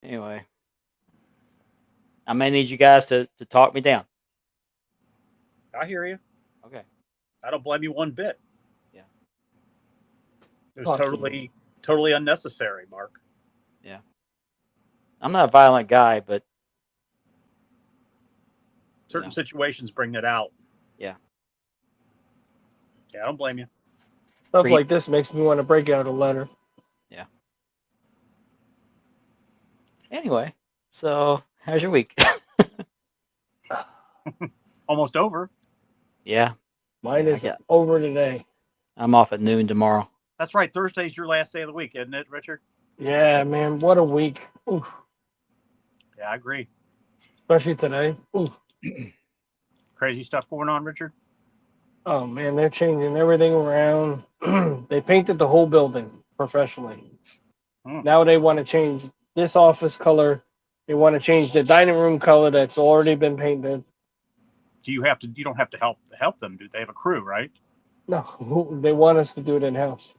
Anyway, I may need you guys to talk me down. I hear you. Okay. I don't blame you one bit. Yeah. It was Talk to totally unnecessary, Mark. Yeah. I'm not a violent guy, but Certain situations bring it out. Yeah. Yeah, I don't blame you. Stuff Pre- like this makes me want to break out a letter. Yeah. Anyway, so how's your week? Almost over. Yeah. Mine Yeah, is over today. I'm off at noon tomorrow. That's right. Thursday's your last day of the week, isn't it, Richard? Yeah, man, what a week. Oof. Yeah, I agree. Especially today. Oof. Crazy stuff going on, Richard. Oh man, they're changing everything around. They painted the whole building professionally. Now they want to change this office color. They want to change the dining room color that's already been painted. Do you have to? You don't have to help them, do they? Have a crew, right? No, they want us to do it in house.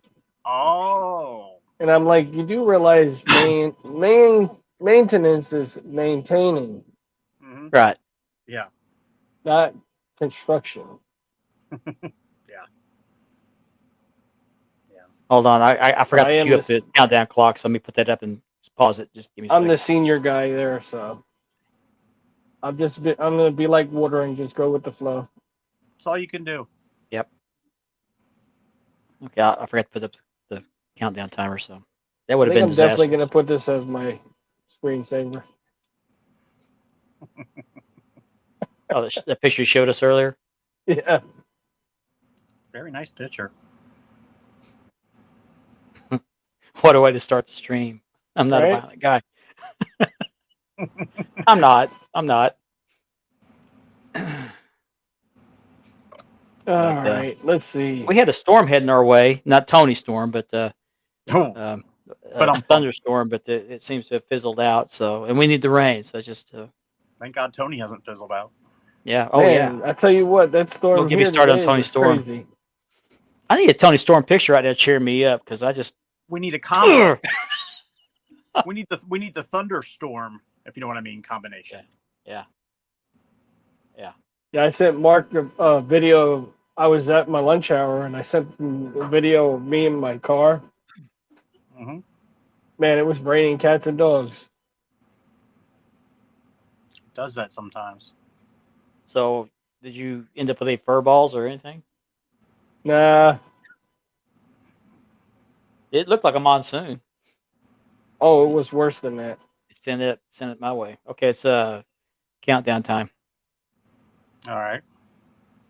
Oh. And I'm like, you do realize maintenance is maintaining, Right. Yeah. not construction. Yeah. Hold on. I forgot I to am cue up the- the countdown clock, so let me put that up and pause it. Just give me a I'm second. the senior guy there, so I'm gonna be like water and just go with the flow. That's all you can do. Yep. Okay, I forgot to put up the countdown timer, so that would I have think been I'm definitely disastrous. gonna put this as my screensaver. Oh, the picture you showed us earlier? Yeah. Very nice picture. What a way to start the stream. I'm not Right? a violent guy. I'm not. All right, let's see. We had a storm heading our way. Not Tony Storm, but thunderstorm, but it seems to have fizzled out. So, and we need the rain. So it's just. Thank God Tony hasn't fizzled out. Yeah. Oh Man, yeah. I tell you what, that storm Don't get me here started on today Tony was Storm. crazy. I need a Tony Storm picture right there cheering me up because I just. We need a combo. we need the thunderstorm, if you know what I mean, combination. Yeah. Yeah, I sent Mark a video. I was at my lunch hour and I sent him a video of me in my car. Mm-hmm. Man, it was raining cats and dogs. It does that sometimes. So, did you end up with any fur balls or anything? Nah. It looked like a monsoon. Oh, it was worse than that. Send it my way. Okay, it's countdown time. All right.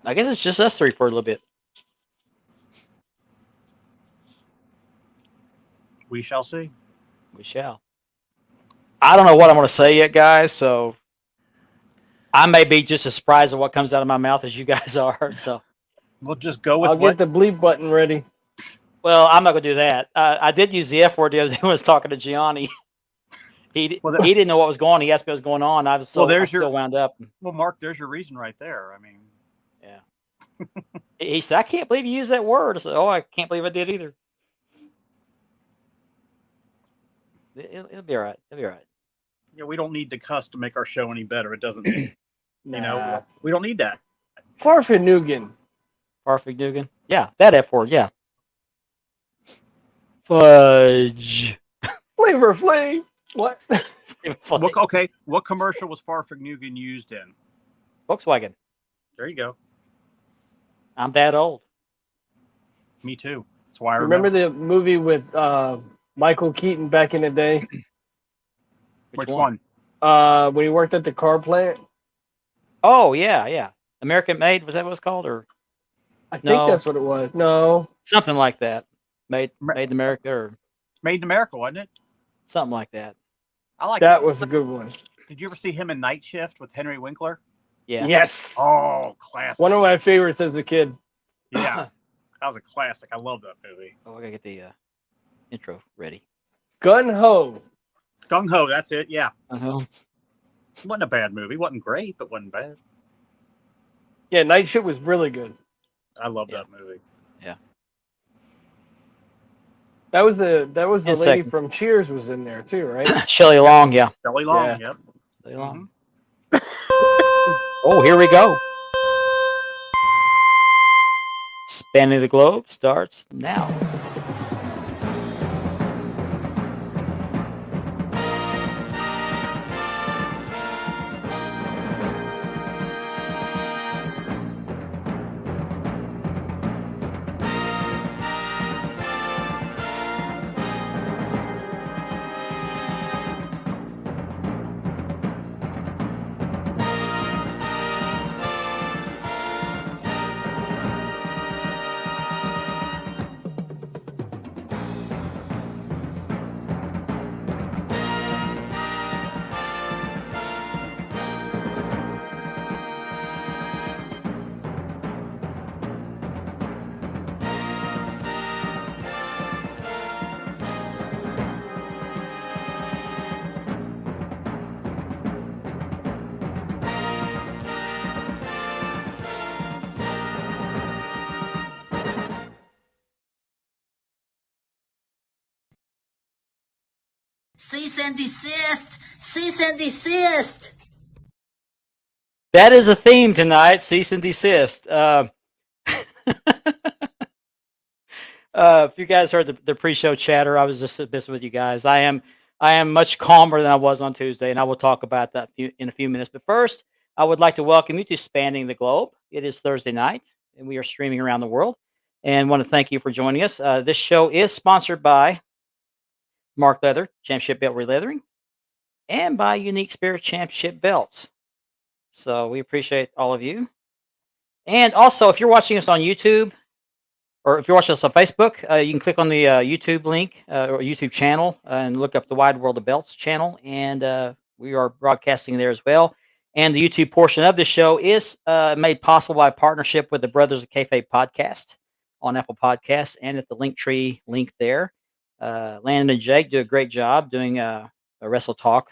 I guess it's just us three for a little bit. We shall see. We shall. I don't know what I'm going to say yet, guys. So I may be just as surprised at what comes out of my mouth as you guys are. So we'll just go with. I'll get the bleep button ready. Well, I'm not going to do that. I did use the F word the other day when I was talking to Gianni. He didn't know what was going on. He asked me what was going on. I was still wound up. Well, Mark, there's your reason right there. I mean, yeah. He said, "I can't believe you used that word." I said, "Oh, I can't believe I did either." It'll be all right. It'll be all right. Yeah, we don't need to cuss to make our show any better. It doesn't. You know, we don't need that. Farfanugan. Farfanugan. Yeah, that F word. Yeah. Fudge. Flavor Flav. What? Okay. What commercial was Farfanugan used in? Volkswagen. There you go. I'm that old. Me too. That's why I remember the movie with Michael Keaton back in the day. Which one? When he worked at the car plant. Oh yeah. American Made, was that what it's called, or? I think that's what it was. No, something like that. Made in America, or Made in America, wasn't it? Something like that. I like that. Was a good one. Did you ever see him in Night Shift with Henry Winkler? Yeah. Yes. Oh, classic. One of my favorites as a kid. Yeah, that was a classic. I love that movie. Oh, I gotta get the intro ready. Gung Ho. Gung Ho, that's it. Yeah. Uh-huh. Wasn't a bad movie. Wasn't great, but wasn't bad. Yeah, Night Shift was really good. I love that movie. Yeah. That was the lady seconds. from Cheers was in there too, right? Shelley Long, yeah. Shelley Long, Yeah. yep. Shelley Long. Oh, here we go. Spanning the Globe starts now. Cease and desist! Cease and desist! That is a theme tonight. Cease and desist. If you guys heard the pre-show chatter, I was just visiting with you guys. I am much calmer than I was on Tuesday, and I will talk about that in a few minutes. But first, I would like to welcome you to Spanning the Globe. It is Thursday night, and we are streaming around the world. And want to thank you for joining us. This show is sponsored by Mark Leather, Championship Belt Releathering, and by Unique Spirit Championship Belts. So we appreciate all of you. And also, if you're watching us on YouTube, or if you're watching us on Facebook, you can click on the YouTube link or YouTube channel and look up the Wide World of Belts channel. And we are broadcasting there as well. And the YouTube portion of the show is made possible by a partnership with the Brothers of Kayfabe podcast on Apple Podcasts and at the Linktree link there. Landon and Jake do a great job doing a Wrestle Talk.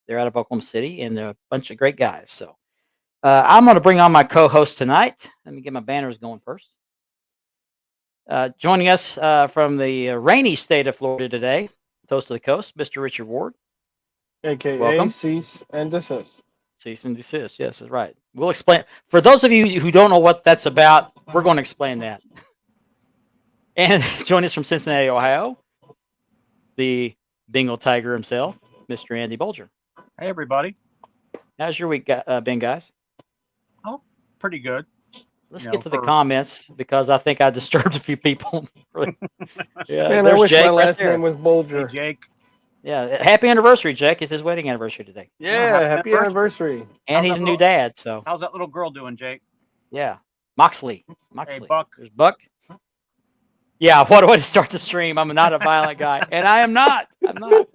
They're out of Oklahoma City, and they're a bunch of great guys. So I'm going to bring on my co-host tonight. Let me get my banners going first. Joining us from the rainy state of Florida today, Toast to the Coast, Mr. Richard Ward. AKA Welcome. Cease and Desist. Cease and desist. Yes, that's right. We'll explain. For those of you who don't know what that's about, we're going to explain that. And join us from Cincinnati, Ohio, the Bengal Tiger himself, Mr. Andy Bolger. Hey, everybody. How's your week been, guys? Oh, pretty good. Let's get to the comments because I think I disturbed a few people. Yeah, Man, I there's wish Jake my right last there. name was Bolger. Hey, Jake. Yeah, happy anniversary, Jake. It's his wedding anniversary today. Yeah, happy anniversary. And How's he's that a new little- dad, so How's that little girl doing, Jake? yeah. Moxley. Hey, Buck. There's Buck. Yeah, what a way to start the stream. I'm not a violent guy. And I am not. I'm not.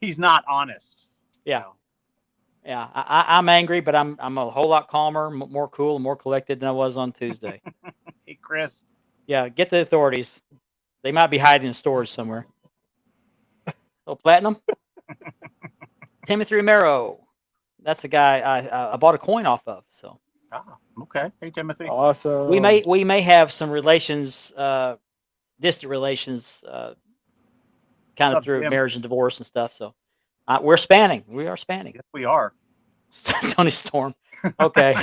He's not honest. Yeah. Yeah. I'm angry, but I'm a whole lot calmer, more cool, and more collected than I was on Tuesday. Hey, Chris. Yeah, get the authorities. They might be hiding in storage somewhere. Oh, Platinum? Timothy Romero. That's the guy I bought a coin off of. So Ah, okay. Hey, Timothy. Awesome. we may have some relations, distant relations, kind of What's up, through Tim? marriage and divorce and stuff. So we're spanning. We are spanning. Yes, we are. Tony Storm. Okay.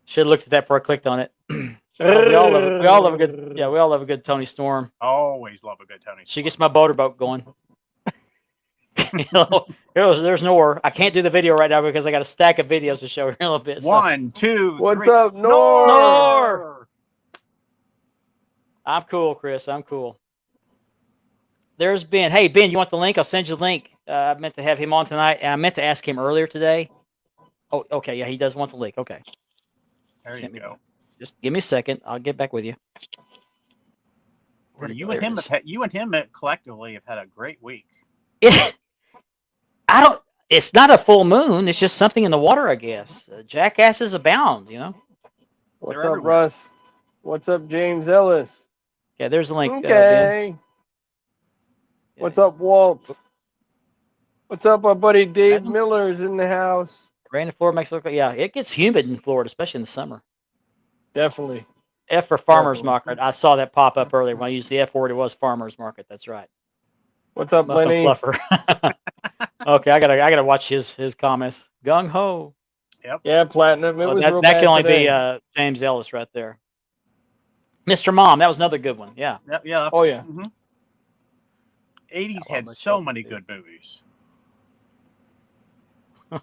Should have looked at that before I clicked on it. We all love a good. Yeah, we all love a good Tony Storm. Always love a good Tony. She gets my motorboat going. You know, there's Nor. I can't do the video right now because I got a stack of videos to show her in a little bit. So. 1, 2, What's 3. up, Nor? Nor! I'm cool, Chris. I'm cool. There's Ben. Hey, Ben, you want the link? I'll send you the link. I meant to have him on tonight, and I meant to ask him earlier today. Oh, okay. Yeah, he does want the link. Okay. There Sent you me go. Just give me a second. I'll get back with you. You and him, collectively have had a great week. It's not a full moon. It's just something in the water, I guess. Jackasses abound, you know? What's They're up, everywhere. Russ? What's up, James Ellis? Yeah, there's the link, Ben. Okay. What's up, Walt? What's up, our buddy Dave Brandon? Miller's in the house. Rain in Florida makes it look like, yeah, it gets humid in Florida, especially in the summer. Definitely. F for farmers market. I saw that pop up earlier when I used the F word. It was farmers market. That's right. What's up, Muffin Lenny? Fluffer. Okay, I gotta watch his comments. Gung ho. Yeah, Platinum. It Oh, was real that bad can only today. be James Ellis right there. Mr. Mom, that was another good one. Yeah. Yeah. Oh yeah. 80s Oh, had much so help, many dude. good movies.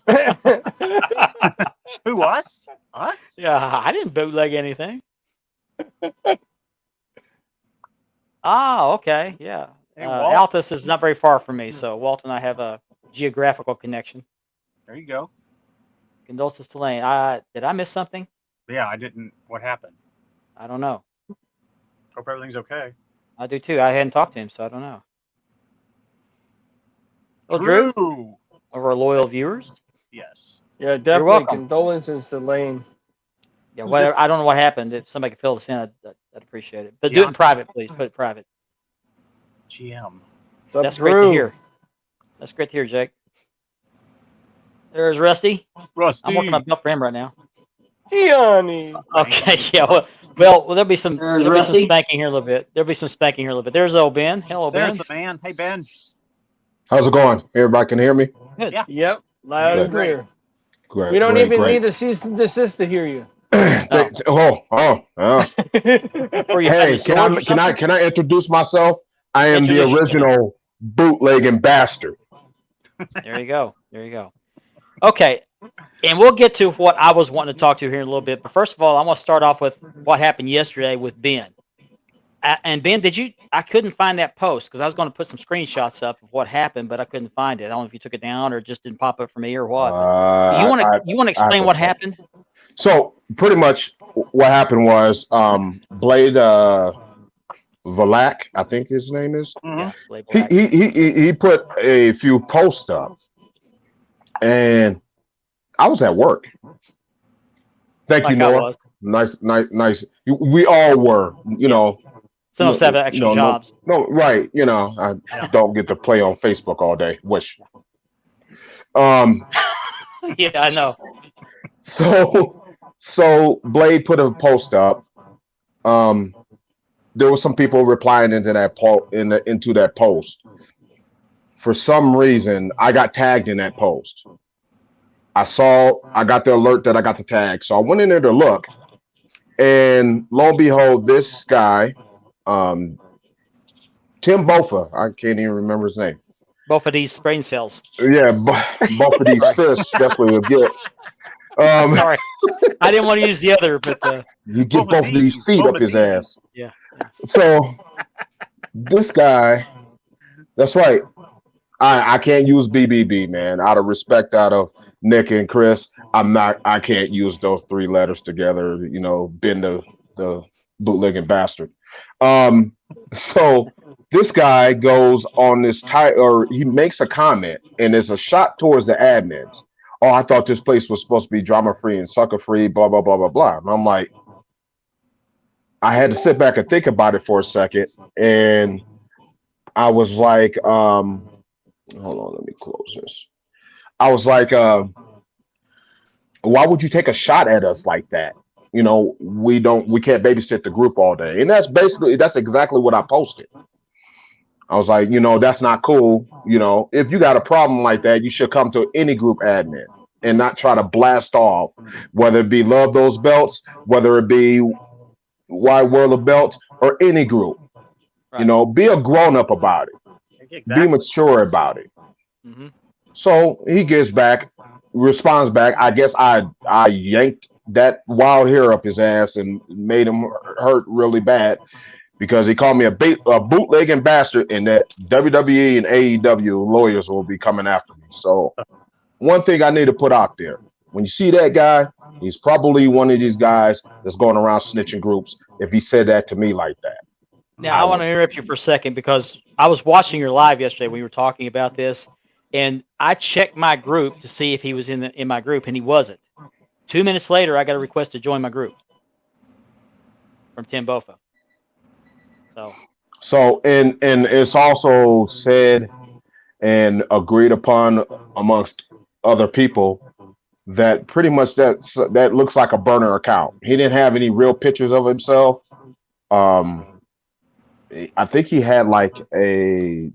Yeah. Who, us? Us? Yeah, I didn't bootleg anything. Ah, okay, yeah. Hey, Walt. Altus is not very far from me, so Walt and I have a geographical connection. There you go. Condolences to Lane. Did I miss something? Yeah, I didn't. What happened? I don't know. Hope everything's okay. I do too. I hadn't talked to him, so I don't know. Well, Drew, one of our loyal viewers. Yes. Yeah, definitely welcome. condolences to Lane. Yeah, Who's whatever. this? I don't know what happened. If somebody could fill this in, I'd appreciate it. But do it Yeah. in private, please. Put it private. GM. What's up, That's Drew? great to hear. That's great to hear, Jake. There's Rusty. Rusty. I'm working on a belt for him right now. Gianni. Okay, yeah. Well, there'll be some Rusty. spanking here a little bit. There'll be some spanking here a little bit. There's old Ben. Hello, Ben. There's the man. Hey, Ben. How's it going? Everybody can hear me? Good. Yeah. Yep, loud and Great. clear. Great. We don't great, even great. need a cease and desist to hear you. Oh. Or you Hey, having swords or something? can I introduce myself? I am the Introduce yourself. original bootlegging bastard. There you go. There you go. Okay. And we'll get to what I was wanting to talk to here in a little bit. But first of all, I want to start off with what happened yesterday with Ben. And Ben, I couldn't find that post because I was going to put some screenshots up of what happened, but I couldn't find it. I don't know if you took it down or it just didn't pop up for me or what. But you want to explain what happened? So pretty much what happened was Blade Valak, I think his name is. Yeah, label He, that. he put a few posts up, and I was at work. Thank you, Like I Noah. was. Nice. We all were, you know. Some of us have extra jobs. No, right. You know, I don't get to play on Facebook all day. Wish. Yeah, I know. So Blade put a post up. There were some people replying into that into that post. For some reason, I got tagged in that post. I got the alert that I got the tag. So I went in there to look, and lo and behold, this guy, Tim Bofa, I can't even remember his name. Both of these brain cells. Yeah, both of these fists definitely will get. Sorry. I didn't want to use the other, but You get both of these feet up his ass. Yeah. So this guy, that's right. I can't use BBB, man. Out of respect, out of Nick and Chris, I can't use those three letters together. You know, Ben the bootlegging bastard. So this guy goes on this or he makes a comment, and it's a shot towards the admins. Oh, I thought this place was supposed to be drama free and sucker free, blah blah blah blah blah. And I'm like, I had to sit back and think about it for a second, and I was like, hold on, let me close this. I was like, why would you take a shot at us like that? You know, we can't babysit the group all day. And that's exactly what I posted. I was like, you know, that's not cool. You know, if you got a problem like that, you should come to any group admin and not try to blast off, whether it be Love Those Belts, whether it be Wide World of Belts, or any group. Right. You know, be a grown up about it. Exactly. Be mature about it. Mm-hmm. So he responds back. I guess I yanked that wild hair up his ass and made him hurt really bad because he called me a bootlegging bastard, and that WWE and AEW lawyers will be coming after me. So one thing I need to put out there, when you see that guy, he's probably one of these guys that's going around snitching groups if he said that to me like that. Now, I want to interrupt you for a second because I was watching your live yesterday when you were talking about this, and I checked my group to see if he was in my group, and he wasn't. 2 minutes later, I got a request to join my group from Tim Bofa. So and it's also said and agreed upon amongst other people that pretty much that looks like a burner account. He didn't have any real pictures of himself. I think he had like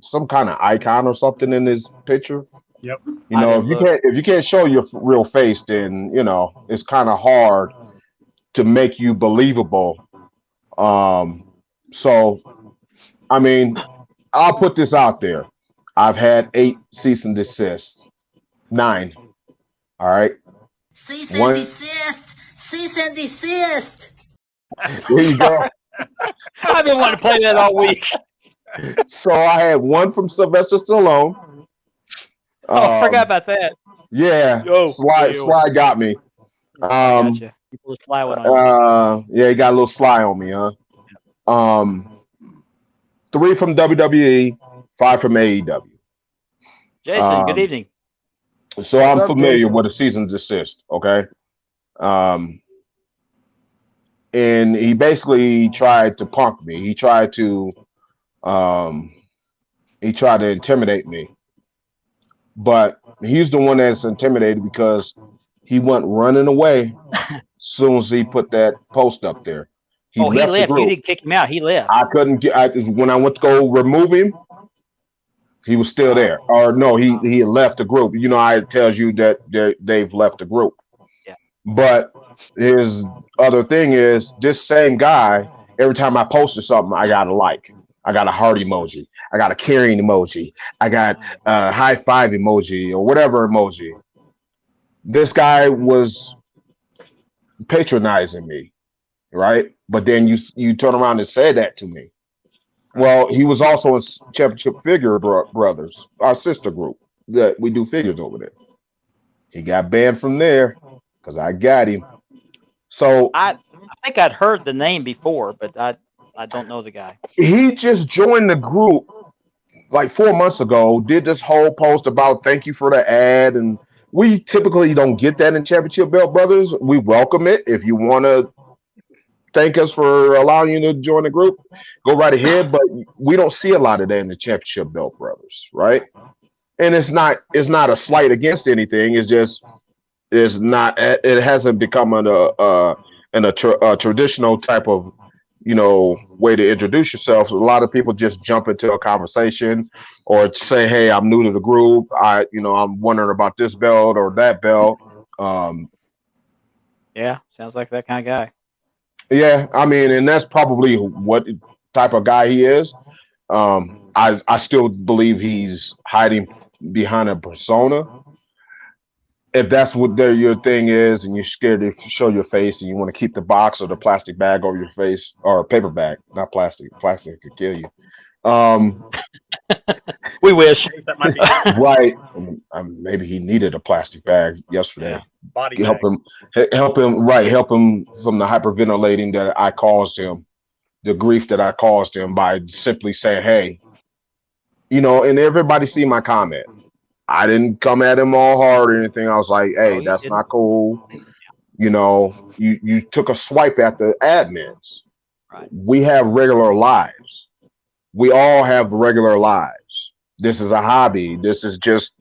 some kind of icon or something in his picture. Yep. You know, if you can't show your real face, then you know it's kind of hard to make you believable. So I mean, I'll put this out there. I've had 8 cease and desist. 9. All right. Cease and desist. Cease and desist. There you go. I've been wanting to play that all week. So I had 1 from Sylvester Stallone. I forgot about that. Yeah. Sly got me. Gotcha. People with Sly one on yeah, he got a little Sly on me, huh? 3 from WWE, 5 from AEW. Jason, good evening. So I'm familiar with a cease and desist, okay? And he basically tried to punk me. He tried to intimidate me. But he's the one that's intimidated because he went running away as soon as he put that post up there. He left. You didn't kick him out. He left. I couldn't get. When I went to go remove him, he was still there. Or no, he had left the group. You know, it tells you that they've left the group. Yeah. But his other thing is this same guy. Every time I posted something, I got a like. I got a heart emoji. I got a carrying emoji. I got a high five emoji or whatever emoji. This guy was patronizing me, right? But then you turn around and say that to me. Well, he was also in Championship Figure Brothers, our sister group that we do figures over there. He got banned from there because I got him. So I think I'd heard the name before, but I don't know the guy. He just joined the group like 4 months ago, did this whole post about thank you for the ad. And we typically don't get that in Championship Belt Brothers. We welcome it. If you want to thank us for allowing you to join the group, go right ahead. But we don't see a lot of that in the Championship Belt Brothers, right? And it's not a slight against anything. It's just it hasn't become a traditional type of way to introduce yourself. A lot of people just jump into a conversation or say, hey, I'm new to the group. I'm wondering about this belt or that belt. Yeah, sounds like that kind of guy. Yeah, I mean, and that's probably what type of guy he is. I still believe he's hiding behind a persona. If that's what your thing is and you're scared to show your face and you want to keep the box or the plastic bag over your face, or a paper bag, not plastic. Plastic could kill you. We wish. Right. Maybe he needed a plastic bag yesterday. Yeah. Body help him from the hyperventilating that I caused him, the grief that I caused him by simply saying, hey, and everybody see my comment. I didn't come at him all hard or anything. I was like, hey, that's not cool. You took a swipe at the admins. Right. We have regular lives. We all have regular lives. This is a hobby. This is just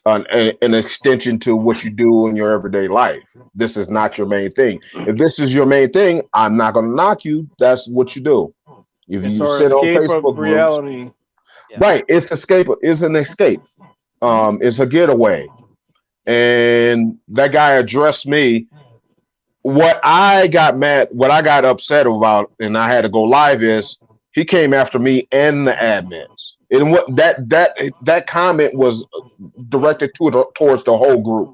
an extension to what you do in your everyday life. This is not your main thing. If this is your main thing, I'm not going to knock you. That's what you do. If you sit on Facebook reality. Groups, right? It's an escape. It's a getaway. And that guy addressed me. What I got upset about, and I had to go live, is he came after me and the admins. And what that comment was directed towards the whole group.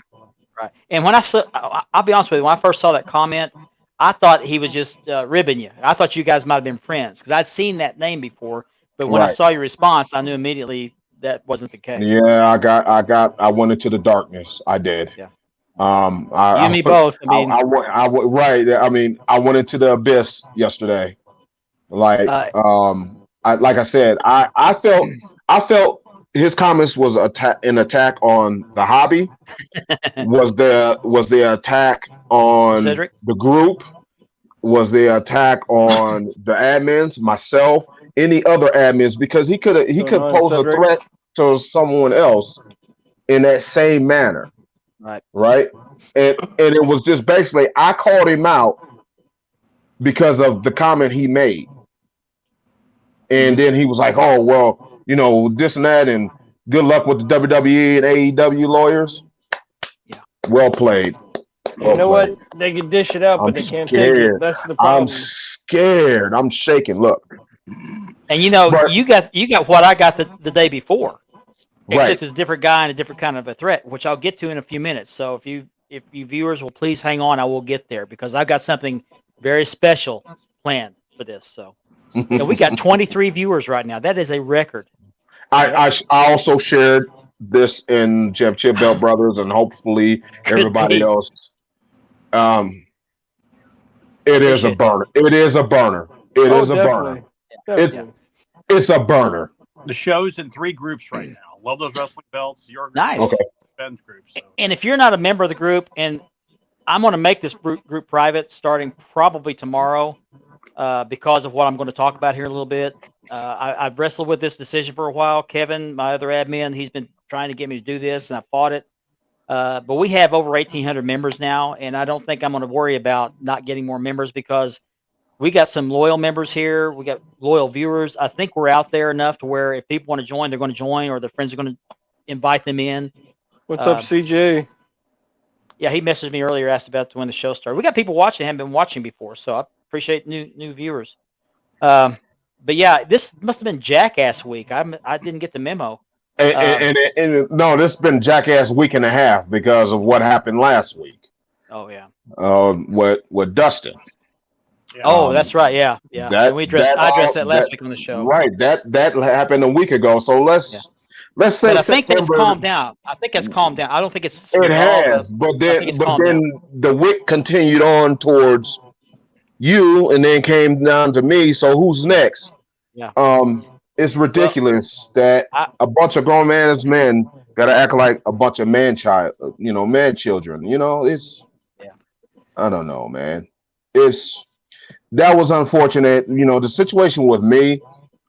Right. And when I'll be honest with you, when I first saw that comment, I thought he was just ribbing you. I thought you guys might have been friends because I'd seen that name before. But when I saw your response, I knew immediately that wasn't the case. Yeah, I went into the darkness. I did. Yeah. You and me both. I mean, I went into the abyss yesterday. Like I said, I felt his comments was an attack on the hobby. was the attack on Cedric? The group? Was the attack on the admins, myself, any other admins? Because he could pose a threat to someone else in that same manner. right? And it was just basically I called him out because of the comment he made. And then he was like, "Oh, well, you know, this and that, and good luck with the WWE and AEW lawyers." Yeah. Well played. You know what? They can dish it out, but they can't take it. That's the problem. I'm scared. I'm shaking. Look. And you know, But- you got what I got the day before, except Right. it's a different guy and a different kind of a threat, which I'll get to in a few minutes. So if you viewers will please hang on, I will get there because I've got something very special planned for this. So and we got 23 viewers right now. That is a record. I also shared this in Chip Bell Brothers and hopefully everybody be. else. It is a Appreciate burner. It is a burner. It is a burner. Definitely. It's a burner. The show's in 3 groups right now. Love Those Wrestling Belts. Your group, Nice. Okay. Ben's group. So. And if you're not a member of the group, and I'm going to make this group private starting probably tomorrow because of what I'm going to talk about here in a little bit. I've wrestled with this decision for a while. Kevin, my other admin, he's been trying to get me to do this, and I fought it. But we have over 1,800 members now, and I don't think I'm going to worry about not getting more members because we got some loyal members here. We got loyal viewers. I think we're out there enough to where if people want to join, they're going to join, or their friends are going to invite them in. What's up, CJ? Yeah, he messaged me earlier, asked about when the show started. We got people watching, haven't been watching before, so I appreciate new viewers. But yeah, this must have been Jackass week. I didn't get the memo. And no, this has been Jackass week and a half because of what happened last week. Oh yeah. With Dustin. Yeah. Oh, that's right. Yeah, yeah. that- And I addressed that last week on the show. Right. That happened a week ago. So let's say But I think that's September- calmed down. I think that's calmed down. I don't think it's It resolved. has, but I think it's calmed then the wick continued on towards you, and then came down to me. So who's next? Yeah. It's ridiculous that a bunch of grown men gotta act like a bunch of man children. It's I don't know, man. That was unfortunate. You know, the situation with me.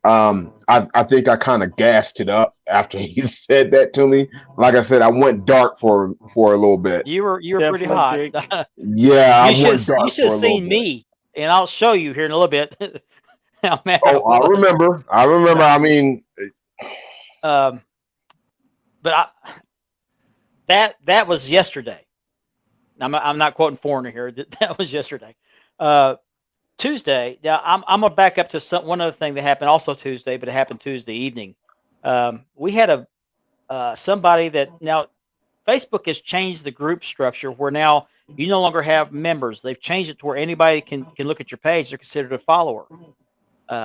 I think I kind of gassed it up after he said that to me. Like I said, I went dark for a little bit. You were pretty hot. Definitely, Yeah, You should have seen me. me, and I'll show you here in a little bit. How mad I Oh, I was. remember. I mean, But that was yesterday. I'm not quoting Foreigner here. That was yesterday. Tuesday. Now I'm gonna back up to one other thing that happened also Tuesday, but it happened Tuesday evening. We had somebody that now Facebook has changed the group structure where now you no longer have members. They've changed it to where anybody can look at your page. They're considered a follower.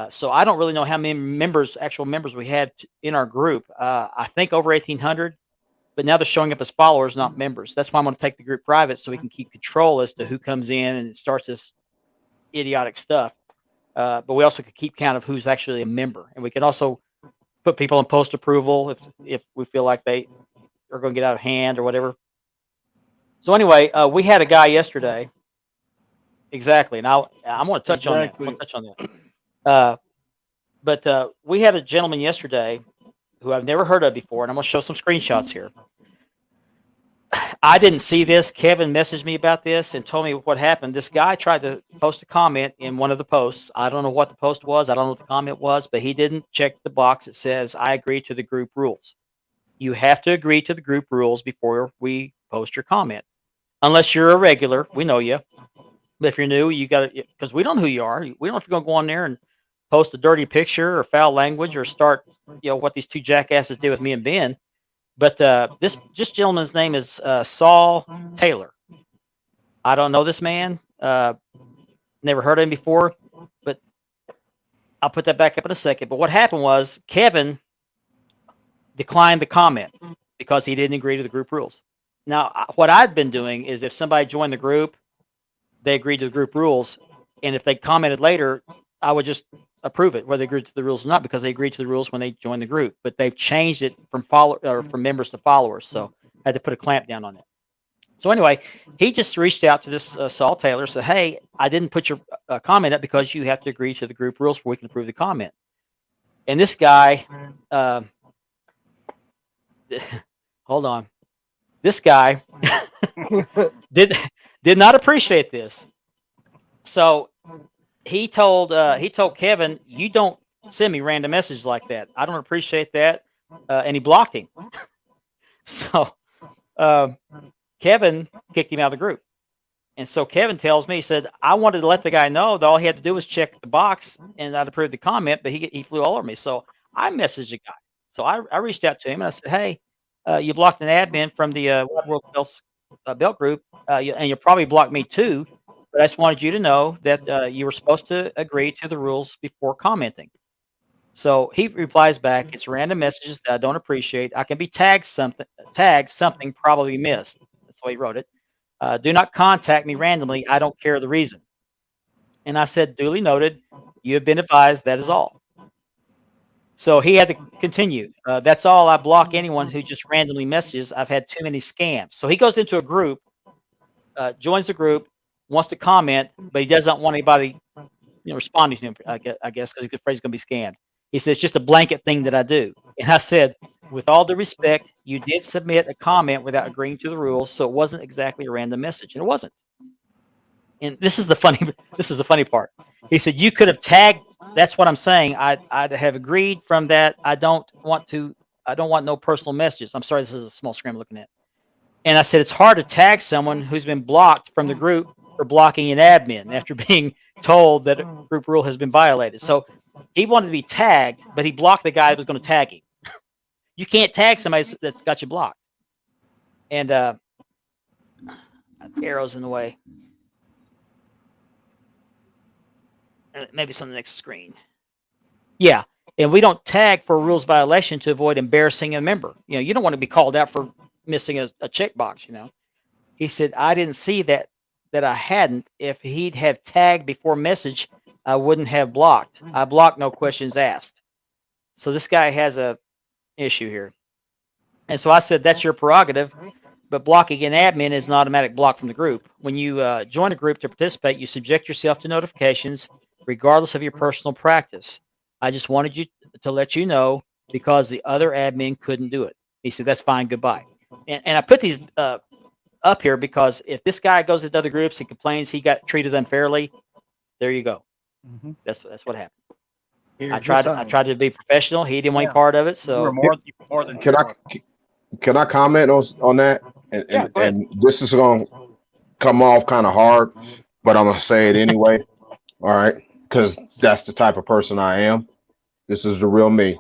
So I don't really know how many actual members we have in our group. I think over 1,800, but now they're showing up as followers, not members. That's why I'm going to take the group private so we can keep control as to who comes in and it starts this idiotic stuff. But we also could keep count of who's actually a member, and we can also put people in post approval if we feel like they are going to get out of hand or whatever. So anyway, we had a guy yesterday. Exactly. Now I'm going to touch on that. I'm going to touch on that. But we had a gentleman yesterday who I've never heard of before, and I'm going to show some screenshots here. I didn't see this. Kevin messaged me about this and told me what happened. This guy tried to post a comment in one of the posts. I don't know what the post was. I don't know what the comment was, but he didn't check the box that says, I agree to the group rules. You have to agree to the group rules before we post your comment. Unless you're a regular, we know you. But if you're new, you got to, because we don't know who you are. We don't know if you're going to go on there and post a dirty picture or foul language or start, what these two jackasses did with me and Ben. But this gentleman's name is Saul Taylor. I don't know this man. Never heard of him before. But I'll put that back up in a second. But what happened was Kevin declined the comment because he didn't agree to the group rules. Now, what I'd been doing is if somebody joined the group, they agreed to the group rules. And if they commented later, I would just approve it, whether they agreed to the rules or not, because they agreed to the rules when they joined the group. But they've changed it from from members to followers, so I had to put a clamp down on it. So anyway, he just reached out to this Saul Taylor, said, "Hey, I didn't put your comment up because you have to agree to the group rules before we can approve the comment." And this guy, hold on, This guy did not appreciate this. So he told Kevin, "You don't send me random messages like that. I don't appreciate that," and he blocked him. So Kevin kicked him out of the group. And so Kevin tells me, he said, "I wanted to let the guy know that all he had to do was check the box and I'd approve the comment, but he flew all over me." So I messaged the guy. So I reached out to him and I said, "Hey, you blocked an admin from the Wide World Belt group, and you probably blocked me too. But I just wanted you to know that you were supposed to agree to the rules before commenting." So he replies back, "It's random messages that I don't appreciate. I can be tagged something probably missed." That's the way he wrote it. "Do not contact me randomly. I don't care the reason." And I said, "Duly noted. You have been advised. That is all." So he had to continue. "That's all. I block anyone who just randomly messages. I've had too many scams." So he goes into a group, joins the group, wants to comment, but he doesn't want anybody, responding to him. I guess because he's afraid he's going to be scammed. He says, "It's just a blanket thing that I do." And I said, "With all due respect, you did submit a comment without agreeing to the rules, so it wasn't exactly a random message." And it wasn't. And this is the funny part. He said, "You could have tagged." That's what I'm saying. I'd have agreed from that. I don't want no personal messages. I'm sorry, this is a small screen I'm looking at. And I said, "It's hard to tag someone who's been blocked from the group for blocking an admin after being told that a group rule has been violated." So he wanted to be tagged, but he blocked the guy that was going to tag him. You can't tag somebody that's got you blocked. And arrows in the way. Maybe it's on the next screen. Yeah. And we don't tag for a rules violation to avoid embarrassing a member. You don't want to be called out for missing a checkbox, He said, "I didn't see that I hadn't. If he'd have tagged before message, I wouldn't have blocked. I blocked, no questions asked." So this guy has a issue here. And so I said, "That's your prerogative, but blocking an admin is an automatic block from the group. When you join a group to participate, you subject yourself to notifications regardless of your personal practice. I just wanted you to let you know because the other admin couldn't do it." He said, "That's fine. Goodbye." And I put these up here because if this guy goes into other groups and complains he got treated unfairly, there you go. Mm-hmm. That's what happened. I tried to be professional. He didn't want any part of it. So more than can I comment on that? And this is going to come off kind of hard, but I'm going to say it anyway. All right, because that's the type of person I am. This is the real me.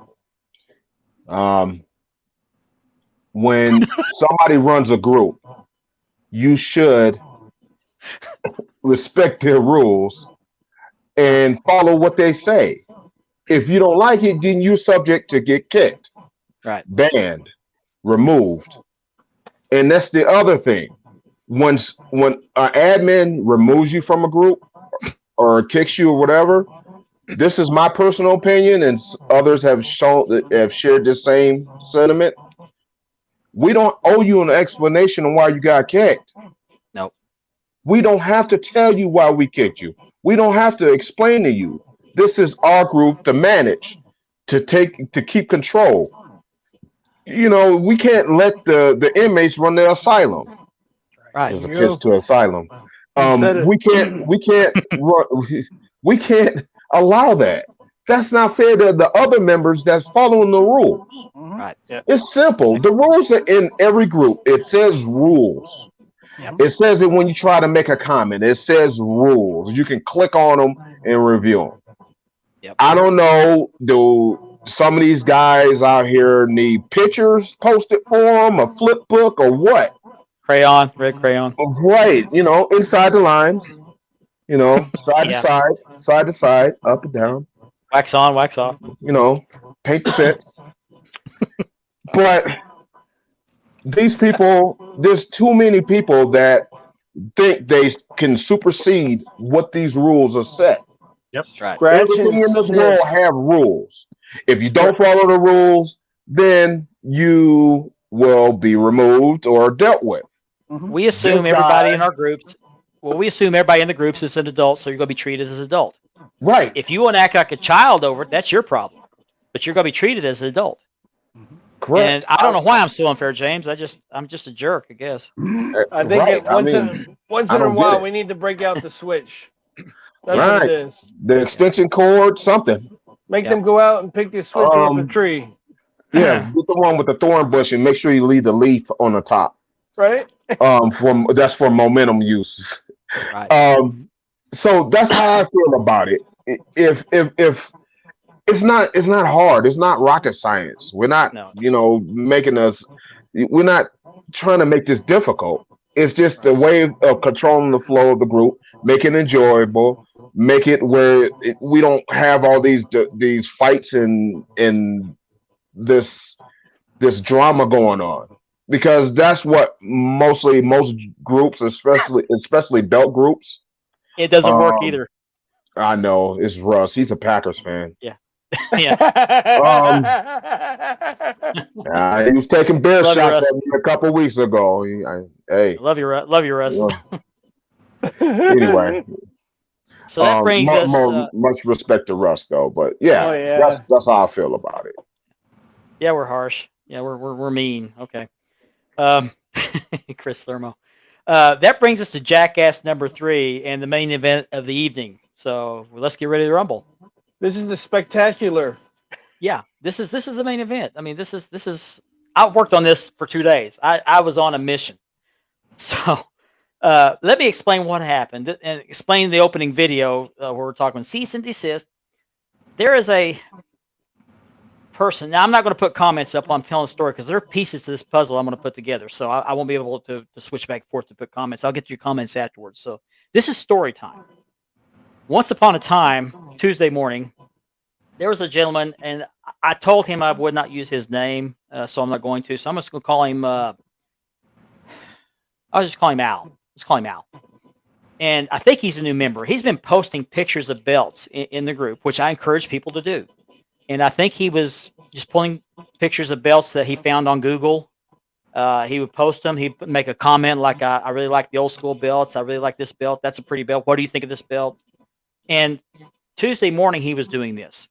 When somebody runs a group, you should respect their rules and follow what they say. If you don't like it, then you're subject to get kicked, right, banned, removed. And that's the other thing. When an admin removes you from a group or kicks you or whatever, this is my personal opinion, and others have shared the same sentiment. We don't owe you an explanation on why you got kicked. Nope. We don't have to tell you why we kicked you. We don't have to explain to you. This is our group to manage, to keep control. We can't let the inmates run their asylum. Right. As a kiss to asylum. We can't allow that. That's not fair to the other members that's following the rules. Right. Yeah. It's simple. The rules are in every group. It says rules. Yep. It says it when you try to make a comment. It says rules. You can click on them and review them. Yep. I don't know. Do some of these guys out here need pictures posted for them, a flip book, or what? Crayon, red crayon. Right. Inside the lines. Side to side, up and down. Wax on, wax off. Paint the fence. But these people, there's too many people that think they can supersede what these rules are set. Yep. Right. Everything in this world have rules. If you don't follow the rules, then you will be removed or dealt with. We assume everybody in our groups. Well, we assume everybody in the groups is an adult, so you're going to be treated as an adult. Right. If you want to act like a child over it, that's your problem. But you're going to be treated as an adult. Correct. And I don't know why I'm so unfair, James. I'm just a jerk, I guess. I think Right. once I in mean, once I in a don't get while it. we need to break out the switch. That's what Right. it is. The extension cord, something. Make Yep. them go out and pick the switch off the tree. Yeah, get the one with the thorn bush and make sure you leave the leaf on the top. Right? That's for momentum use. Right. So that's how I feel about it. If it's not hard, it's not rocket science. We're not, No. we're not trying to make this difficult. It's just a way of controlling the flow of the group, make it enjoyable, make it where we don't have all these fights and this drama going on, because that's what most groups, especially belt groups. It doesn't work either. I know it's Russ. He's a Packers fan. Yeah. He was taking bear Love you, shots Russ. at me a couple weeks ago. Hey, Love you, Russ. anyway. So that brings us. Much respect to Russ, though. But yeah, Oh, yeah. that's how I feel about it. Yeah, we're harsh. Yeah, we're mean. Okay. Chris Thermo. That brings us to Jackass number 3 and the main event of the evening. So let's get ready to rumble. This is the spectacular. Yeah, this is the main event. I mean, this is. I worked on this for 2 days. I was on a mission. So let me explain what happened and explain the opening video where we're talking cease and desist. There is a person. Now, I'm not going to put comments up while I'm telling a story because there are pieces to this puzzle I'm going to put together. So I won't be able to switch back and forth to put comments. I'll get your comments afterwards. So this is story time. Once upon a time, Tuesday morning, there was a gentleman, and I told him I would not use his name, so I'm not going to. So I'm just going to call him. I'll just call him Al. Let's call him Al. And I think he's a new member. He's been posting pictures of belts in the group, which I encourage people to do. And I think he was just pulling pictures of belts that he found on Google. He would post them. He'd make a comment like, I really like the old school belts. I really like this belt. That's a pretty belt. What do you think of this belt? And Tuesday morning, he was doing this.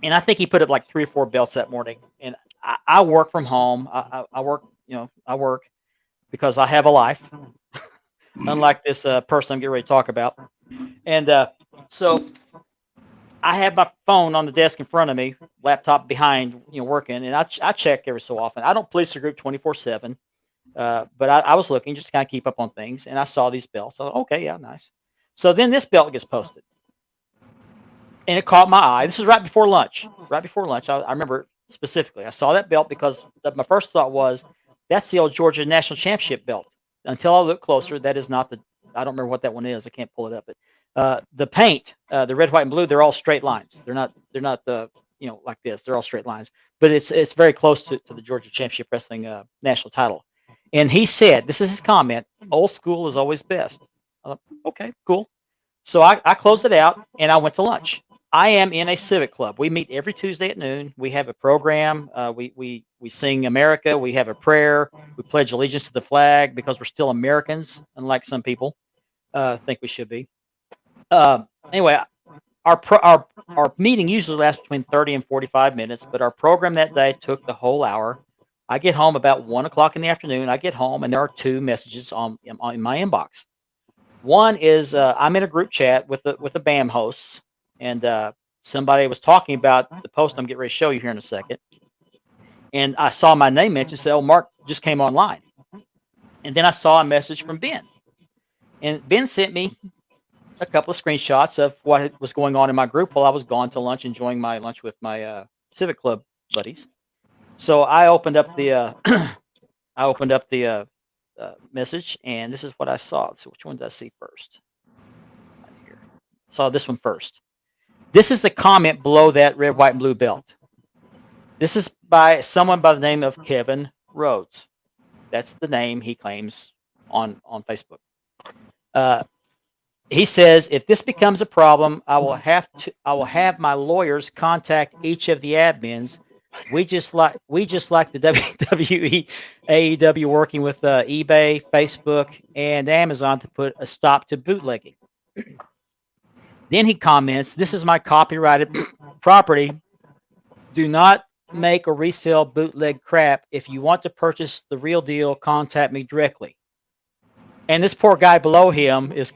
And I think he put up like 3 or 4 belts that morning. And I work from home. I work because I have a life, unlike this person I'm getting ready to talk about. And so I have my phone on the desk in front of me, laptop behind, working, and I check every so often. I don't police the group 24/7, but I was looking just to kind of keep up on things, and I saw these belts. I thought, okay, yeah, nice. So then this belt gets posted, and it caught my eye. This is right before lunch. I remember specifically. I saw that belt because my first thought was, that's the old Georgia National Championship belt. Until I looked closer, that is not I don't remember what that one is. I can't pull it up. But the paint, the red, white, and blue, they're all straight lines. They're not like this. They're all straight lines. But it's very close to the Georgia Championship Wrestling national title. And he said, this is his comment, old school is always best. I thought, okay, cool. So I closed it out, and I went to lunch. I am in a civic club. We meet every Tuesday at noon. We have a program. We sing America. We have a prayer. We pledge allegiance to the flag because we're still Americans, unlike some people think we should be. Anyway, our meeting usually lasts between 30 and 45 minutes, but our program that day took the whole hour. I get home about 1:00 in the afternoon. I get home, and there are 2 messages in my inbox. One is I'm in a group chat with the BAM hosts, and somebody was talking about the post I'm getting ready to show you here in a second. And I saw my name mentioned, said, "Oh, Mark just came online." And then I saw a message from Ben. And Ben sent me a couple of screenshots of what was going on in my group while I was gone to lunch, enjoying my lunch with my civic club buddies. So I opened up the message, and this is what I saw. So which one did I see first? Right here. Saw this one first. This is the comment below that red, white, and blue belt. This is by someone by the name of Kevin Rhodes. That's the name he claims on Facebook. He says, if this becomes a problem, I will have my lawyers contact each of the admins. We just like the WWE, AEW working with eBay, Facebook, and Amazon to put a stop to bootlegging. Then he comments, "This is my copyrighted property. Do not make or resell bootleg crap. If you want to purchase the real deal, contact me directly. And this poor guy below him is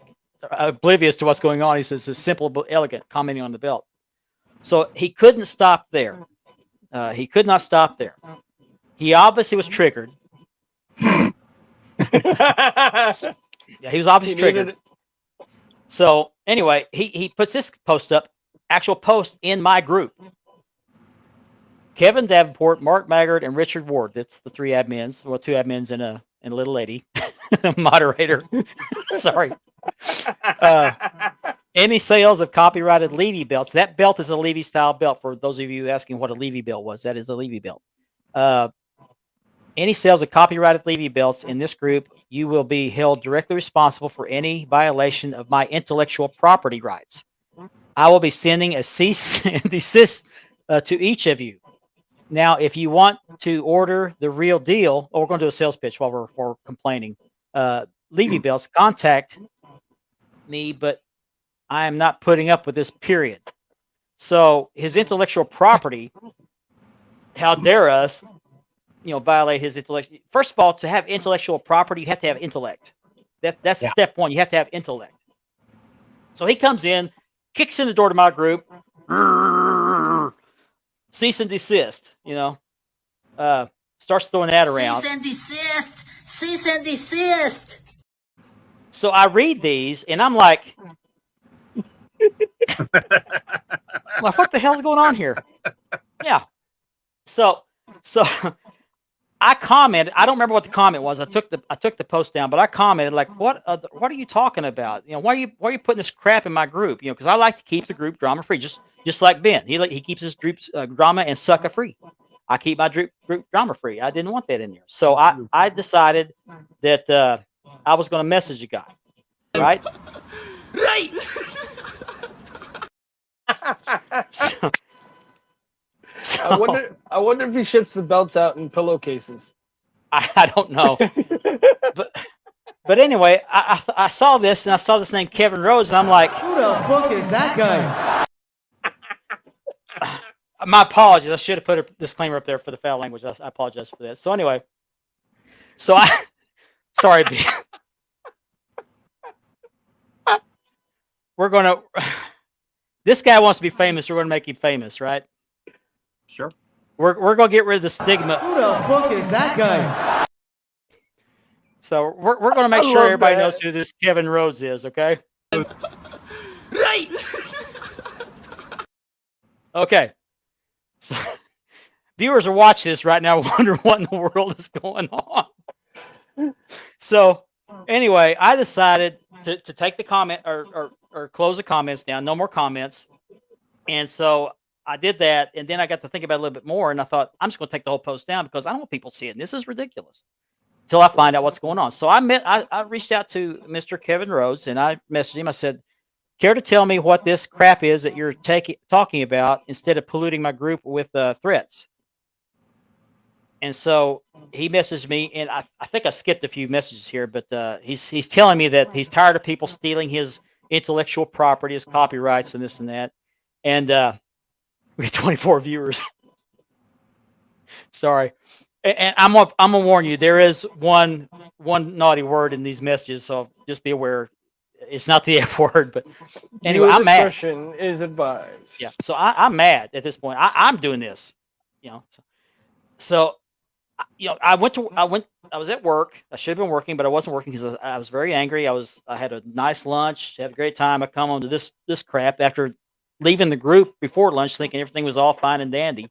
oblivious to what's going on. He says it's simple but elegant, commenting on the belt. So he couldn't stop there. He could not stop there. He obviously was triggered. Yeah, he was obviously triggered. So anyway, he puts this post up, actual post in my group. Kevin Davenport, Mark Maggard, and Richard Ward. That's the three admins. Well, two admins and a little lady, moderator. Sorry. Any sales of copyrighted Levy belts? That belt is a Levy style belt. For those of you asking what a Levy belt was, that is a Levy belt. Any sales of copyrighted Levy belts in this group, you will be held directly responsible for any violation of my intellectual property rights. I will be sending a cease and desist to each of you. Now, if you want to order the real deal, we're going to do a sales pitch while we're complaining. Levy belts, contact me, but I am not putting up with this, period. So his intellectual property, how dare us, violate his intellect. First of all, to have intellectual property, you have to have intellect. That's step one. You have to have intellect. So he comes in, kicks in the door to my group, cease and desist, starts throwing that around. Cease and desist! Cease and desist! So I read these and I'm like, what the hell's going on here? Yeah. So I commented. I don't remember what the comment was. I took the post down, but I commented like, "What are you talking about? Why are you putting this crap in my group? Because I like to keep the group drama free, just like Ben. He keeps his group drama and sucker free. I keep my group drama free. I didn't want that in there, so I decided that I was going to message a guy, right? Right! So, I wonder if he ships the belts out in pillowcases. I don't know, but anyway, I saw this and I saw this name Kevin Rhodes and I'm like, who the fuck is that guy? My apologies. I should have put a disclaimer up there for the foul language. I apologize for that. So anyway, sorry, B. This guy wants to be famous. We're going to make him famous, right? Sure. We're going to get rid of the stigma. Who the fuck is that guy? So we're going to make sure everybody knows who this Kevin Rhodes is, okay? Right! Okay. So viewers are watching this right now wondering what in the world is going on. So anyway, I decided to take the comment or close the comments down. No more comments. And so I did that. And then I got to think about it a little bit more. And I thought, I'm just going to take the whole post down because I don't want people seeing this is ridiculous until I find out what's going on. So I reached out to Mr. Kevin Rhodes and I messaged him. I said, care to tell me what this crap is that you're talking about instead of polluting my group with threats? And so he messaged me, and I think I skipped a few messages here, but he's telling me that he's tired of people stealing his intellectual property, his copyrights, and this and that. And we have 24 viewers. Sorry, and I'm gonna warn you. There is one naughty word in these messages, so just be aware. It's not the F word, but anyway, I'm mad. Discretion is advised. Yeah, so I'm mad at this point. I'm doing this, So I was at work. I should have been working, but I wasn't working because I was very angry. I had a nice lunch, had a great time. I come on to this crap after leaving the group before lunch, thinking everything was all fine and dandy.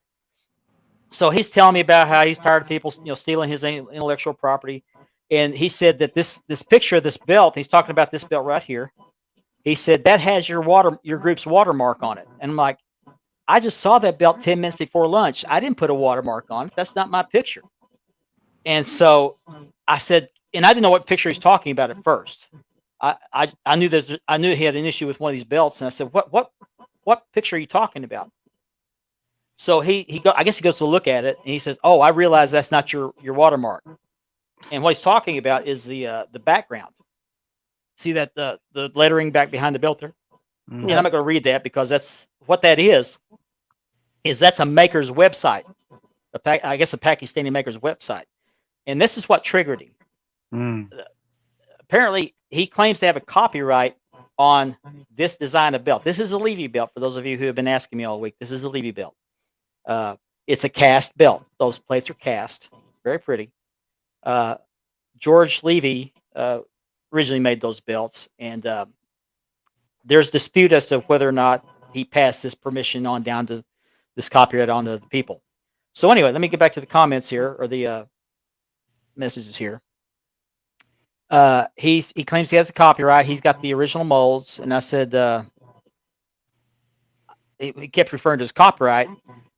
So he's telling me about how he's tired of people, stealing his intellectual property. And he said that this picture of this belt, he's talking about this belt right here. He said that has your group's watermark on it. And I'm like, I just saw that belt 10 minutes before lunch. I didn't put a watermark on it. That's not my picture. And so I said, and I didn't know what picture he's talking about at first. I knew he had an issue with one of these belts, and I said, what picture are you talking about? So I guess he goes to look at it, and he says, oh, I realize that's not your watermark. And what he's talking about is the background. See that the lettering back behind the belt there? Mm-hmm. And I'm not going to read that because that's what that is that's a maker's website. I guess a Pakistani maker's website. And this is what triggered him. Apparently, he claims to have a copyright on this design of belt. This is a Levy belt, for those of you who have been asking me all week. This is a Levy belt. It's a cast belt. Those plates are cast. Very pretty. George Levy originally made those belts, and there's dispute as to whether or not he passed this permission on down to this copyright on to the people. So anyway, let me get back to the comments here, or the messages here. He claims he has a copyright. He's got the original molds, and I said he kept referring to his copyright,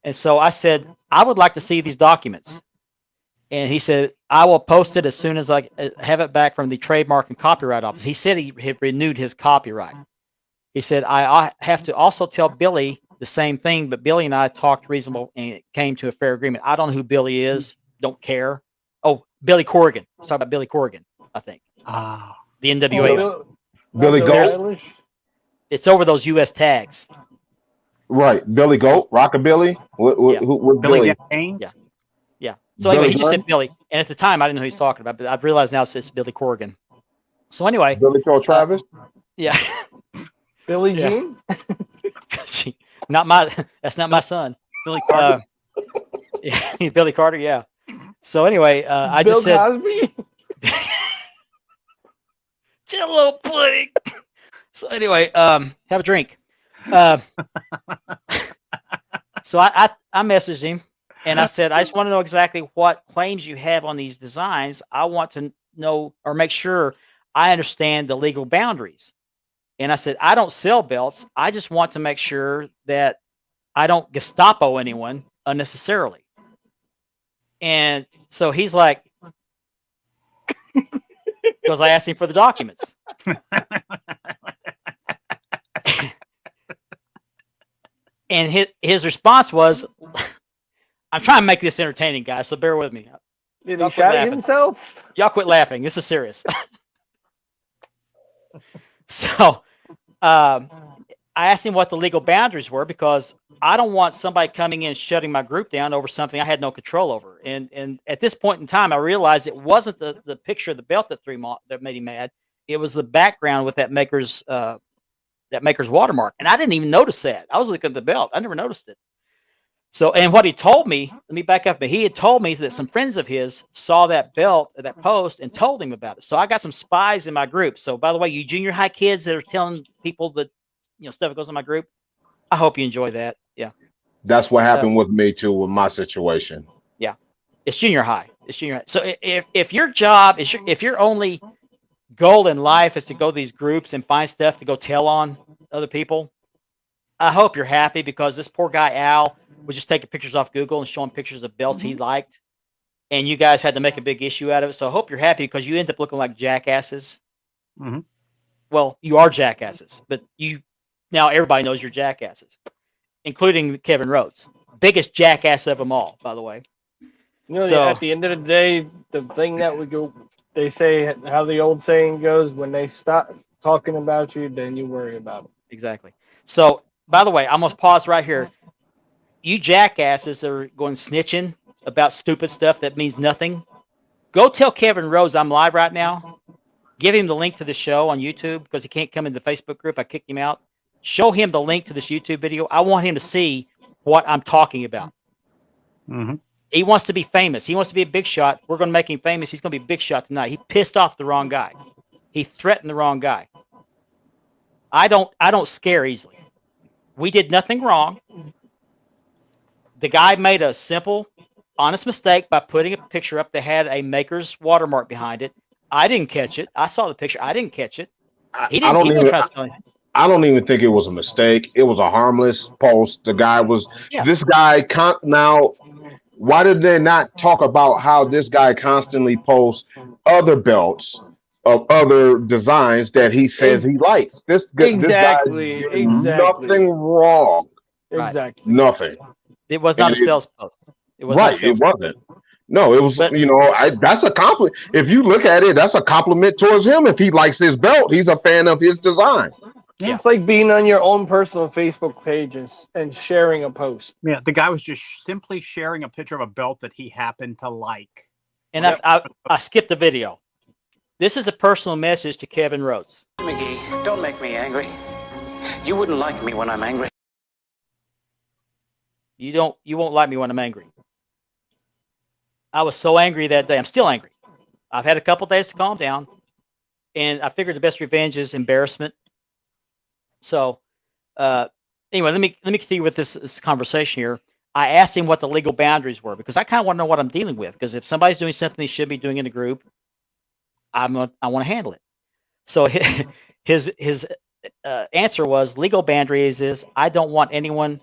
and so I said I would like to see these documents, and he said I will post it as soon as I have it back from the trademark and copyright office. He said he had renewed his copyright. He said I have to also tell Billy the same thing, but Billy and I talked reasonable and it came to a fair agreement. I don't know who Billy is. Don't care. Oh, Billy Corrigan. Let's talk about Billy Corrigan. I think. The NWA. Billy Goat. It's over those U.S. tags. Right. Billy Goat, Rockabilly. With Billy? James? Yeah. So anyway, he just said Billy. And at the time, I didn't know who he's talking about, but I've realized now it's Billy Corrigan. So anyway. Billy told Travis? Yeah. Billy Jean? That's not my son. Billy Carter. Yeah, Billy Carter, yeah. So anyway, I Bill just said. Cosby? Just a little pudding. So anyway, have a drink. So I messaged him and I said, I just want to know exactly what claims you have on these designs. I want to know or make sure I understand the legal boundaries. And I said, I don't sell belts. I just want to make sure that I don't Gestapo anyone unnecessarily. And so he's like, because I asked him for the documents. And his response was, I'm trying to make this entertaining, guys, so bear with me. Did he shout himself? Y'all quit laughing. This is serious. So I asked him what the legal boundaries were because I don't want somebody coming in shutting my group down over something I had no control over. And at this point in time, I realized it wasn't the picture of the belt that made him mad. It was the background with that maker's watermark. And I didn't even notice that. I was looking at the belt. I never noticed it. So, and what he told me, let me back up, but he had told me that some friends of his saw that belt, that post, and told him about it. So I got some spies in my group. So by the way, you junior high kids that are telling people that, stuff that goes in my group, I hope you enjoy that. Yeah. That's what happened with me too, with my situation. Yeah. It's junior high. So if your job is, if your only goal in life is to go to these groups and find stuff to go tell on other people, I hope you're happy, because this poor guy, Al, was just taking pictures off Google and showing pictures of belts he liked. And you guys had to make a big issue out of it. So I hope you're happy, because you end up looking like jackasses. Mm-hmm. Well, you are jackasses, but now everybody knows you're jackasses, including Kevin Rhodes. Biggest jackass of them all, by the way. At the end of the day, the thing that they say, how the old saying goes, when they stop talking about you, then you worry about it. Exactly. So, by the way, I'm going to pause right here. You jackasses that are going snitching about stupid stuff that means nothing, go tell Kevin Rhodes I'm live right now. Give him the link to the show on YouTube, because he can't come in the Facebook group. I kicked him out. Show him the link to this YouTube video. I want him to see what I'm talking about. Mm-hmm. He wants to be famous. He wants to be a big shot. We're going to make him famous. He's going to be a big shot tonight. He pissed off the wrong guy. He threatened the wrong guy. I don't scare easily. We did nothing wrong. The guy made a simple, honest mistake by putting a picture up that had a maker's watermark behind it. I didn't catch it. I saw the picture. I didn't catch it. He didn't try to sell it. I don't even think it was a mistake. It was a harmless post. The guy was, this guy now, why did they not talk about how this guy constantly posts other belts of other designs that he says he likes? This guy did nothing wrong. Exactly. Nothing. It was not a sales post. It was right. It wasn't. No, it was, that's a compliment. If you look at it, that's a compliment towards him. If he likes his belt, he's a fan of his design. Yeah. It's like being on your own personal Facebook page and sharing a post. Yeah, the guy was just simply sharing a picture of a belt that he happened to like. And I skipped the video. This is a personal message to Kevin Rhodes. McGee, don't make me angry. You wouldn't like me when I'm angry. You won't like me when I'm angry. I was so angry that day. I'm still angry. I've had a couple days to calm down, and I figured the best revenge is embarrassment. So, anyway, let me continue with this conversation here. I asked him what the legal boundaries were because I kind of want to know what I'm dealing with. Because if somebody's doing something they should be doing in the group, I want to handle it. So his answer was legal boundaries is I don't want anyone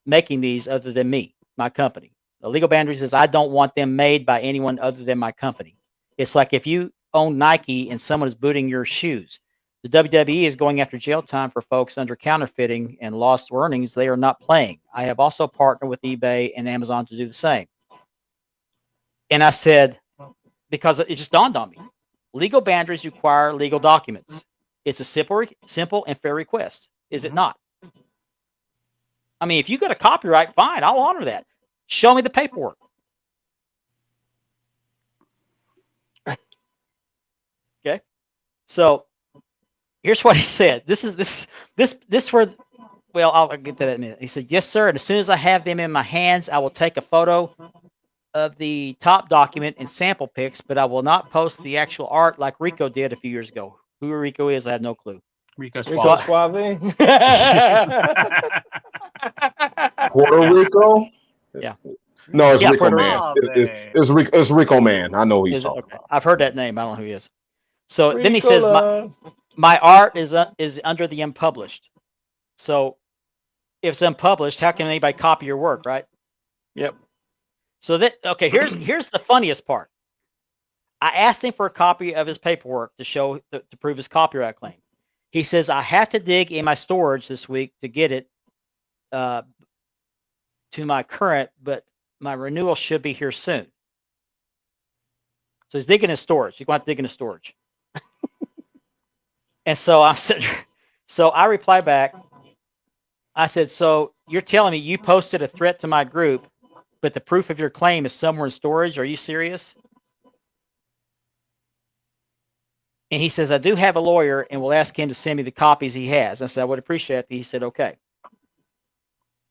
making these other than me, my company. The legal boundaries is I don't want them made by anyone other than my company. It's like if you own Nike and someone is booting your shoes. The WWE is going after jail time for folks under counterfeiting and lost earnings. They are not playing. I have also partnered with eBay and Amazon to do the same. And I said, because it just dawned on me, legal boundaries require legal documents. It's a simple and fair request, is it not? I mean, if you got a copyright, fine, I'll honor that. Show me the paperwork. Okay, so here's what he said. This where. Well, I'll get to that in a minute. He said, "Yes, sir. And as soon as I have them in my hands, I will take a photo of the top document and sample pics, but I will not post the actual art like Rico did a few years ago. Who Rico is, I have no clue. Rico Rico Suave. Suave. Puerto Rico? Yeah. No, it's Yeah, Rico Puerto Man. Rico. It's Rico Man. I know who he's Is it? talking Okay. about. I've heard that name. I don't know who he is. So then he Rico says, love. my art is under the unpublished. So if it's unpublished, how can anybody copy your work, right? Yep. So that okay, here's the funniest part. I asked him for a copy of his paperwork to show to prove his copyright claim. He says I have to dig in my storage this week to get it to my current, but my renewal should be here soon. So he's digging his storage. You're going to have to dig in his storage. And so I said, so I replied back. I said, so you're telling me you posted a threat to my group, but the proof of your claim is somewhere in storage? Are you serious? And he says, I do have a lawyer and will ask him to send me the copies he has. I said, I would appreciate it. He said, okay.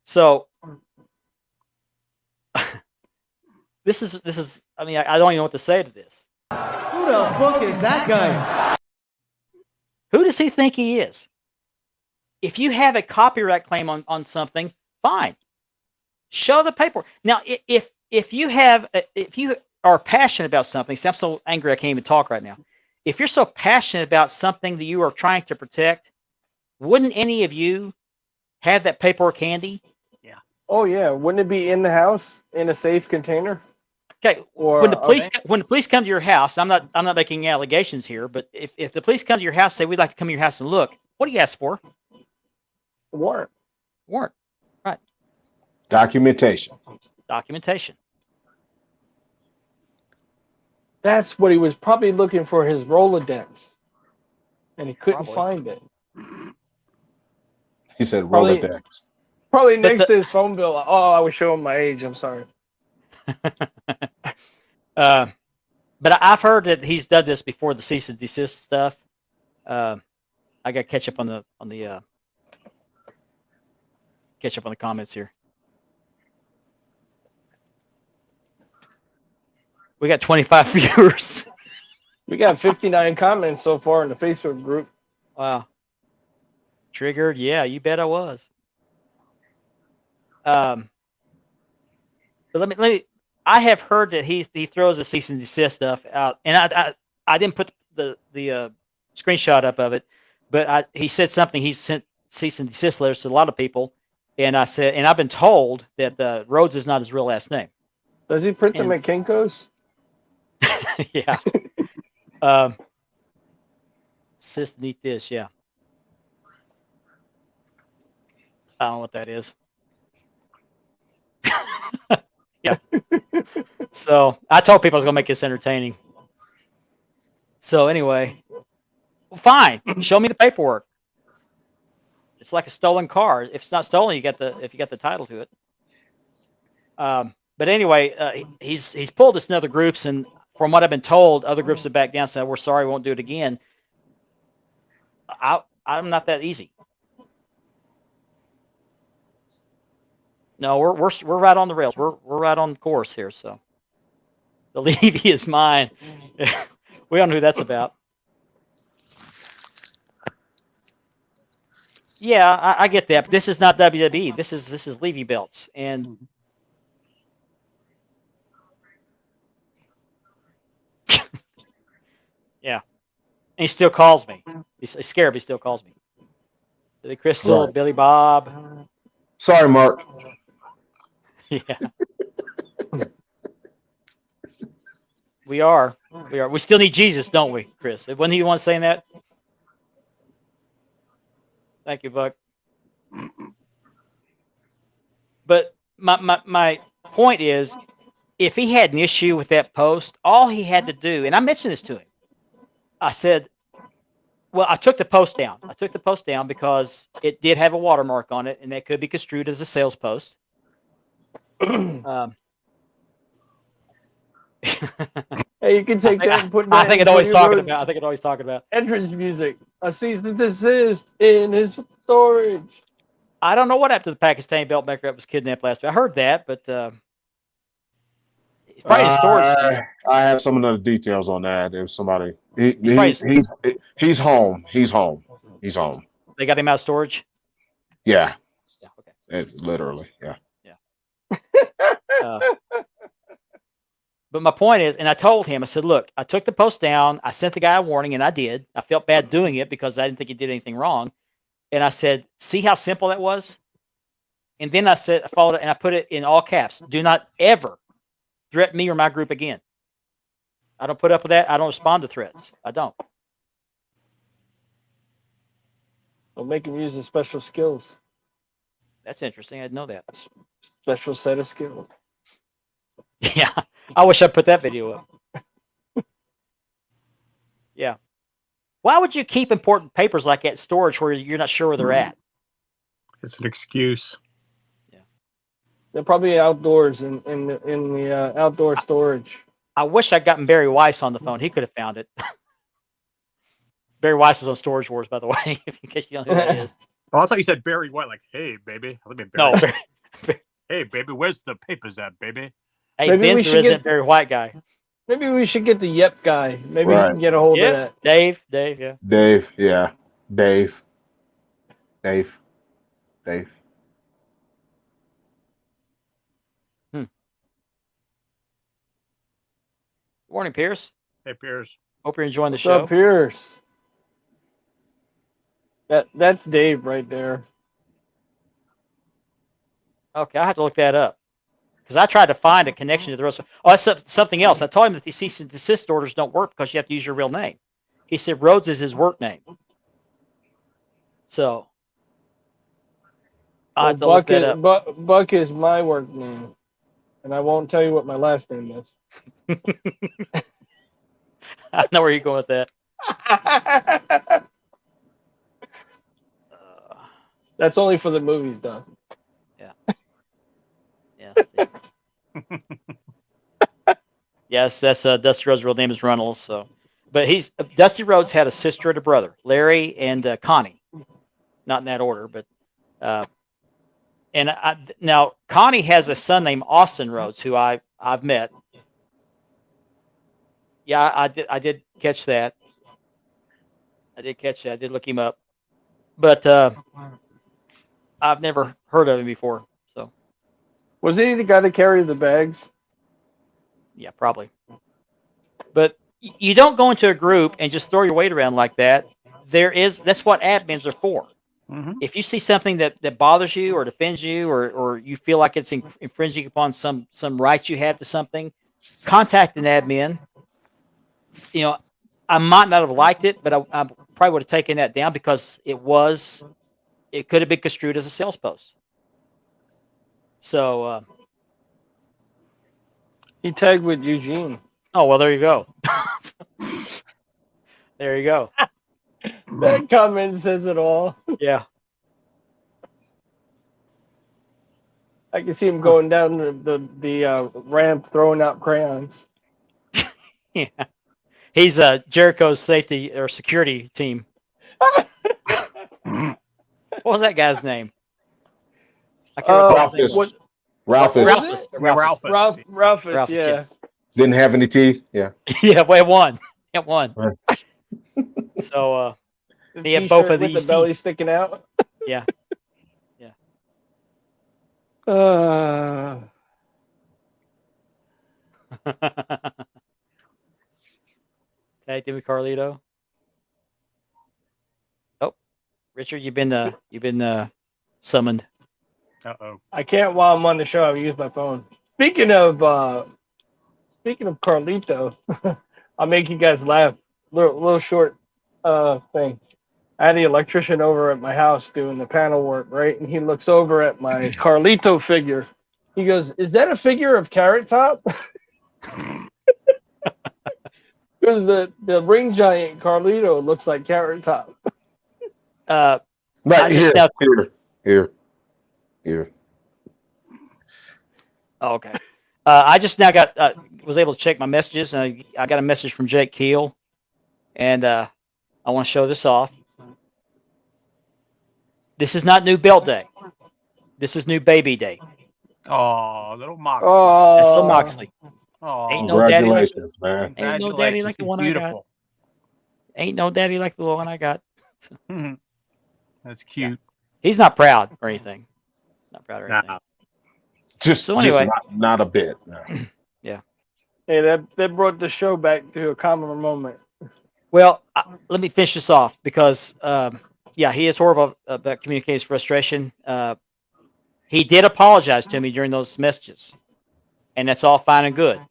So this is, I mean, I don't even know what to say to this. Who the fuck is that guy? Who does he think he is? If you have a copyright claim on something, fine. Show the paperwork. Now, if you are passionate about something, see, I'm so angry I can't even talk right now. If you're so passionate about something that you are trying to protect, wouldn't any of you have that paperwork handy? Oh yeah, wouldn't it be in the house in a safe container? Okay, Or when the a police come to your house, I'm not making allegations here, but if the police come to your house, say we'd like to come to your house and look, what do you ask for? warrant? Warrant, right? Documentation. Documentation. That's what he was probably looking for, his Rolodex, and he couldn't Probably. find it. He said Probably- Rolodex. Probably But next to his phone bill. Oh, I was showing my age. I'm sorry. But I've heard that he's done this before, the cease and desist stuff. I got to catch up on the comments here. We got 25 viewers. We got 59 comments so far in the Facebook group. Wow. Triggered? Yeah, you bet I was. But let me. I have heard that he throws the cease and desist stuff out, and I didn't put the screenshot up of it, but he said something. He sent cease and desist letters to a lot of people, and I said, and I've been told that Rhodes is not his real last name. Does he print them And- at Kinko's? Yeah. Assist need this, yeah. I don't know what that is. Yeah. So I told people I was gonna make this entertaining. So anyway, fine. Show me the paperwork. It's like a stolen car. If it's not stolen, if you got the title to it. But anyway, he's pulled this in other groups, and from what I've been told, other groups have backed down, said we're sorry, we won't do it again. I'm not that easy. No, we're right on the rails. We're right on the course here. So the Levy is mine. We all know who that's about. Yeah, I get that, but this is not WWE. This is Levy belts, and yeah, and he still calls me. He's scared, but he still calls me. Billy Crystal, Right. Billy Bob. Sorry, Mark. Yeah, we are. We still need Jesus, don't we, Chris? Wasn't he the one saying that? Thank you, Buck. But my point is, if he had an issue with that post, all he had to do, and I mentioned this to him, I said, well, I took the post down. I took the post down because it did have a watermark on it, and that could be construed as a sales post. Hey, you can take that and put that. I think in it always Cody talking Rhodes' about. I think it always talking about. entrance music. A cease and desist in his storage. I don't know what happened to the Pakistani belt maker that was kidnapped last week. I heard that, but it's probably in storage. I have some of the details on that. If somebody, he's home. He's home. He's home. They got him out of storage. Yeah. Yeah. Okay. Literally. Yeah. But my point is, and I told him, I said, look, I took the post down. I sent the guy a warning, and I did. I felt bad doing it because I didn't think he did anything wrong. And I said, see how simple that was? And then I said, I followed it, and I put it in all caps. Do not ever threaten me or my group again. I don't put up with that. I don't respond to threats. I don't. They'll make him use his special skills. That's interesting. I didn't know that. Special set of skills. Yeah. I wish I put that video up. Yeah. Why would you keep important papers like that in storage where you're not sure where they're at? It's an excuse. They're probably outdoors in the outdoor storage. I wish I'd gotten Barry Weiss on the phone. He could have found it. Barry Weiss is on Storage Wars, by the way, in case you don't know who that is. Oh, I thought you said Barry White, like, hey, baby. I mean, No, Barry. Barry, Hey, baby, where's the papers at, baby? hey, Maybe we Ben's the should resident get- Barry White guy. Maybe we should get the Yep guy. Maybe he Right. can get a hold of Yeah, that. Dave, yeah. Dave. Yeah. Dave. Good morning, Pierce. Hey, Piers. Hope you're enjoying the What's show. up, Pierce? That's Dave right there. Okay, I have to look that up because I tried to find a connection to the rest. Oh, that's something else. I told him that the cease and desist orders don't work because you have to use your real name. He said Rhodes is his work name. So I have to look that up. Buck is my work name, and I won't tell you what my last name is. I know where you're going with that. That's only for the movies, though. Yes. Yes, that's Dusty Rhodes' real name is Runnels. So, but Dusty Rhodes had a sister and a brother, Larry and Connie. Not in that order, but now Connie has a son named Austin Rhodes, who I've met. Yeah, I did catch that. I did look him up, but I've never heard of him before. So, Was he the guy that carried the bags? yeah, probably. But you don't go into a group and just throw your weight around like that. That's what admins are for. Mm-hmm. If you see something that bothers you or offends you or you feel like it's infringing upon some rights you have to something, contact an admin. You know, I might not have liked it, but I probably would have taken that down because it could have been construed as a sales post. So, He tagged with Eugene. oh, well, there you go. There you go. That comment says it all. Yeah. I can see him going down the ramp throwing out crayons. Yeah. He's Jericho's safety or security team. What was that guy's name? I can't recall his name. Ralphus. What was Ralphus it? Yeah, Ralphus. Ralphus, Ralphus, yeah. yeah. didn't have any teeth. Yeah. Yeah, well, it won. It won. Right. So The he had both t-shirt of with these the belly teeth. sticking out. Yeah. Tag team with Carlito. Oh, Richard, you've been summoned. Uh-oh. I can't while I'm on the show. I use my phone. Speaking of Carlito, I'll make you guys laugh. Little short thing. I had the electrician over at my house doing the panel work, right? And he looks over at my Carlito figure. He goes, "Is that a figure of Carrot Top?" Because the ring giant Carlito looks like Carrot Top. I Right just here. Oh, okay. I just now was able to check my messages, and I got a message from Jake Keel, and I want to show this off. This is not new belt day. This is new baby day. Oh, little Moxley. Oh, That's little Moxley. Oh, Ain't no daddy like Congratulations, man. Ain't no daddy like the He's one I got. beautiful. Ain't no daddy like the one I got. Mhm. That's cute. He's not proud or anything. Not proud or anything. Nah. Just So anyway. not a bit. No. Hey, that brought the show back to a calmer moment. Well, let me finish this off because, he is horrible about communicating his frustration. He did apologize to me during those messages, and that's all fine and good.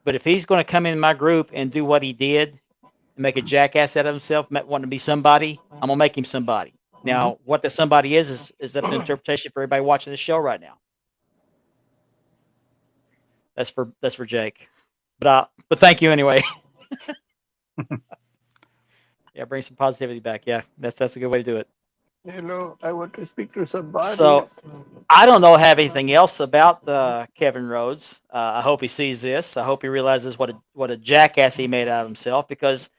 But if he's going to come in my group and do what he did and make a jackass out of himself, wanting to be somebody, I'm going to make him somebody. Now, what that somebody is up to interpretation for everybody watching the show right now. That's for Jake. But thank you anyway. Yeah, bring some positivity back. Yeah, that's a good way to do it. Hello, I want to speak to somebody. So, I don't have anything else about Kevin Rhodes. I hope he sees this. I hope he realizes what a jackass he made out of himself, because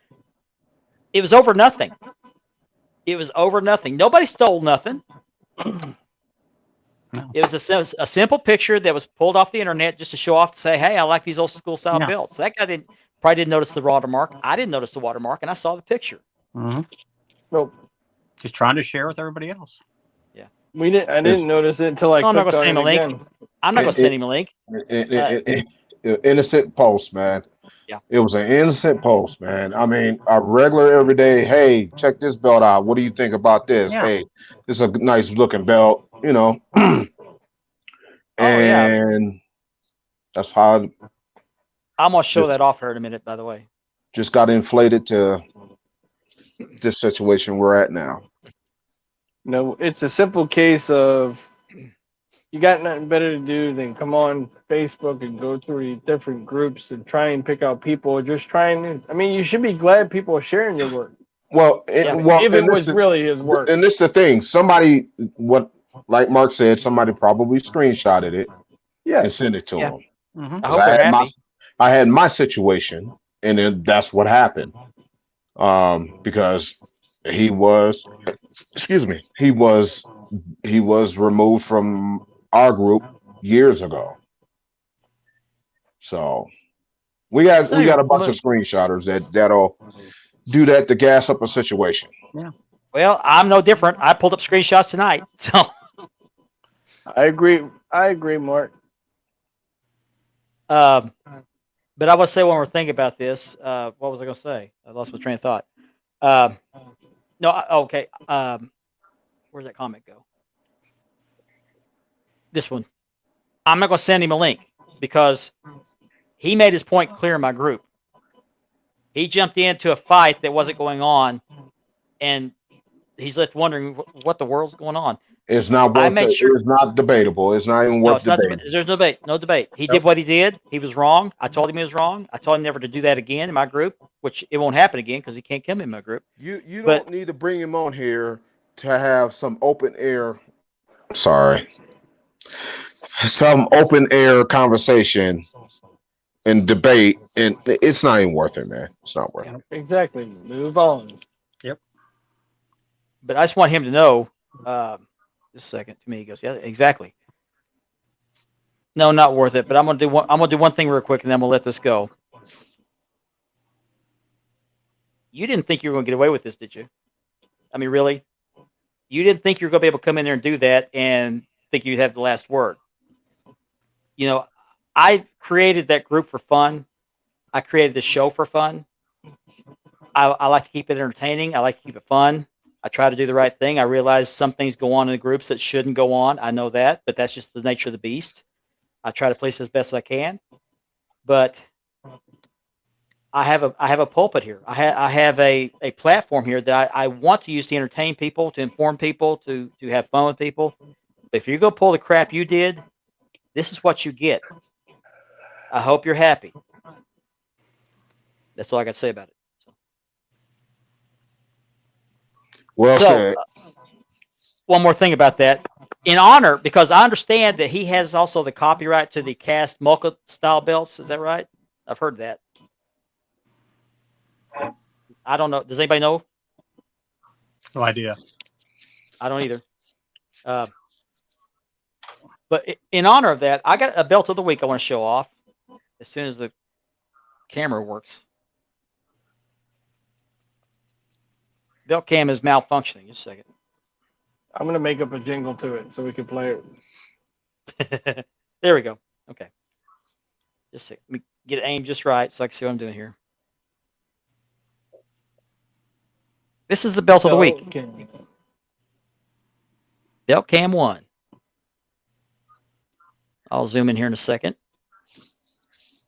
it was over nothing. It was over nothing. Nobody stole nothing. No. It was a simple picture that was pulled off the internet just to show off, to say, "Hey, I like these old school style Yeah. belts." That guy probably didn't notice the watermark. I didn't notice the watermark, and I saw the picture. Mhm. Nope. Just trying to share with everybody else. I didn't notice it until I No, I'm not clicked gonna send on him it a link. again. I'm not going to send him a link. Innocent post, man. Yeah. It was an innocent post, man. I mean, a regular everyday, hey, check this belt out. What do you think about this? Yeah. Hey, this is a nice looking belt, you know. And that's how I'm going to show Just- that off her in a minute, by the way. just got inflated to this situation we're at now. No, it's a simple case of you got nothing better to do than come on Facebook and go through the different groups and try and pick out people just trying to. I mean, you should be glad people are sharing your work. Well, Yeah. If it was really his work. And this is the thing. Somebody, like Mark said, somebody probably screenshotted it Yeah. and sent it to Yeah. him. Mhm. I hope they're happy. I had my situation, and then that's what happened. Because he was removed from our group years ago. So we got a bunch of screenshotters that'll do that to gas up a situation. Well, I'm no different. I pulled up screenshots tonight. So, I agree, Mark. but I would say when we're thinking about this, what was I going to say? I lost my train of thought. Okay. Where'd that comment go? This one. I'm not going to send him a link because he made his point clear in my group. He jumped into a fight that wasn't going on, and he's left wondering what the world's going on. It's not I worth make it. sure- It's not debatable. It's not even No, worth it's not. debating. There's no debate. No debate. He did what he did. He was wrong. I told him he was wrong. I told him never to do that again in my group, which it won't happen again because he can't come in my group. You But- don't need to bring him on here to have some open air. Sorry. some open air conversation and debate, and it's not even worth it, man. It's not worth it. Exactly. Move on. But I just want him to know. Just a second. To me, he goes, "Yeah, exactly." No, not worth it. But I'm gonna do one. I'm gonna do one thing real quick, and then we'll let this go. You didn't think you were gonna get away with this, did you? I mean, really? You didn't think you were gonna be able to come in there and do that and think you'd have the last word. You know, I created that group for fun. I created this show for fun. I like to keep it entertaining. I like to keep it fun. I try to do the right thing. I realize some things go on in the groups that shouldn't go on. I know that, but that's just the nature of the beast. I try to place as best as I can, but I have a pulpit here. I have a platform here that I want to use to entertain people, to inform people, to have fun with people. But if you go pull the crap you did, this is what you get. I hope you're happy. That's all I got to say about it. Well said. One more thing about that. In honor, because I understand that he has also the copyright to the cast Mulca style belts. Is that right? I've heard that. I don't know. Does anybody know? No idea. I don't either. But in honor of that, I got a belt of the week I want to show off as soon as the camera works. Belt cam is malfunctioning. Just a second. I'm gonna make up a jingle to it so we can play it. There we go. Okay. Just a second. Let me get it aimed just right so I can see what I'm doing here. This is the belt of the week. Okay. Belt Cam 1. I'll zoom in here in a second.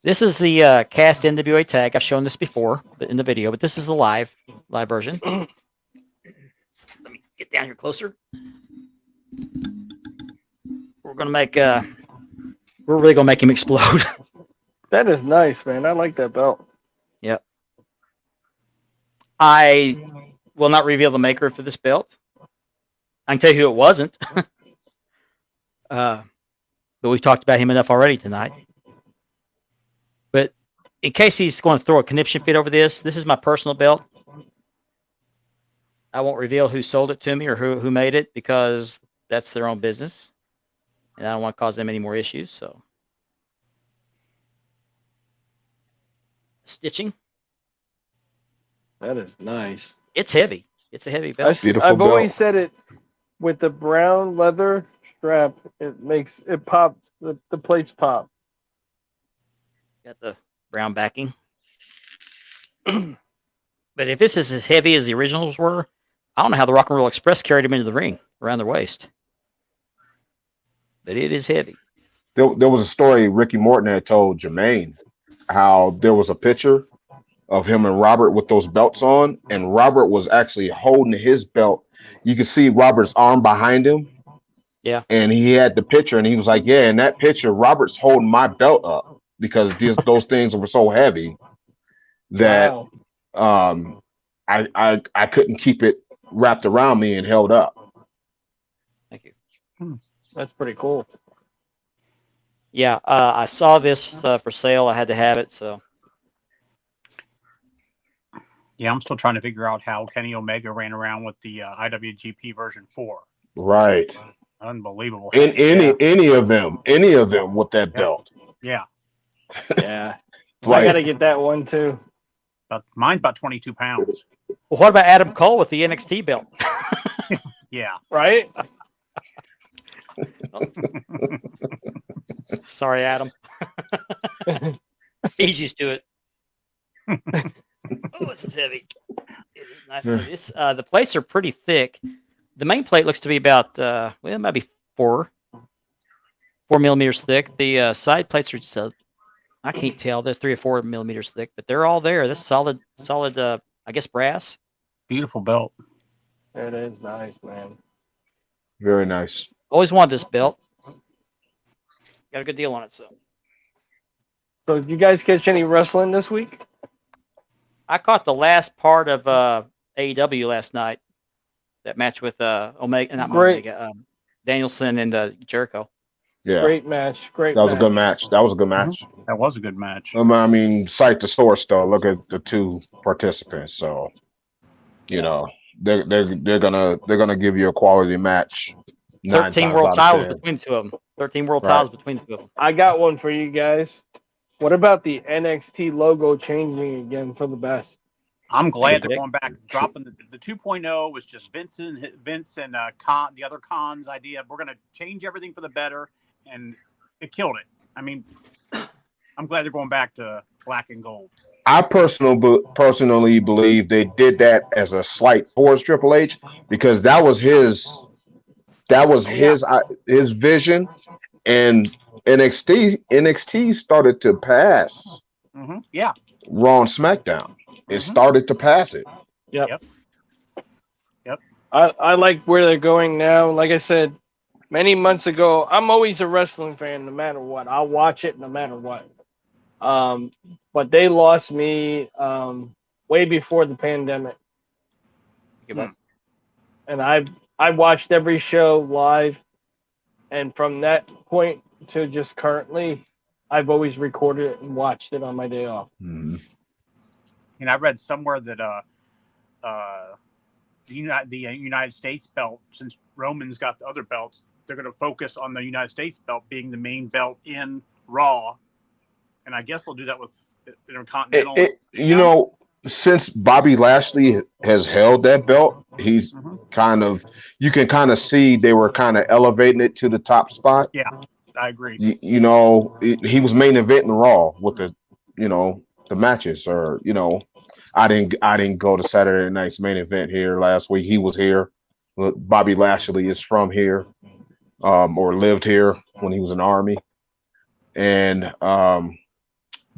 This is the cast NWA tag. I've shown this before in the video, but this is the live version. Let me get down here closer. We're gonna make we're really gonna make him explode. That is nice, man. I like that belt. Yep. I will not reveal the maker for this belt. I can tell you who it wasn't. But we've talked about him enough already tonight. But in case he's going to throw a conniption fit over this, this is my personal belt. I won't reveal who sold it to me or who made it because that's their own business. And I don't want to cause them any more issues. So, stitching. That is nice. It's heavy. It's a heavy belt. Beautiful I've belt. always said it with the brown leather strap. It makes it pop. The plates pop. Got the brown backing. But if this is as heavy as the originals were, I don't know how the Rock and Roll Express carried them into the ring around their waist. But it is heavy. There was a story Ricky Morton had told Jermaine how there was a picture of him and Robert with those belts on, and Robert was actually holding his belt. You could see Robert's arm behind him. Yeah. And he had the picture, and he was like, yeah, in that picture, Robert's holding my belt up because those things were so heavy that Wow. I couldn't keep it wrapped around me and held up. Thank you. That's pretty cool. Yeah, I saw this for sale. I had to have it. So Yeah, I'm still trying to figure out how Kenny Omega ran around with the IWGP version 4. Right. Unbelievable. In any of them with that belt. Yeah. Yeah. I Right. gotta get that one too. But mine's about 22 pounds. well, what about Adam Cole with the NXT belt? Yeah. Right? Sorry, Adam. He's used to it. Oh, this is heavy. It is nice. It's, the plates are pretty thick. The main plate looks to be about, well, it might be 4 millimeters thick. The side plates are just, I can't tell. They're 3 or 4 millimeters thick, but they're all there. This solid, I guess, brass. Beautiful belt. It is nice, man. Very nice. Always wanted this belt. Got a good deal on it, so. So, did you guys catch any wrestling this week? I caught the last part of AEW last night. That match with Omega, not Great. Omega, Danielson and Jericho. Yeah, Great match. Great. that was a match. good match. That was a good match. That was a good match. I mean, cite the source though. Look at the two participants. So, you know, they're gonna give you a quality match. 13 world titles between the two of them. 13 world titles between the two of them. I got one for you guys. What about the NXT logo changing again for the best? I'm glad they're Dick. going back, dropping the 2.0 was just Vince and the other Khan's idea. We're going to change everything for the better, and it killed it. I mean, I'm glad they're going back to black and gold. I personally believe they did that as a slight towards Triple H because that was his vision, and NXT started to pass Yeah, Raw and SmackDown. It started to pass it. Yep. I like where they're going now. Like I said, many months ago, I'm always a wrestling fan no matter what. I'll watch it no matter what. But they lost me way before the pandemic. And I watched every show live. And from that point to just currently, I've always recorded it and watched it on my day off. Mm-hmm. and I read somewhere that the United States belt, since Roman's got the other belts, they're going to focus on the United States belt being the main belt in Raw, and I guess they'll do that with Intercontinental. Since Bobby Lashley has held that belt, he's you can kind of see they were kind of elevating it to the top spot. Yeah, I agree. He was main eventing Raw with the matches, or I didn't go to Saturday night's main event here last week. He was here. Bobby Lashley is from here, or lived here when he was in the Army, and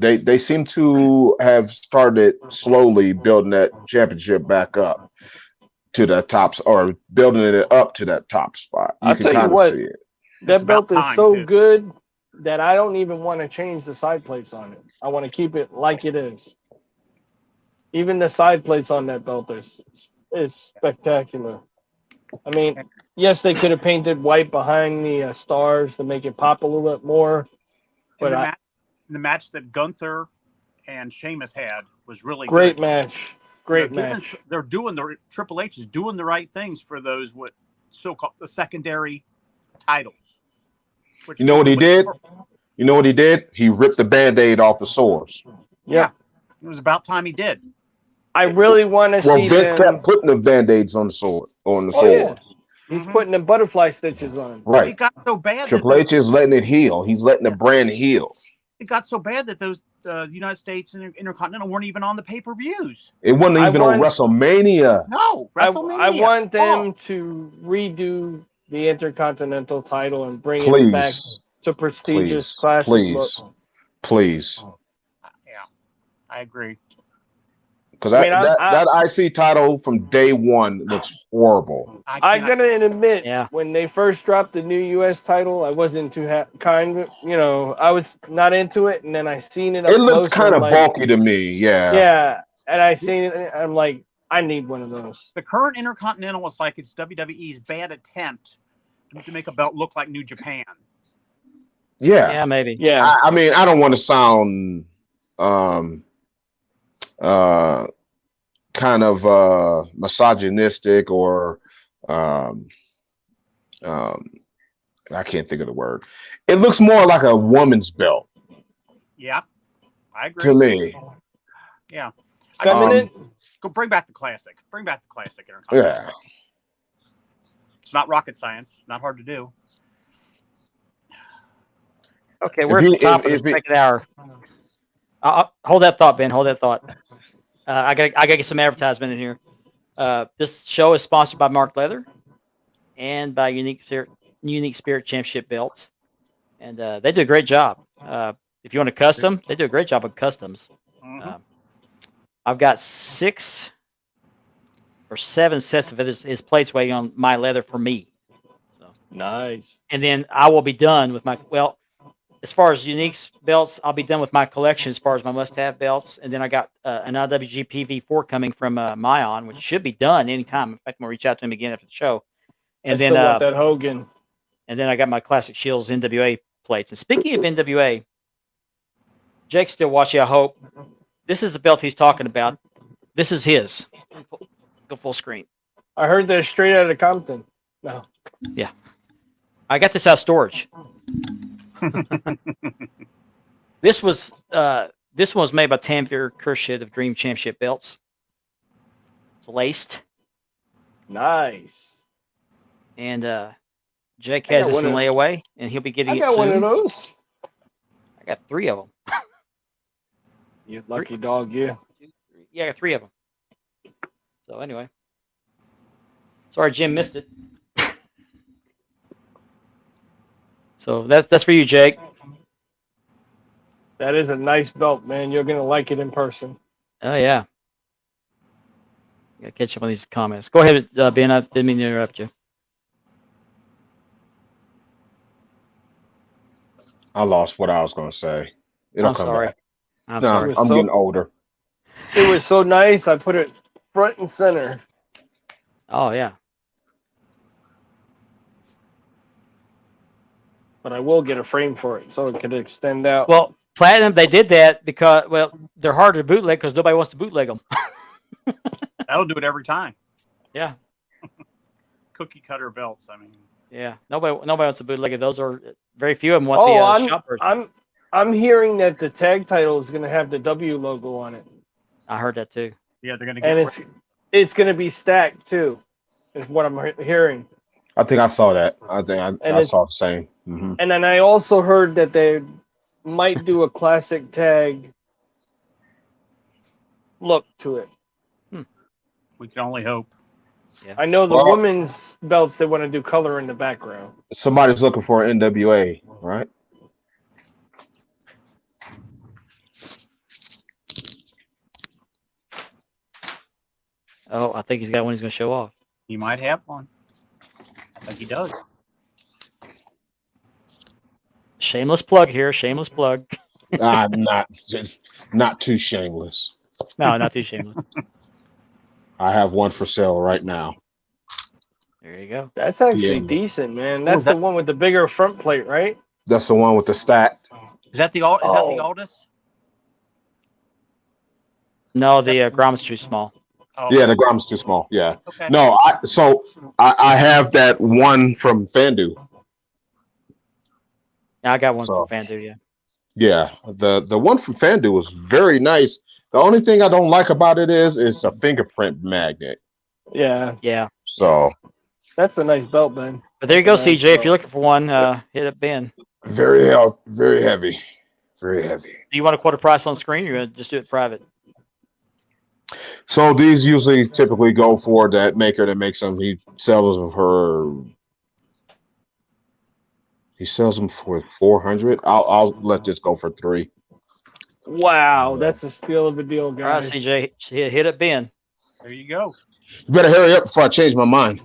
they seem to have started slowly building that championship back up to the tops, or building it up to that top spot. You can kind of see it. That belt is so good that I don't even want to change the side plates on it. I want to keep it like it is. Even the side plates on that belt is spectacular. I mean, yes, they could have painted white behind the stars to make it pop a little bit more. But the match that Gunther and Sheamus had was really great good. match. Great match. They're doing Triple H is doing the right things for those so-called the secondary titles. You know what he did? You know what he did? He ripped the Band-Aid off the sores. Yeah. It was about time he did. I really want to see Well, Vince kept putting the Band-Aids on the sores. Yeah. He's putting the butterfly stitches on. Right. It got so bad. Triple H is letting it heal. He's letting the brand heal. It got so bad that those United States and Intercontinental weren't even on the pay-per-views. It wasn't even on WrestleMania. No, WrestleMania. I want them to redo the Intercontinental title and bring it back to prestigious classic look. Please. Yeah, I agree. Because that IC title from day one looks horrible. I gotta admit, when they first dropped the new U.S. title, I wasn't too I was not into it, and then I seen it. It looked kind of bulky to me, Yeah, and I seen it, and I'm like, I need one of those. The current Intercontinental is like it's WWE's bad attempt to make a belt look like New Japan. Yeah, maybe. Yeah, I mean, I don't want to sound kind of misogynistic or I can't think of the word. It looks more like a woman's belt. Yeah, I agree. To me. Yeah. Feminine. Go bring back the classic. Bring back the classic Intercontinental. Yeah. It's not rocket science. Not hard to do. Okay, we're at the top of the second hour. Hold that thought, Ben. Hold that thought. I gotta get some advertisement in here. This show is sponsored by Mark Leather and by Unique Spirit Championship belts, and they do a great job. If you want a custom, they do a great job of customs. I've got 6 or 7 sets of his plates waiting on my leather for me. So nice. And then I will be done with as far as Unique's belts, I'll be done with my collection as far as my must-have belts. And then I got an IWGP V4 coming from Mayon, which should be done anytime. In fact, I'm going to reach out to him again after the show. And I still want that Hogan. And then I got my Classic Shields NWA plates. And speaking of NWA, Jake's still watching, I hope. This is the belt he's talking about. This is his. Go full screen. I heard they're straight out of Compton. No. Yeah. I got this out of storage. This one was made by Tanvir Khurshid of Dream Championship Belts. It's laced. Nice. And Jake has this in layaway, and he'll be getting I it got soon. one of those. I got 3 of them. You lucky dog, you. Yeah, I got 3 of them. So anyway. Sorry, Jim missed it. So that's for you, Jake. That is a nice belt, man. You're gonna like it in person. Oh yeah. Gotta catch up on these comments. Go ahead, Ben. I didn't mean to interrupt you. I lost what I was going to say. It'll I'm come sorry. back. I'm No, sorry. I'm getting older. It was so nice. I put it front and center. Oh yeah. But I will get a frame for it so it could extend out. Well, Platinum, they did that because they're harder to bootleg because nobody wants to bootleg them. That'll do it every time. Yeah. Cookie cutter belts. I mean, Yeah. Nobody wants to bootleg it. Those are very few of them want the shop version. I'm hearing that the tag title is gonna have the W logo on it. I heard that too. yeah, they're gonna get. And it's gonna be stacked too, is what I'm hearing. I think I saw that. I think I it's- saw the same. Mm-hmm. And then I also heard that they might do a classic tag look to it. We can only hope. I know the Well- women's belts they want to do color in the background. Somebody's looking for an NWA, right? Oh, I think he's got one he's going to show off. He might have one. I think he does. Shameless plug here. Shameless plug. I'm not too shameless. No, not too shameless. I have one for sale right now. There you go. That's actually Yeah. decent, man. That's the one with the bigger front plate, right? That's the one with the stacked. Is that the Aldous? No, the Grom's too small. Oh, Yeah, the Grom's too small. Yeah. Okay. No, I have that one from Fandu. Yeah, I got one So- from Fandu, yeah. Yeah, the one from Fandu was very nice. The only thing I don't like about it is it's a fingerprint magnet. Yeah, Yeah. So that's a nice belt, man. But there you go, That's a nice CJ. If belt. you're looking for one, hit up Ben. very heavy, very heavy. Do you want a quarter price on screen or you going to just do it private? So these usually typically go for that maker that makes them. He sells them for 400. I'll let this go for 3. Wow, that's a steal of a deal, All right, guys. CJ. Hit up Ben. There you go. You better hurry up before I change my mind.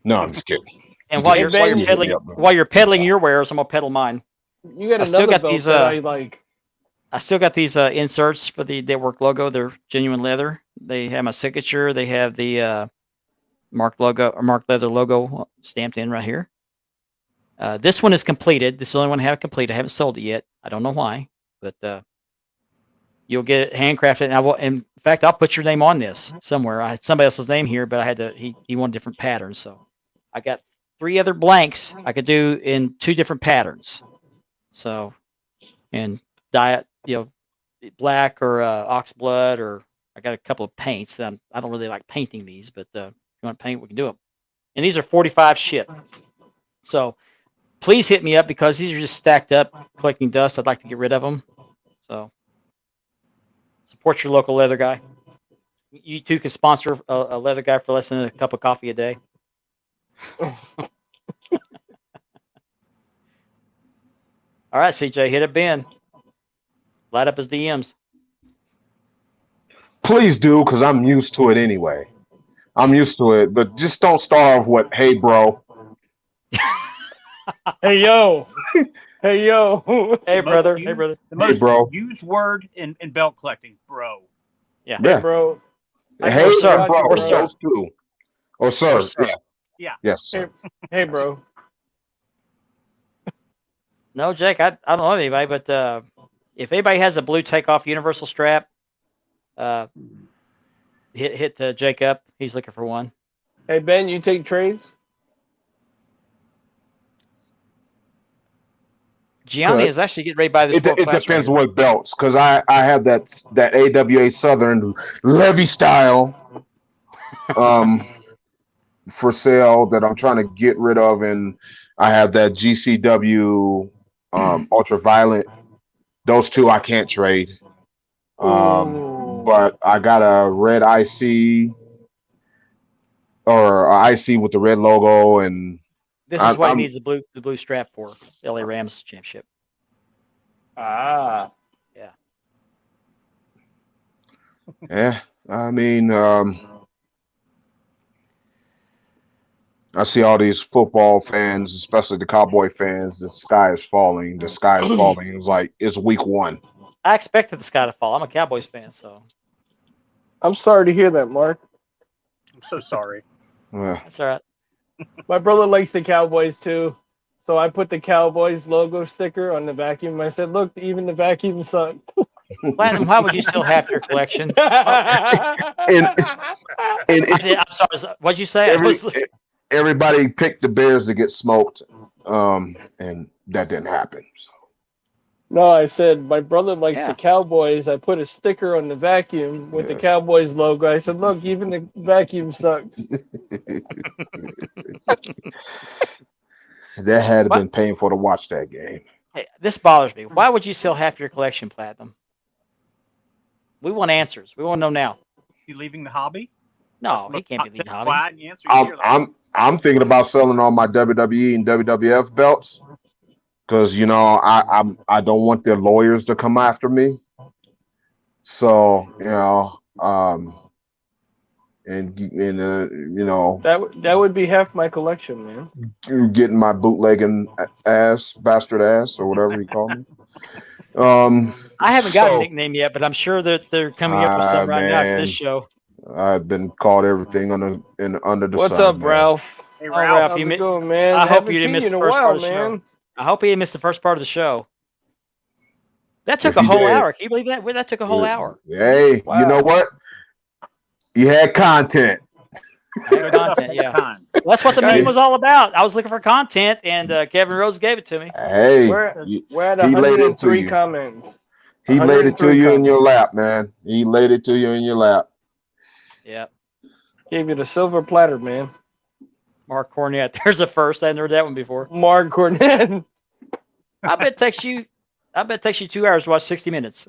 No, I'm just kidding. And while Hey, you're Ben, peddling while you're peddling your wares, I'm gonna peddle mine. You got I still another got belt these, that I like. I still got these inserts for the Network logo. They're genuine leather. They have my signature. They have the Mark Leather logo stamped in right here. This one is completed. This is the only one I have complete. I haven't sold it yet. I don't know why, but you'll get it handcrafted. And I will. In fact, I'll put your name on this somewhere. I had somebody else's name here, but I had to. He wanted different patterns, so I got 3 other blanks I could do in 2 different patterns. So, and dye it, black or ox blood, or I got a couple of paints. I don't really like painting these, but if you want to paint, we can do them. And these are 45 shipped. So please hit me up because these are just stacked up, collecting dust. I'd like to get rid of them. So support your local leather guy. You too can sponsor a leather guy for less than a cup of coffee a day. All right, CJ, hit up Ben. Light up his DMs. Please do, because I'm used to it anyway. I'm used to it, but just don't starve what, hey, bro. Hey yo, hey yo. Hey, most brother. used- Hey, brother. The Hey, most bro. used word in belt collecting, bro. Yeah. Yeah. Bro, Hey, Or sir. bro. Or sir. Those two. Or sir. Or sir. Yeah. Yeah. Yes, sir. hey bro. No, Jake, I don't know anybody, but if anybody has a blue takeoff universal strap, hit Jake up. He's looking for one. Hey Ben, you take trades? Gianni Good. is actually getting ready to buy this It world class depends right here. what belts, because I have that AWA Southern Levy style for sale that I'm trying to get rid of, and I have that GCW ultraviolet. Those two I can't trade. Ooh. But I got a red IC or a IC with the red logo, and This is what I'm- he needs the blue strap for. LA Rams championship. Ah. yeah, I mean, I see all these football fans, especially the Cowboy fans. The sky is falling. The sky is falling. It was like it's week 1. I expected the sky to fall. I'm a Cowboys fan, so I'm sorry to hear that, Mark. I'm so sorry. that's all right. My brother likes the Cowboys too. So I put the Cowboys logo sticker on the vacuum. I said, look, even the vacuum sucked. Platinum, why would you still have your collection? And I'm sorry. What'd you say? everybody picked the Bears to get smoked, and that didn't happen. So. No, I said my brother likes Yeah. the Cowboys. I put a sticker on the vacuum with the Cowboys logo. I said, look, even the vacuum sucks. That had been painful to watch that game. Hey, this bothers me. Why would you sell half your collection, Platinum? We want answers. We want to know now. You leaving the hobby? No, he can't be leading hobby. Flat, and you answer your I'm thinking about selling all my WWE and WWF belts because I don't want their lawyers to come after me. So That would be half my collection, man. getting my bootlegging bastard ass, or whatever you call me. I haven't got a nickname yet, but I'm sure that they're coming up with some right now for man. this show. I've been called everything under the What's sun. up, man. Ralph? Hey, Oh, Ralph. Ralph, How's you it mi- going, man? I hope Haven't you didn't seen miss you the in a first while, part of the show. man. I hope he didn't miss the first part of the show. That took If a he whole did- hour. Can you believe that? That took a whole hour. Hey, Wow. you know what? You had content. Content, yeah. Time. Well, that's what the Guys- meme was all about. I was looking for content, and Kevin Rhodes gave it to me. Hey, We're at he we're at he laid it to 103 you. comments. laid it to 103 you in your comments. lap, man. He laid it to you in your lap. Yeah. Gave you the silver platter, man. Mark Cornett. There's a first. I hadn't heard that one before. Mark Cornett. I bet it takes you 2 hours to watch 60 Minutes.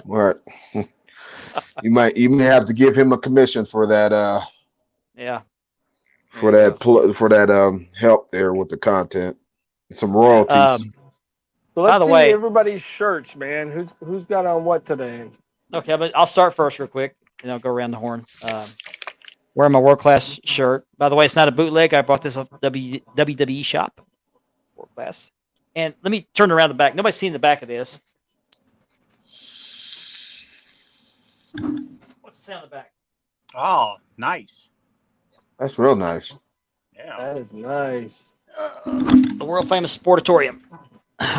Right. You may have to give him a commission for that Yeah. for that help there with the content. Some royalties. So let's By the see way- everybody's shirts, man. Who's got on what today? Okay, but I'll start first real quick, and I'll go around the horn. Wearing my world class shirt. By the way, it's not a bootleg. I bought this off WWE shop. World class. And let me turn around the back. Nobody's seen the back of this. What's the sound of the back? Oh, nice. That's real nice. Yeah. That is nice. The world famous Sportatorium.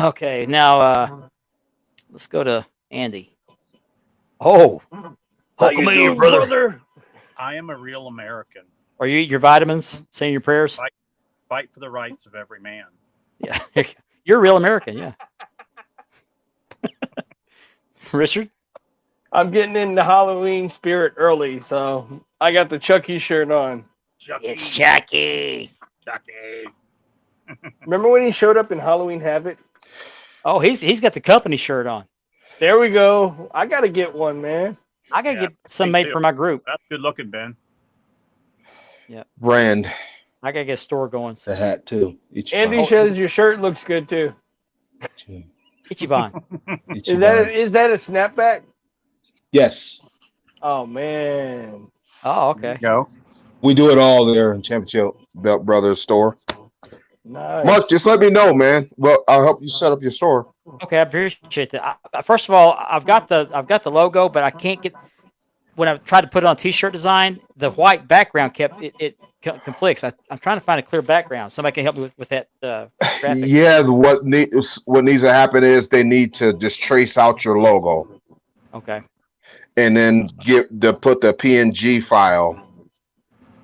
Okay, now let's go to Andy. Oh, welcome you here, doing, brother. I am a real American. Are you eating your vitamins? Saying your prayers? Fight for the rights of every man. Yeah, you're a real American. Yeah. Richard. I'm getting in the Halloween spirit early, so I got the Chucky shirt on. Chucky. It's Chucky. Chucky. Remember when he showed up in Halloween Havoc? Oh, he's got the company shirt on. There we go. I gotta get one, man. I gotta Yeah, get some me made too. for my group. That's good looking, Ben. Brand. I gotta get a store going. The hat too. Andy says your shirt looks good too. Ichiban. Is that a snapback? Yes. Oh man. Oh, okay. Go. We do it all there in Championship Belt Brothers store. Nice. Mark, just let me know, man. Well, I'll help you set up your store. Okay, I appreciate that. First of all, I've got the logo, but I can't get when I tried to put it on T-shirt design. The white background kept it conflicts. I'm trying to find a clear background. Somebody can help me with that graphic. Yeah, what needs to happen is they need to just trace out your logo Okay. and then put the PNG file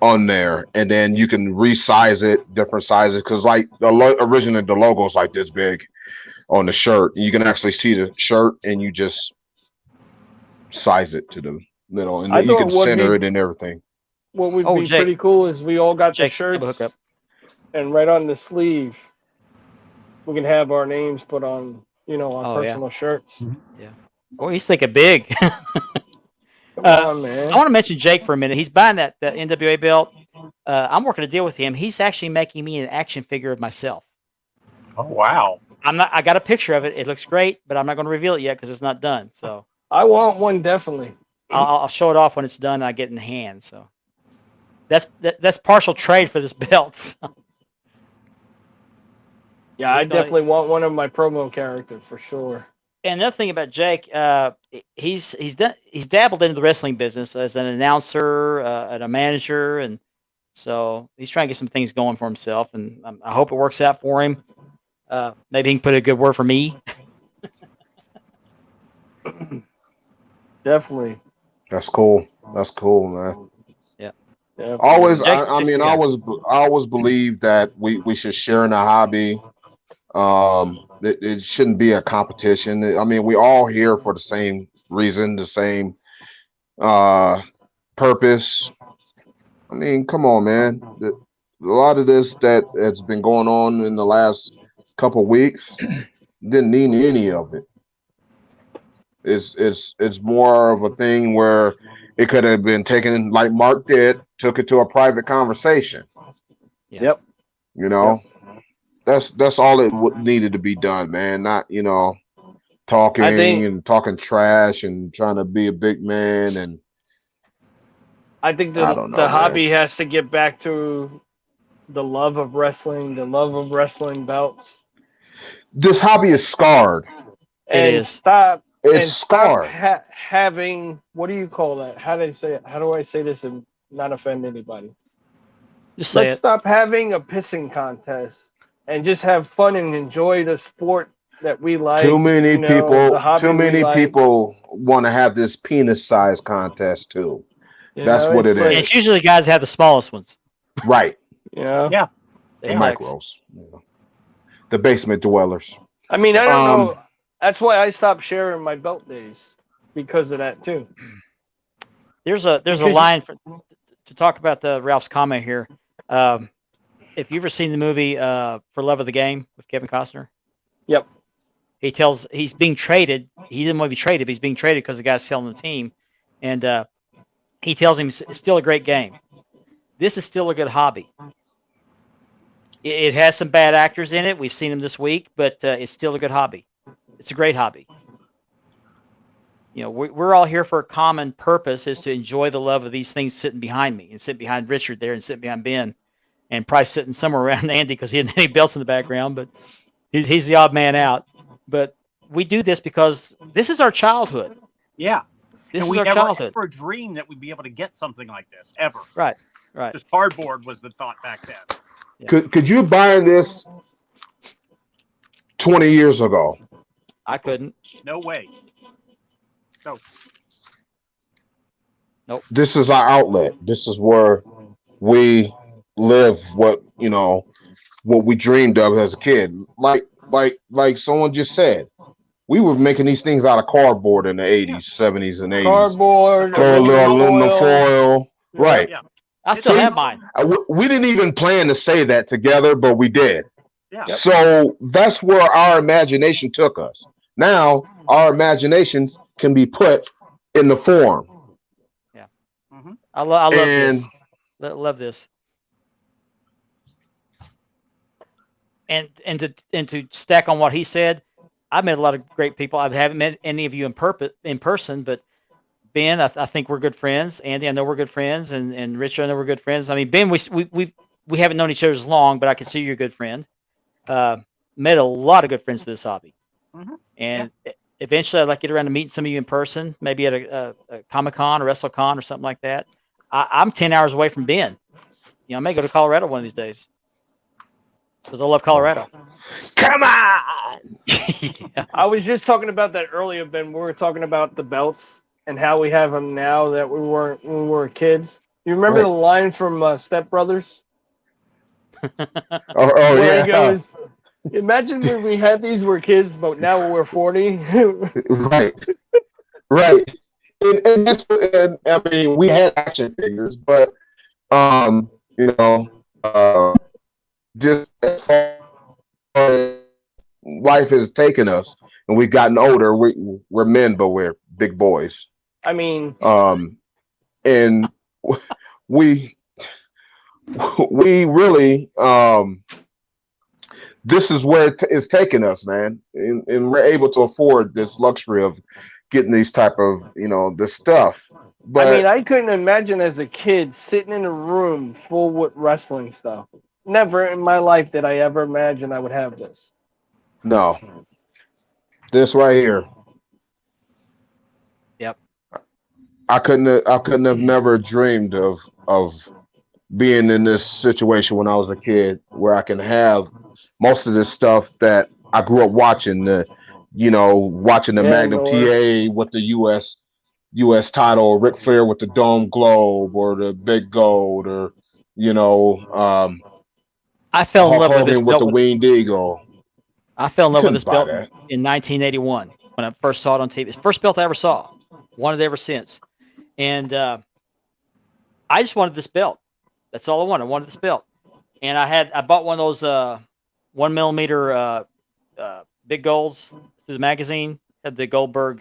on there, and then you can resize it different sizes, because like originally the logo is like this big on the shirt. You can actually see the shirt, and you just size it to the middle, and then you can center it and everything. What would be Jake. pretty cool is we all got the Jake's able to hook shirts, up. and right on the sleeve, we can have our names put on, our personal shirts. Boy, he's thinking big. Come on, man. I want to mention Jake for a minute. He's buying that NWA belt. I'm working a deal with him. He's actually making me an action figure of myself. Oh wow! I got a picture of it. It looks great, but I'm not going to reveal it yet because it's not done. So I want one, definitely. I'll show it off when it's done and I get it in hand. So that's partial trade for this belt. Yeah, I He's gonna- definitely want one of my promo characters for sure. And another thing about Jake, he's dabbled into the wrestling business as an announcer and a manager, and so he's trying to get some things going for himself. And I hope it works out for him. Maybe he can put a good word for me. Definitely. That's cool. That's cool, man. Yeah. Always, Jake's I just mean, the I guy. always believe that we should share in a hobby. It shouldn't be a competition. I mean, we all here for the same reason, the same purpose. I mean, come on, man. A lot of this that has been going on in the last couple weeks didn't need any of it. It's more of a thing where it could have been taken, like Mark did, took it to a private conversation. Yep. That's all it needed to be done, man. Not talking and talking trash and trying to be a big man. And I think I don't know, the man. hobby has to get back to the love of wrestling, the love of wrestling belts. This hobby is scarred. And is. stop. It's and stop scarred. having, what do you call that? How do I say it? How do I say this and not offend anybody? Just say Let's it. stop having a pissing contest and just have fun and enjoy the sport that we like. Too many the hobby people want to have this penis size contest too. You That's know, what it's it like- And it's usually the guys that have the smallest ones. Right. Yeah. Yeah. The They micros. Yeah. The basement dwellers. I mean, I don't Um, know. That's why I stopped sharing my belt days, because of that too. There's a Because- line to talk about the Ralph's comment here. If you've ever seen the movie For Love of the Game with Kevin Costner, Yep. he's being traded. He didn't want to be traded, but he's being traded because the guy's selling the team, and he tells him it's still a great game. This is still a good hobby. It has some bad actors in it. We've seen them this week, but it's still a good hobby. It's a great hobby. We're all here for a common purpose, is to enjoy the love of these things sitting behind me and sitting behind Richard there and sitting behind Ben and probably sitting somewhere around Andy because he didn't have any belts in the background, but he's the odd man out. But we do this because this is our childhood. Yeah. This and is we our never childhood. ever dreamed that we'd be able to get something like this ever. Right. Just cardboard was the thought back then. Yeah. Could you buy this 20 years ago? I couldn't. No way. No. This is our outlet. This is where we live what we dreamed of as a kid. Like someone just said, we were making these things out of cardboard in the 80s, 70s, and 80s. Cardboard, Throw a little aluminum foil. foil. Right. Yeah. I still See? have mine. We didn't even plan to say that together, but we did. Yeah. So that's where our imagination took us. Now our imaginations can be put in the form. I love And- this. Love this. And to stack on what he said, I've met a lot of great people. I haven't met any of you in person, but Ben, I think we're good friends. Andy, I know we're good friends, and Richard, I know we're good friends. I mean, Ben, we haven't known each other as long, but I can see you're a good friend. Met a lot of good friends through this hobby, and eventually, I'd like to get around to meeting some of you in person, maybe at a Comic-Con or WrestleCon or something like that. I'm 10 hours away from Ben, I may go to Colorado one of these days because I love Colorado. Come on. Yeah. I was just talking about that earlier, Ben. We were talking about the belts and how we have them now that we weren't when we were kids. You remember Right. the line from Step Brothers Oh where yeah. he goes, "Imagine when we had these were kids, but now we're 40." Right. Right. And I mean, we had action figures, but you know, just as far as life has taken us, and we've gotten older, we're men, but we're big boys. I mean, And we really this is where it's taking us, man, and we're able to afford this luxury of getting these type of this stuff. But I mean, I couldn't imagine as a kid sitting in a room full with wrestling stuff. Never in my life did I ever imagine I would have this. no, this right here, Yep. I couldn't have never dreamed of being in this situation when I was a kid, where I can have most of this stuff that I grew up watching. Watching the Yeah, Magnum Lord. TA with the U.S. title, Ric Flair with the Dome Globe or the Big Gold, or I fell in Hulk love with this Hogan with belt. the Winged Eagle. I fell in love with Couldn't this buy belt that. in 1981 when I first saw it on TV. It's the first belt I ever saw. Wanted it ever since. And I just wanted this belt. That's all I wanted. I wanted this belt. And I bought one of those 1 millimeter big golds through the magazine. Had the Goldberg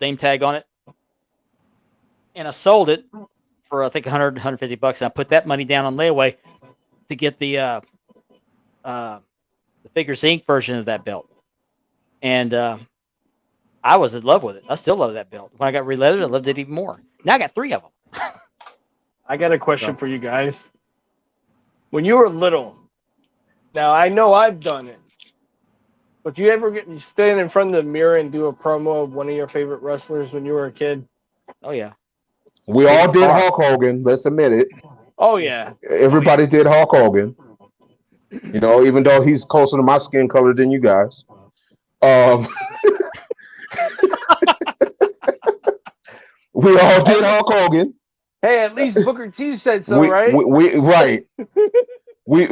name tag on it. And I sold it for I think 100, 150 bucks. And I put that money down on layaway to get the Figures Inc. version of that belt. And I was in love with it. I still love that belt. When I got re-leathered, I loved it even more. Now I got 3 of them. I got a question for you guys. When you were little, now I know I've done it, but you ever stand in front of the mirror and do a promo of one of your favorite wrestlers when you were a kid? Oh, yeah. We all did Hulk Hogan. Let's admit it. Oh, yeah. Everybody did Hulk Hogan. Even though he's closer to my skin color than you guys. We all did Hulk Hogan. Hey, at least Booker T said so, we, right? We right. we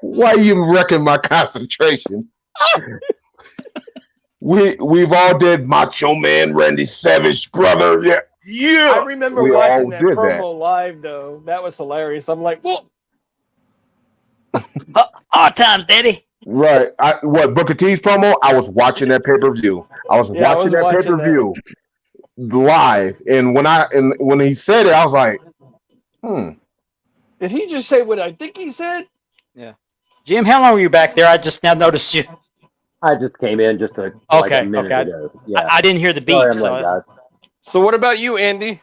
Why are you wrecking my concentration? We've all did Macho Man Randy Savage, brother. Yeah. Yeah. I remember We watching all that did promo live, though. That was hilarious. I'm like, whoa. Hard times, Daddy. Right. Booker T's promo? I was watching that pay-per-view. I was watching that pay-per-view live. And when he said it, I was like, Did he just say what I think he said? Yeah. Jim, how long were you back there? I just now noticed you. I just came in just a minute ago. Yeah. I didn't hear the beep. Sorry, I'm late, guys. So what about you, Andy?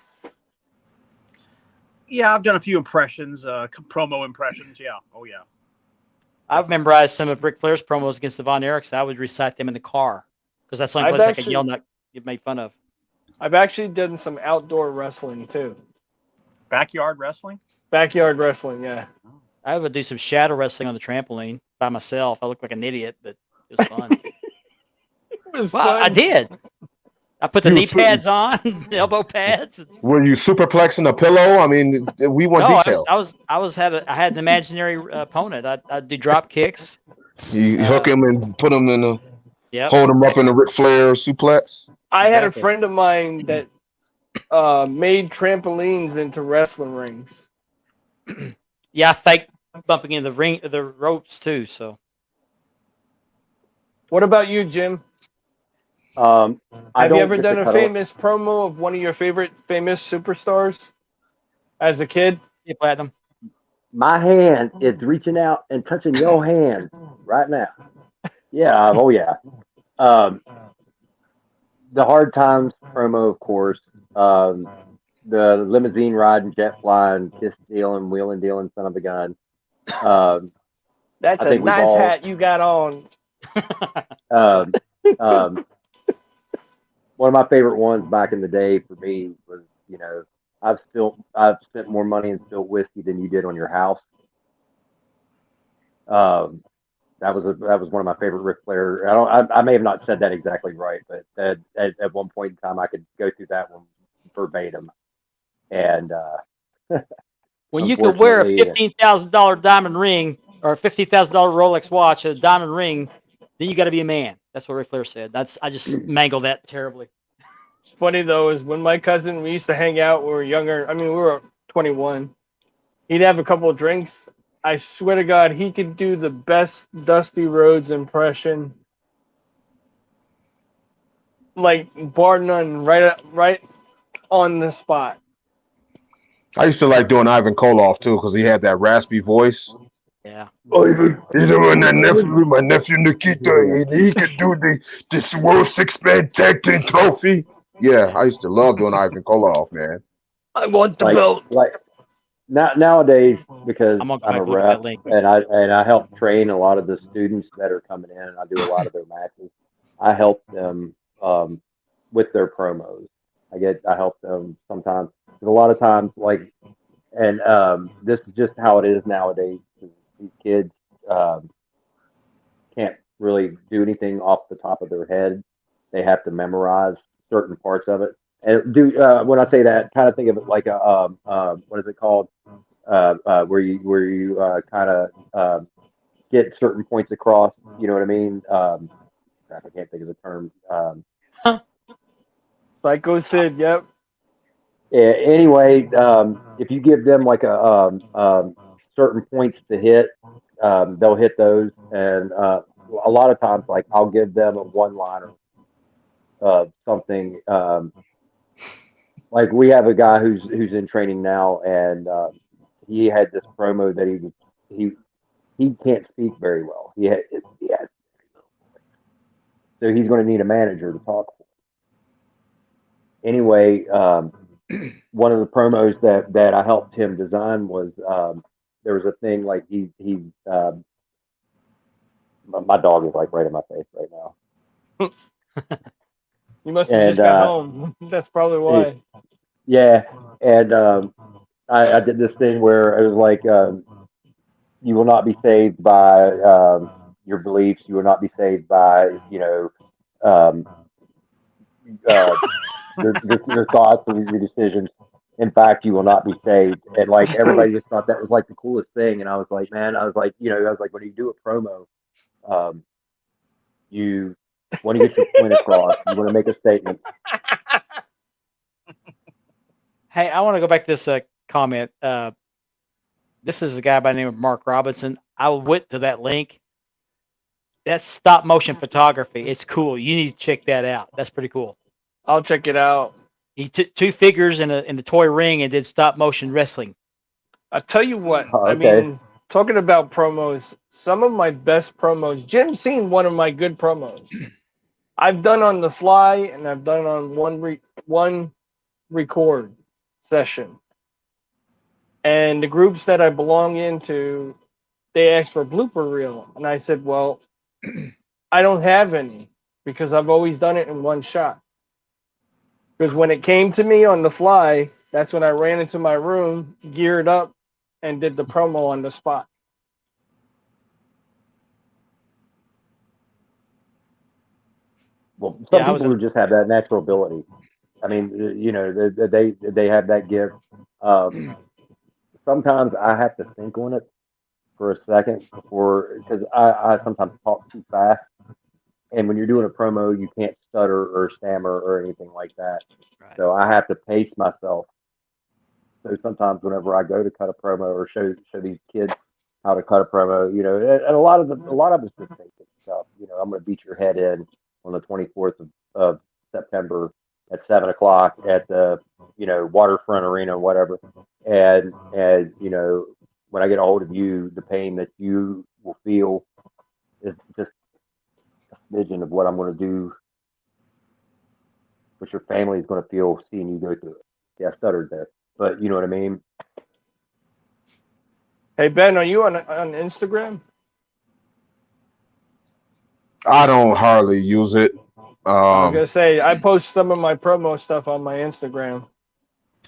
Yeah, I've done a few impressions, promo impressions. Yeah. Oh, yeah. I've memorized some of Ric Flair's promos against the Von Erichs. I would recite them in the car because that's the only place I could yell, not get made fun of. I've actually done some outdoor wrestling, too. Backyard wrestling? Backyard wrestling, yeah. I would do some shadow wrestling on the trampoline by myself. I looked like an idiot, but it was fun. It was fun. I did. I put the knee pads on, the elbow pads. Were you superplexing a pillow? I mean, we want detail. I had an imaginary opponent. I'd do drop kicks. You hook him and put him in hold him up in a Ric Flair suplex. I had a friend of mine that made trampolines into wrestling rings. Yeah, I faked bumping into the ropes too. So, what about you, Jim? Have you ever done a famous promo of one of your favorite famous superstars as a kid? Yeah, Platinum. My hand is reaching out and touching your hand right now. Yeah. Oh, yeah. The Hard Times promo, of course. The limousine ride and jet flying, kiss stealing, wheeling dealing, son of a gun. That's a nice hat you got on. one of my favorite ones back in the day for me was, you know, I've spent more money in spilled whiskey than you did on your house. Um, that was one of my favorite Ric Flair. I may have not said that exactly right, but at one point in time I could go through that one verbatim. And When you could wear a unfortunately, $15,000 diamond ring or a $50,000 Rolex watch, a diamond ring, then you got to be a man. That's what Ric Flair said. I just mangled that terribly. It's funny though, is when my cousin, we used to hang out when we were younger. I mean, we were 21. He'd have a couple of drinks. I swear to God, he could do the best Dusty Rhodes impression, like bar none, right on the spot. I used to like doing Ivan Koloff too because he had that raspy voice. Yeah. Oh, you know, my nephew Nikita, and he could do the World Six-Man Tag Team Trophy. Yeah, I used to love doing Ivan Koloff, man. I want the like belt. like nowadays, because I'm gonna go I'm back a and look at that rep link. and I help train a lot of the students that are coming in. I do a lot of their matches. I help them with their promos. I help them sometimes. 'Cause a lot of times, and this is just how it is nowadays. These kids can't really do anything off the top of their head. They have to memorize certain parts of it. And when I say that, kind of think of it like a what is it called? Where you kind of get certain points across. You know what I mean? Crap, I can't think of the term. Psycho Sid, yep. Anyway, if you give them like a certain points to hit, they'll hit those. And a lot of times, like I'll give them a one-liner of something. Like we have a guy who's in training now, and he had this promo that he can't speak very well. He has, so he's going to need a manager to talk for. Anyway, one of the promos that I helped him design was there was a thing like he my dog is like right in my face right now. You must have just got home. That's probably why. Yeah, and I did this thing where it was like you will not be saved by your beliefs. You will not be saved by your thoughts or your decisions. In fact, you will not be saved. And like everybody just thought that was like the coolest thing. And I was like, man, I was like, when you do a promo, you want to get your point across. You want to make a statement. Hey, I want to go back to this comment. This is a guy by the name of Mark Robinson. I went to that link. That's stop motion photography. It's cool. You need to check that out. That's pretty cool. I'll check it out. He took two figures in the toy ring and did stop motion wrestling. I'll tell you what. Oh, okay. I mean, talking about promos, some of my best promos. Jim's seen one of my good promos. I've done on the fly, and I've done on one record session. And the groups that I belong into, they asked for a blooper reel, and I said, well, I don't have any because I've always done it in one shot. Because when it came to me on the fly, that's when I ran into my room, geared up, and did the promo on the spot. Well, some people just have that natural ability. I mean, they have that gift. Sometimes I have to think on it for a second because I sometimes talk too fast. And when you're doing a promo, you can't stutter or stammer or anything like that. Right. So I have to pace myself. So sometimes whenever I go to cut a promo or show these kids how to cut a promo, and a lot of it's just basic stuff. I'm going to beat your head in on the 24th of September at 7:00 at the Waterfront Arena, whatever. And when I get a hold of you, the pain that you will feel is just vision of what I'm going to do, what your family is going to feel seeing you go through it. Yeah, I stuttered there, but you know what I mean. Hey Ben, are you on Instagram? I don't hardly use it. I was gonna say I post some of my promo stuff on my Instagram.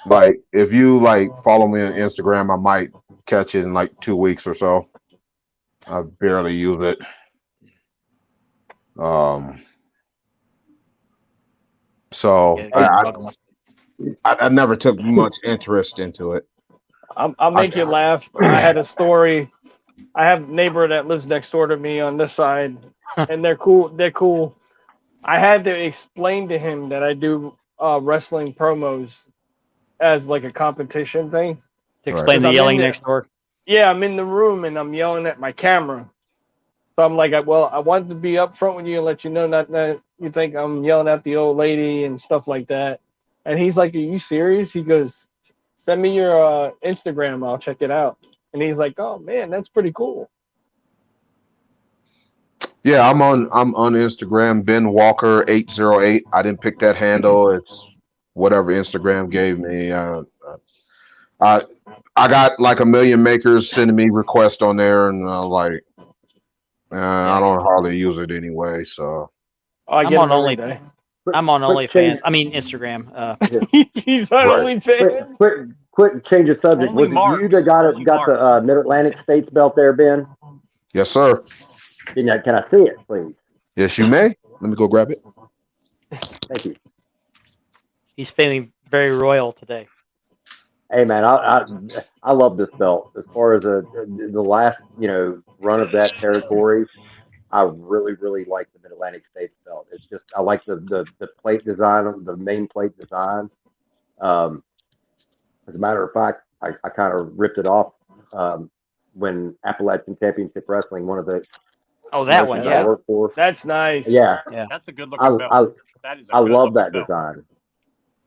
Like if you like follow me on Instagram, I might catch it in like 2 weeks or so. I barely use it. So I never took much interest into it. I'll make you laugh. I had a story. I have a neighbor that lives next door to me on this side, and they're cool. They're cool. I had to explain to him that I do wrestling promos as like a competition thing. To explain the yelling next door. Yeah, I'm in the room and I'm yelling at my camera. So I'm like, well, I wanted to be up front with you and let you know not that you think I'm yelling at the old lady and stuff like that. And he's like, are you serious? He goes, send me your Instagram. I'll check it out. And he's like, oh man, that's pretty cool. Yeah, I'm on Instagram, Ben Walker 808. I didn't pick that handle. It's whatever Instagram gave me. I got like a million makers sending me requests on there, and like, I don't hardly use it anyway. So I'm on OnlyFans. I mean Instagram. He's on OnlyFans. Quick change of subject. Was it you that got the Mid Atlantic States belt there, Ben? Yes, sir. Can I see it, please? Yes, you may. Let me go grab it. Thank you. He's feeling very royal today. Hey man, I love this belt. As far as the last run of that territory, I really like the Mid Atlantic States belt. It's just I like the plate design, the main plate design. As a matter of fact, I kind of ripped it off when Appalachian Championship Wrestling, one of the that one, yeah, I work for. That's nice. Yeah, that's a good looking belt. I love that design.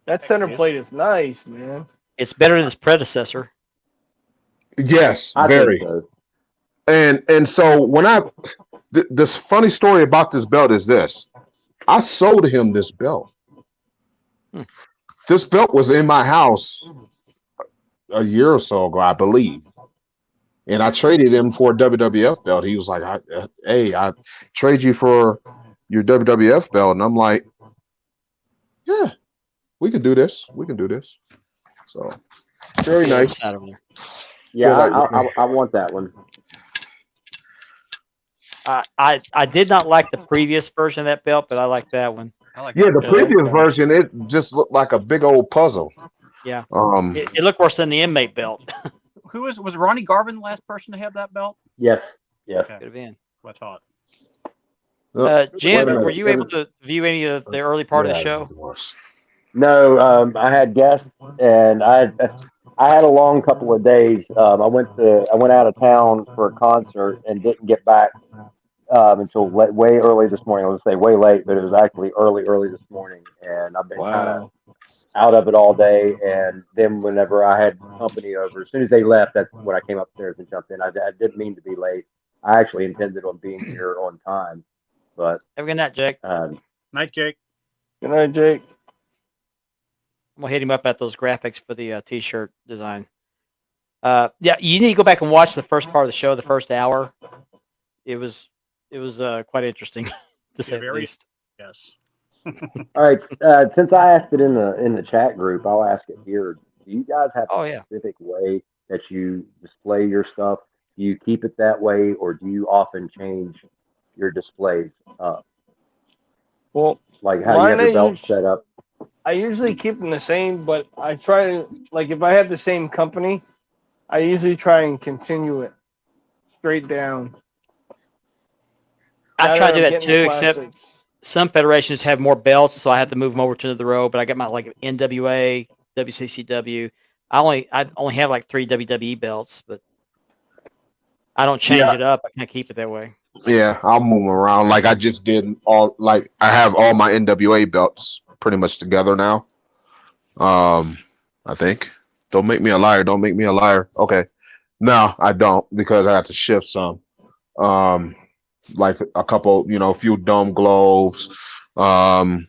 That center plate is nice, man. It's better than its predecessor. Yes, I very. think so. And so when this funny story about this belt is this: I sold him this belt. This belt was in my house a year or so ago, I believe, and I traded him for a WWF belt. He was like, "Hey, I trade you for your WWF belt," and I'm like, "Yeah, we can do this. We can do this." So very nice. Yeah, I want that one. I did not like the previous version of that belt, but I like that one. The previous version, it just looked like a big old puzzle. Yeah. It looked worse than the inmate belt. Who was Ronnie Garvin the last person to have that belt? Yes. Yes. Okay. Could have been. What I thought. Jim, were you able to view any of the early part of the show? No, I had guests, and I had a long couple of days. I went out of town for a concert and didn't get back until way early this morning. I was gonna say way late, but it was actually early this morning, and I've been kind of out of it all day. And then whenever I had company over, as soon as they left, that's when I came upstairs and jumped in. I didn't mean to be late. I actually intended on being here on time, but have a good night, Jake. Night, Jake. Good night, Jake. I'm gonna hit him up at those graphics for the t-shirt design. Yeah, you need to go back and watch the first part of the show, the first hour. It was quite interesting to say the least. Yes. All right. Since I asked it in the chat group, I'll ask it here. Do you guys have a specific way that you display your stuff? Do you keep it that way, or do you often change your displays up? Well, like how you have your belt set up. I usually keep them the same, but I try to, like, if I have the same company, I usually try and continue it straight down. I try to do that too, except some federations have more belts, so I have to move them over to the row. But I got my like NWA, WCCW. I only have like 3 WWE belts, but I don't change it up. I can't keep it that way. Yeah, I'll move them around. Like I just did I have all my NWA belts pretty much together now. I think. Don't make me a liar. Don't make me a liar. Okay. No, I don't, because I have to shift some. Like a couple, a few dome globes. I'm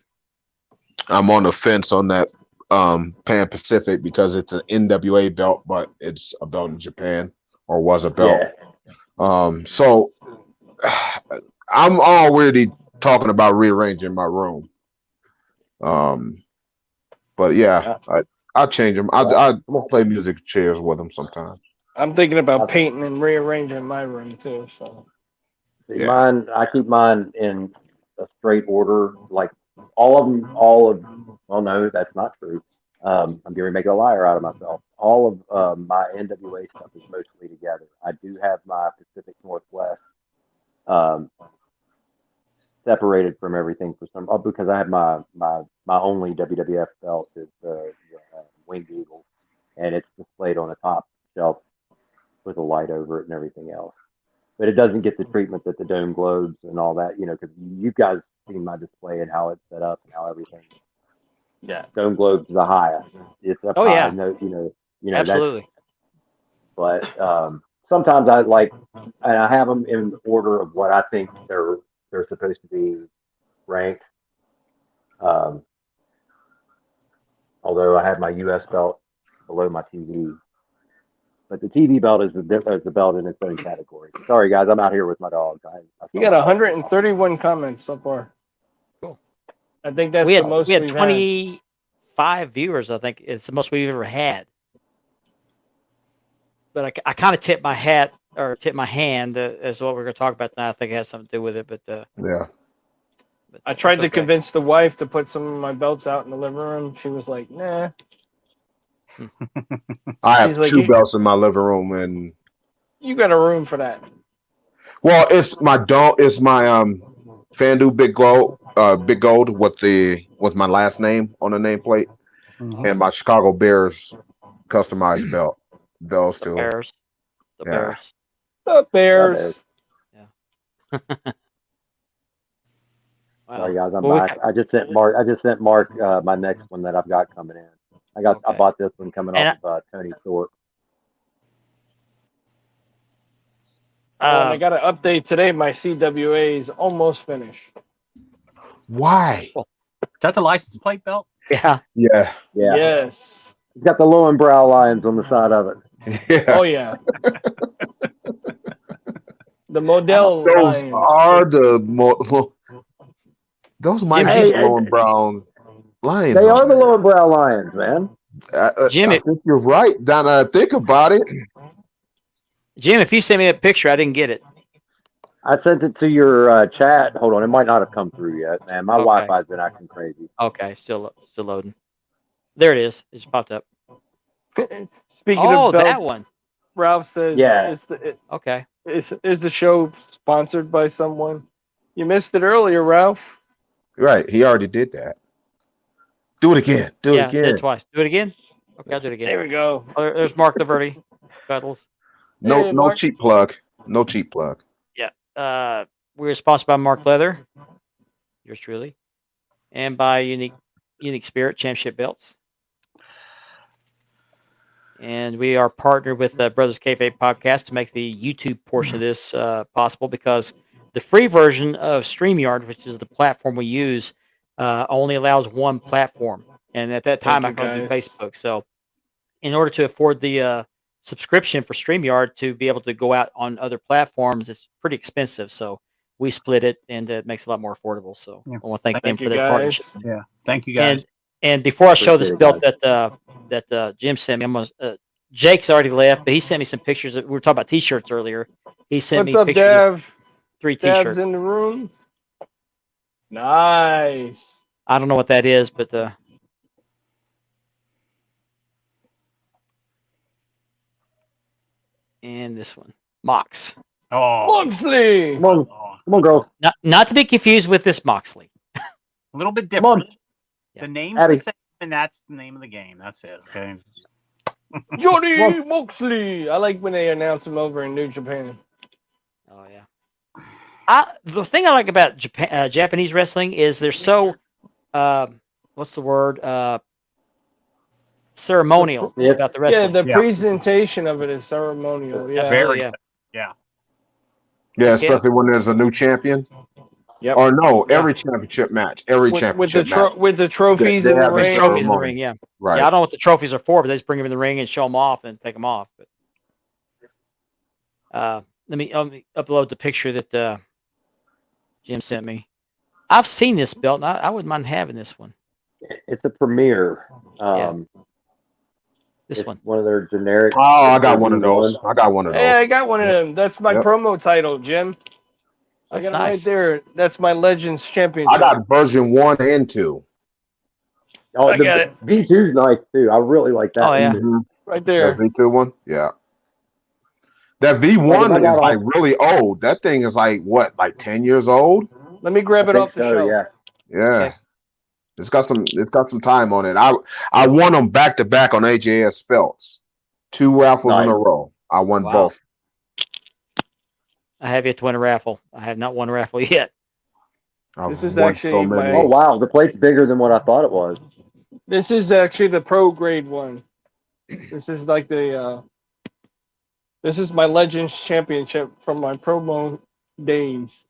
on the fence on that Pan Pacific because it's an NWA belt, but it's a belt in Japan, or was a belt. So I'm already talking about rearranging my room. But yeah, I'll change them. I play music chairs with them sometimes. I'm thinking about painting and rearranging my room too. So See, Yeah. I keep mine in a straight order, like well, no, that's not true. I'm going to make a liar out of myself. All of my NWA stuff is mostly together. I do have my Pacific Northwest um, separated from everything because I have my only WWF belt is the Winged Eagle, and it's displayed on a top shelf with a light over it and everything else. But it doesn't get the treatment that the Dome Globes and all that, because you guys seen my display and how it's set up and how everything. yeah, Dome Globes is a high. It's a Oh, high. yeah. No, that's, Absolutely. but sometimes I like, and I have them in order of what I think they're supposed to be ranked. Although I have my U.S. belt below my TV. But the TV belt is the belt in its own category. Sorry, guys, I'm out here with my dog. you got 131 comments so far. Cool. I think that's we had the most we had we've 25 viewers. I think it's the most we've ever had. But I kind of tipped my hand as what we're going to talk about now. I think it has something to do with it. But Yeah. I tried that's to okay. convince the wife to put some of my belts out in the living room. She was like, "Nah." I have She's like, two belts in my living room, and You got a room for that. well, it's my FanDuel Big Gold with my last name on the nameplate, and my Chicago Bears customized belt. Those two. Bears. The Yeah. Bears. The Bears. Wow. Sorry, guys, I'm Well, back. I just sent Mark my next one that I've got coming in. I Okay. bought this one coming And off of Tony Thorpe. And I got an update today. My CWA is almost finished. Why? Is that the license plate belt? Yeah. Yeah. Yeah. Yes. It's got the Lowenbrow lines on the side of it. Yeah. Oh yeah. The Model Those lines. are those might be Hey, Sloan Brown lions. They on are the there. Lowenbrow lions, man. Jimmy. I think you're right. Now that I think about it. Jim, if you send me a picture, I didn't get it. I sent it to your chat. Hold on, it might not have come through yet, man. My Okay. Wi-Fi's been acting crazy. Okay, still loading. There it is. It just popped up. Speaking Oh, of belts, that one. Ralph says, Yeah. Okay. Is the show sponsored by someone? You missed it earlier, Ralph. Right. He already did that. Do it again. Do it Yeah, did again. it twice. Do it again? Okay, I'll do it again. There we go. Oh, there's Mark Laverty. Cuddles. No, Hey, no Mark. cheap plug. No cheap plug. We're sponsored by Mark Leather, yours truly, and by Unique Spirit Championship Belts. And we are partnered with Brothers Kayfabe Podcast to make the YouTube portion of this possible, because the free version of StreamYard, which is the platform we use, only allows one platform. And at that time, I Thank could you, only do guys. Facebook. So in order to afford the subscription for StreamYard to be able to go out on other platforms, it's pretty expensive. So we split it, and it makes it a lot more affordable. So Yeah. I want to thank them Thank for you, their guys. partnership. Yeah. Thank you, guys. And before I show this Appreciate it, belt that Jim sent me, I'm gonna, Jake's already left, but he sent me some pictures. We were talking about T-shirts earlier. He sent What's me up, pictures of Dev? 3 Dev's T-shirts. in the room. Nice. I don't know what that is, but and this one, Mox. Oh, Moxley. Come on, oh, come on, girls. Not to be confused with this Moxley. a little bit Come on. different. Yeah. The name's Abby. the same, and that's the name of the game. That's it. Okay. Johnny Well- Moxley. I like when they announce him over in New Japan. Oh yeah. The thing I like about Japanese wrestling is they're so what's the word, ceremonial Yeah. about the Yeah, wrestling. the Yeah. presentation of it is ceremonial. Yeah. Absolutely, Very. yeah. Yeah, especially when there's a new champion. Yep. Or no, Yeah. every championship match. Every With championship the match. with the trophies They in the have a With ring. trophies in the ceremony. ring, yeah. Right. Yeah, I don't know what the trophies are for, but they just bring them in the ring and show them off and take them off. But let me upload the picture that Jim sent me. I've seen this belt, and I wouldn't mind having this one. It's a Premier. This It's one. one of their generic. Oh, I got one of those. I got one of Hey, I those. got one of them. That's my Yep. promo title, Jim. I That's got it right nice. there. That's my Legends Championship. I got version 1 and 2. Oh, I the got it. V2's nice too. I really like that. Oh, yeah. Mhm. Right That there. V2 one, yeah. That Like, if I V1 got is all- like really old. That thing is like what, like 10 years old? Let me grab I it think off the so, shelf. yeah. Yeah. Okay. It's got some time on it. I won them back to back on AJS Spelts. 2 raffles in a Nice. row. I won Wow. both. I have yet to win a raffle. I have not won a raffle yet. I've This is won actually my- Oh wow, the plate's bigger than what I thought it was. This is actually the pro grade one. This is like the this is my Legends Championship from my promo days.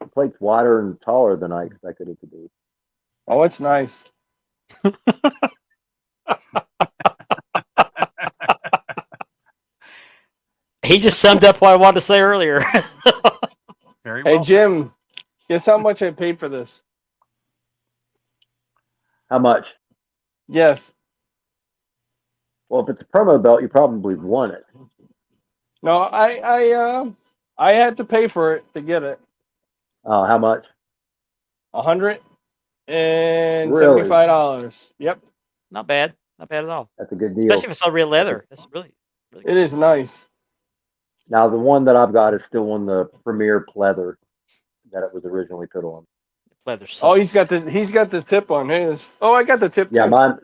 The plate's wider and taller than I expected it to be. Oh, it's nice. He just summed up what I wanted to say earlier. Very Hey well. Jim, guess how much I paid for this? How much? Yes. Well, if it's a promo belt, you probably won it. No, I had to pay for it to get it. How much? $175. Yep, Not bad. Not bad at all. That's a good deal. Especially if it's all real leather. That's really it good. is nice. Now the one that I've got is still on the Premier pleather that it was originally put on. Leather sucks. Oh, he's got the tip on his. Oh, I got the tip Yeah, too. mine.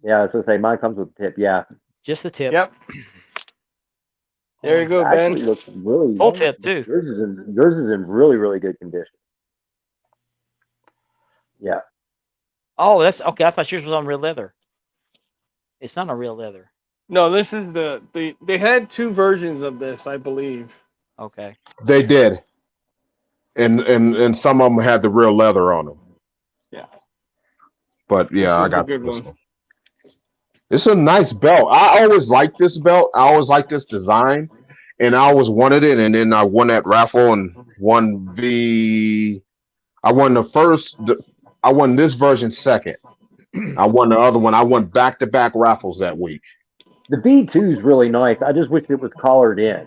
Yeah, I was gonna say mine comes with a tip. Yeah, just the tip. Yep. There you go, actually Ben. looks really Full tip too. Yours is in really good condition. Yeah, Oh, that's okay. I thought yours was on real leather. It's not on real leather. No, this is they had 2 versions of this, I believe. Okay. They did. And some of them had the real leather on them. Yeah. But yeah, I This is a got good this one. It's a nice belt. I always liked this belt. I always liked this design, and I always wanted it. And then I won that raffle and won I won I won this version second. I won the other one. I won back-to-back raffles that week. the B2 is really nice. I just wish it was collared in.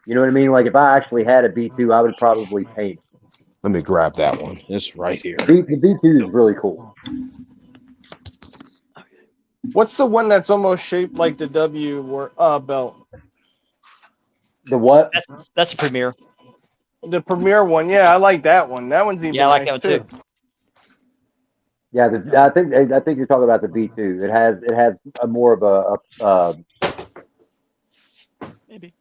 You know what I mean? Like if I actually had a B2, I would probably paint it. Let me grab that one. It's right here. The B2 is really cool. What's the one that's almost shaped like the W belt? The what? That's a premiere. The Premier one. Yeah, I like that one. That one's even Yeah, I like nice that one too. Yeah, I think you're talking about the B2. It has a more of a Maybe.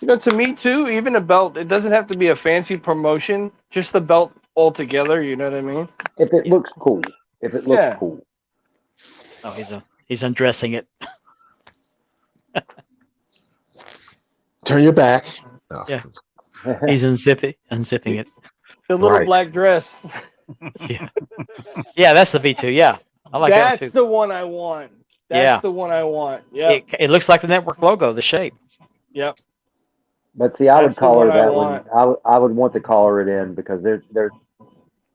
You know, to me too, even a belt, it doesn't have to be a fancy promotion. Just the belt altogether. You know what I mean? if it looks cool. If it looks Yeah. cool. Oh, he's undressing it. Turn your back. Oh. Yeah. He's unzipping it. The little Right. black dress. Yeah. Yeah, that's the V2. Yeah. I like That's that one too. the one I want. That's Yeah. the one I want. Yeah. It looks like the network logo, the shape. Yep. But see, I would That's the collar one I that one. want. I would want to collar it in because there's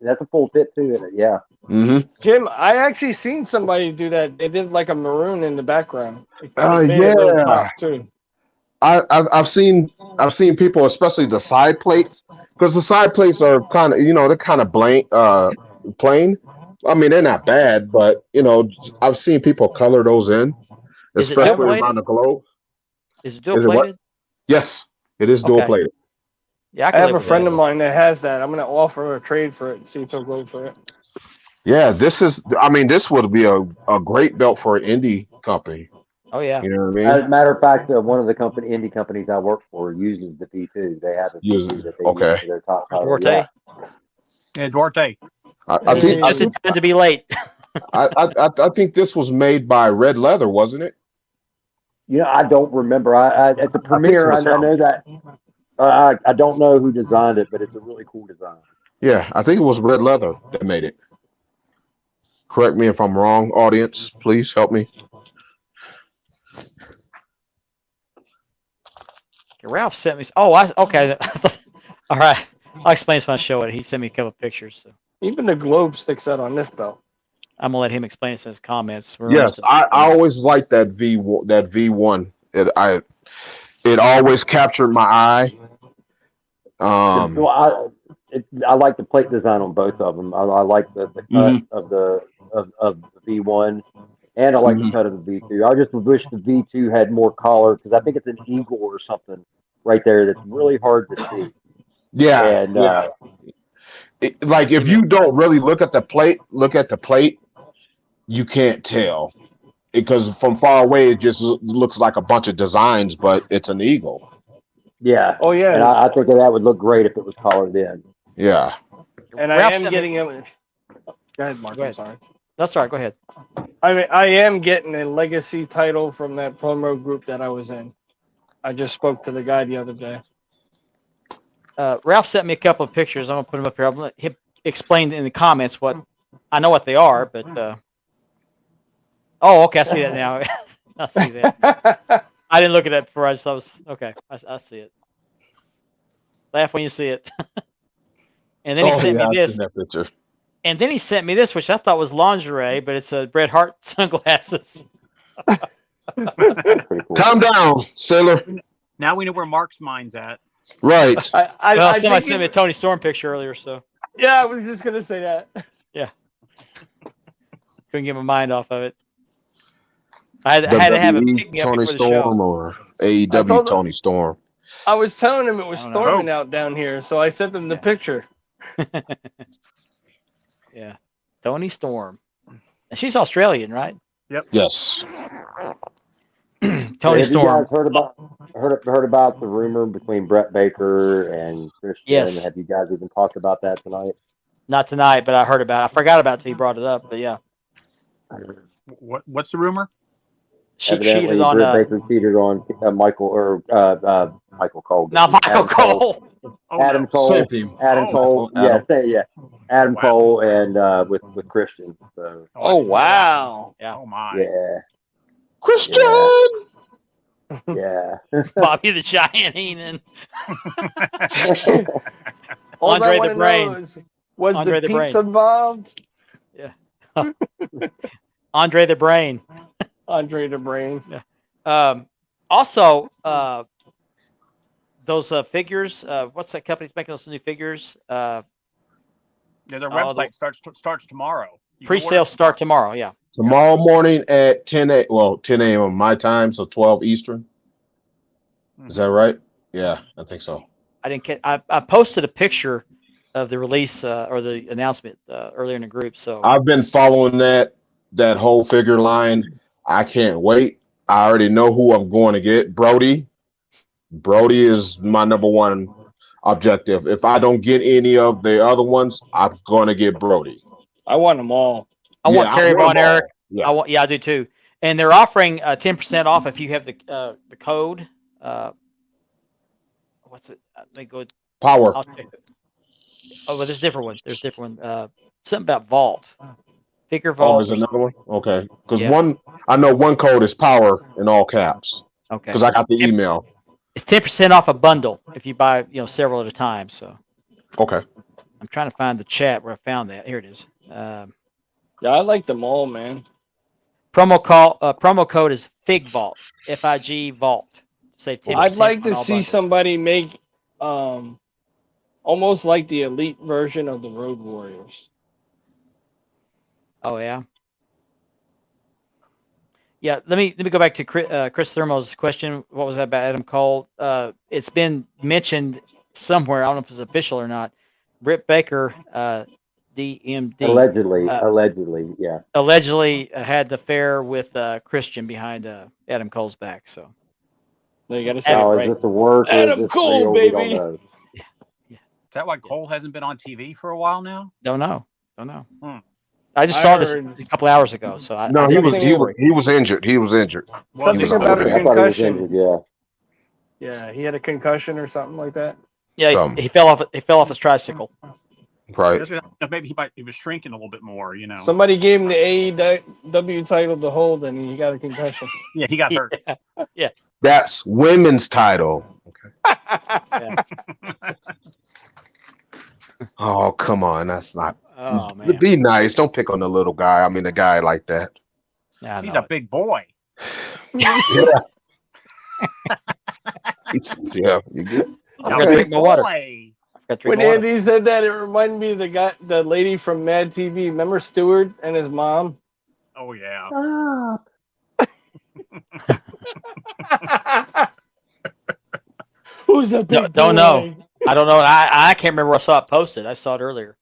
that's a full tip too in it. Yeah. Mm-hmm. Jim, I actually seen somebody do that. They did like a maroon in the background. It made a little Yeah. pop, too. I've seen people, especially the side plates, because the side plates are kind of, they're kind of plain. I mean, they're not bad, but I've seen people color those in, Is it especially double-plated? around the globe. Is it dual Is it what? plated? Yes, it is dual Okay. plated. Yeah, I I can have live a with friend that. of mine that has that. I'm gonna offer a trade for it and see if he'll go for it. Yeah, this would be a great belt for an indie company. Oh yeah. You know what I As mean? a matter of fact, one of the indie companies I work for uses the B2. They have a Uses B2 that they okay. use for their top title. Duarte. Yeah. Yeah, Duarte. I Is think it- Just in time to be late. I think this was made by Red Leather, wasn't it? I don't remember. I at the premiere, was I know that. I don't know who designed it, but it's a really cool design. Yeah, I think it was Red Leather that made it. Correct me if I'm wrong, audience. Please help me. Ralph sent me. Okay. All right. I'll explain this when I show it. He sent me a couple of pictures, so Even the globe sticks out on this belt. I'm gonna let him explain it in his comments. We're Yes, almost to the I 15. always liked that V1. It always captured my eye. Well, I like the plate design on both of them. I like the cut Mhm. of the V1, and I like the cut of the V2. I just wish the V2 had more color because I think it's an eagle or something right there that's really hard to see. Yeah, And yeah. Like if you don't really look at the plate, you can't tell because from far away it just looks like a bunch of designs, but it's an eagle. yeah, Oh yeah, and I think that would look great if it was colored in. Yeah. and Ralph I am sent me- getting a. Go ahead, Mark. Go ahead. I'm sorry. That's all right. Go ahead. I mean, I am getting a legacy title from that promo group that I was in. I just spoke to the guy the other day. Ralph sent me a couple of pictures. I'm gonna put them up here. I'm gonna let him explain in the comments what I know what they are, but oh, okay, I see that now. I see that. I didn't look at that before. I just thought it was okay. I see it. Laugh when you see it. And then he sent me I've this. seen that picture. And then he sent me this, which I thought was lingerie, but it's a Bret Hart sunglasses. That's pretty cool. Calm down, sailor. Now we know where Mark's mind's at. Right. Well, somebody think sent me a Tony Storm picture earlier, so Yeah, I was just gonna say that. couldn't get my mind off of it. I had to have it WWE pick me up Tony before the show. Storm or I AEW told him- Tony Storm. I was telling him it was I don't know. storming out down here, so I sent him the picture. Yeah, Tony Storm. And she's Australian, right? Yes. Tony Have you Storm. guys heard about the rumor between Brett Baker and Christian? Yes. Have you guys even talked about that tonight? Not tonight, but I heard about it. I forgot about it till you brought it up, but yeah. What's the rumor? She Evidently, cheated on Britt Baker cheated on Michael Cole. not Michael Adam Cole. Oh, Adam no. Cole. Same team. Adam Oh. Cole. Adam. Adam Wow. Cole and with Christian. So I Oh didn't know wow! Yeah. that. Oh my. yeah, Christian. yeah. Bobby the Giant Heenan. All Andre I the wanna Brain. know is, was Andre the the peeps involved? Andre the Brain. Andre the Brain. Also, those figures. What's that company's making those new figures? Yeah, their Oh, the- website starts tomorrow. You can Pre-sales order start tomorrow. Yeah. Tomorrow morning at 10 a.m. on my time, so 12 Eastern. Is that right? Yeah, I think so. I didn't get. I posted a picture of the release or the announcement earlier in the group. So I've been following that whole figure line. I can't wait. I already know who I'm going to get. Brody. Brody is my number one objective. If I don't get any of the other ones, I'm going to get Brody. I want them all. I want Yeah, Kerry want Von them all. Erich. Yeah. I do too. And they're offering 10% off if you have the code. What's it? Let me go. Power. I'll check it. Oh, but there's a different one. There's a different one. Something about Vault. Figure Oh, Vault. there's another one? Okay. Because Yeah. I know one code is power in all caps. Okay. Because I got the email. It's 10% off a bundle if you buy several at a time. So Okay. I'm trying to find the chat where I found that. Here it is. Yeah, I like them all, man. Promo code is Fig Vault. FIG Vault. Save 10%. I'd like on to all see bundles. somebody make almost like the elite version of the Road Warriors. Oh yeah. Yeah, let me go back to Chris Thermo's question. What was that about Adam Cole? It's been mentioned somewhere. I don't know if it's official or not. Britt Baker, DMD, Allegedly, yeah. allegedly had the affair with Christian behind Adam Cole's back. So They got to say it Now, right. is this a work? Or Adam is this Cole, real? We don't baby. know. Is that why Cole hasn't been on TV for a while now? don't know. I just I saw this heard- a couple hours ago. So No, he was Something- he was injured. He was injured. Well, Something was about out a there. I thought he was concussion. injured, yeah. Yeah, he had a concussion or something like that. Yeah, Some. he fell off. He fell off his tricycle. Right. maybe he was shrinking a little bit more. Somebody gave him the AEW title to hold, and he got a concussion. Yeah, he got hurt. That's women's title. Okay. Oh, come on. That's not. Oh man, Be nice. Don't pick on the little guy. I mean, the guy like that. yeah, I He's know a it. big boy. Yeah. Yeah. You good? I A forgot to Okay. drink my water. boy. I forgot to drink When my water. Andy said that, it reminded me of the lady from Mad TV. Remember Stewart and his mom? Oh yeah. Stop. Who's a big Don't know. boy? I don't know. I can't remember where I saw it posted. I saw it earlier.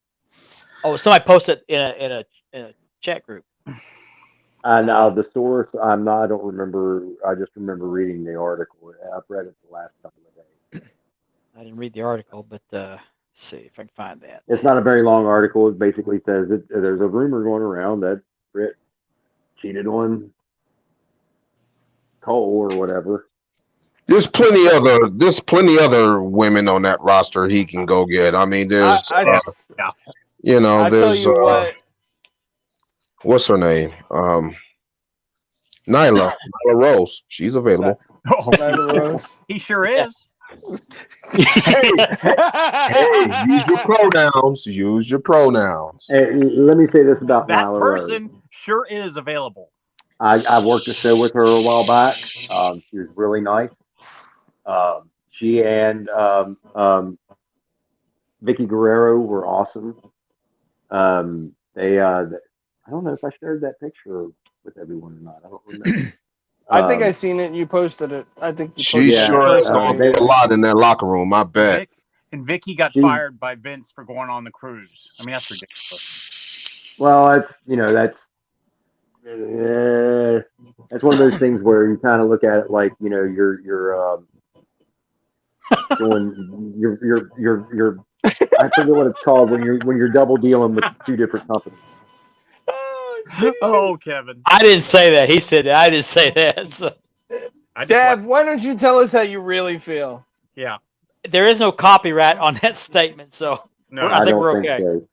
Oh, somebody posted in a chat group. Now the source, I'm not. I don't remember. I just remember reading the article. I've read it the last couple of days. I didn't read the article, but let's see if I can find that. It's not a very long article. It basically says that there's a rumor going around that Britt cheated on Cole or whatever. There's plenty other women on that roster he can go get. I mean, there's I tell there's you what. what's her name? Nyla Rose. She's available. Oh, Nyla Rose. he sure is. Hey, use your pronouns. Use your pronouns. Hey, let me say this about That Nyla Rose. person sure is available. I worked a show with her a while back. She was really nice. She and Vicky Guerrero were awesome. I don't know if I shared that picture with everyone or not. I don't remember. I think I seen it. You posted it. I think you She posted sure it. is going to do a lot in that locker room. I bet. And Vicky got She- fired by Vince for going on the cruise. I mean, that's ridiculous. Well, that's one of those things where you kind of look at it like you're going you're I forget what it's called when you're double dealing with two different companies. Oh, Kevin. I didn't say that. He said that. I didn't say that. So. I just Dad, like- why don't you tell us how you really feel? yeah. There is no copyright on that statement, so No, I I think don't we're think okay. so.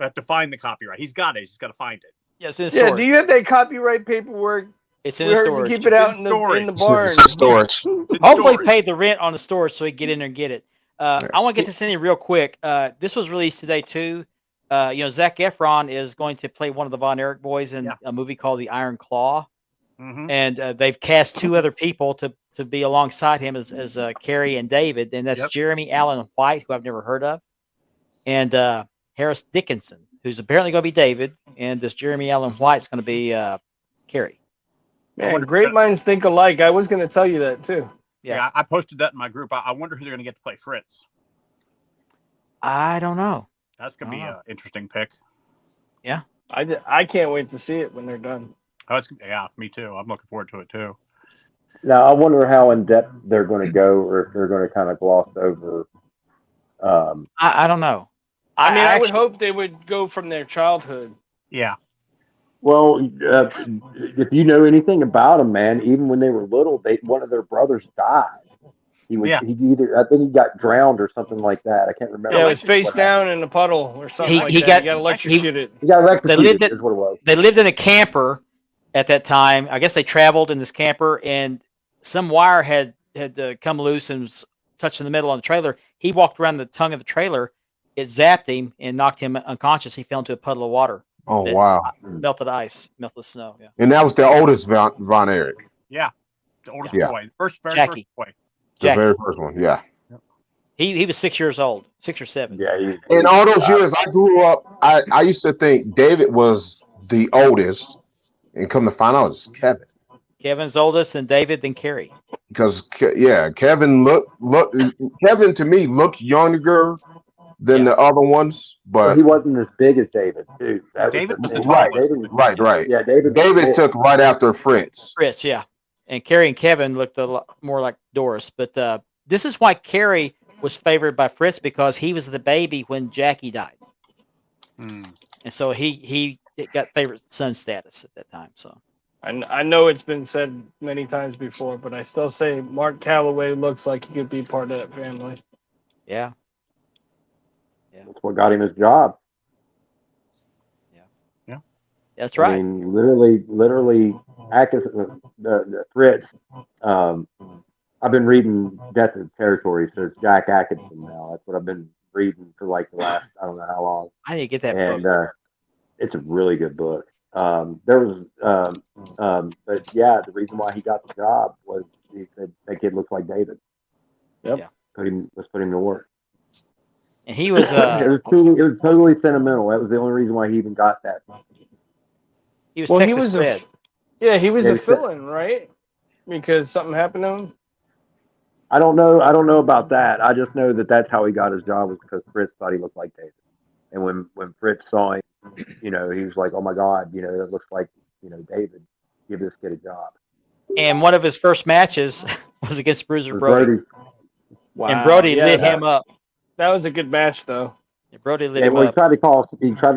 have to find the copyright. He's got it. He's just got to find it. yes, in Yeah, storage. do you have that copyright paperwork? It's in We the heard storage. you keep it out In in the storage. barn. Storage. Hopefully, Storage. paid the rent on the storage so he can get in there and get it. I want to get this in here real quick. This was released today too. Zac Efron is going to play one of the Von Erich boys in a movie called The Iron Claw, and they've cast two other people to be alongside him as Carrie and David, and that's Jeremy Allen White, who I've never heard of, and Harris Dickinson, who's apparently going to be David, and this Jeremy Allen White's going to be Carrie. Man, great minds think alike. I was going to tell you that too. Yeah, I posted that in my group. I wonder who they're going to get to play Fritz. I don't know. That's going to be an interesting pick. Yeah. I can't wait to see it when they're done. Oh, yeah, me too. I'm looking forward to it too. Now I wonder how in depth they're going to go, or if they're going to kind of gloss over. I don't know. I would hope they would go from their childhood. Yeah. Well, if you know anything about them, man, even when they were little, one of their brothers died. I think he got drowned or something like that. I can't remember. Yeah, it was face down in a puddle or something like that. He got electrocuted. He got electrocuted. Is what it was. They lived in a camper at that time. I guess they traveled in this camper, and some wire had come loose and was touched in the middle on the trailer. He walked around the tongue of the trailer. It zapped him and knocked him unconscious. He fell into a puddle of water. Oh, wow. Melted ice, melted snow. Yeah. And that was the oldest Von Erich. Yeah. The oldest Yeah. boy. Very Jackie. first boy. The Jackie. very first one, yeah. He was 6 years old, 6 or 7. Yeah. In all those years I grew up, I used to think David was the oldest, and come to find out it's Kevin. Kevin's oldest, then David, then Carrie. Because Kevin Kevin to me looked younger than the other ones, but he wasn't as big as David, too. David was the right, tallest. right. Yeah, David took right after Fritz. Fritz, yeah. And Carrie and Kevin looked a lot more like Doris. But this is why Carrie was favored by Fritz, because he was the baby when Jackie died. And so he got favorite son status at that time. So I know it's been said many times before, but I still say Mark Calloway looks like he could be part of that family. Yeah. That's what got him his job. Yeah. That's right. I mean, literally, Fritz. I've been reading Death of the Territory, so it's Jack Atkinson now. That's what I've been reading for like the last I don't know how long, I need to get that and book. it's a really good book. There was, but yeah, the reason why he got the job was he said that kid looks like David. Yep. Yeah. Let's put him to work. And he was it was totally sentimental. That was the only reason why he even got that. he was Well, he Texas was bred. he was Yeah, a he said- fill-in, right? Because something happened to him. I don't know about that. I just know that that's how he got his job was because Fritz thought he looked like David. And when Fritz saw him, he was like, "Oh my God, that looks like David. Give this kid a job." And one of his first matches was against Bruiser It was Brody. Wow. And Brody yeah, lit that, him up. That was a good match, though. Brody lit Yeah, him well, he up. tried to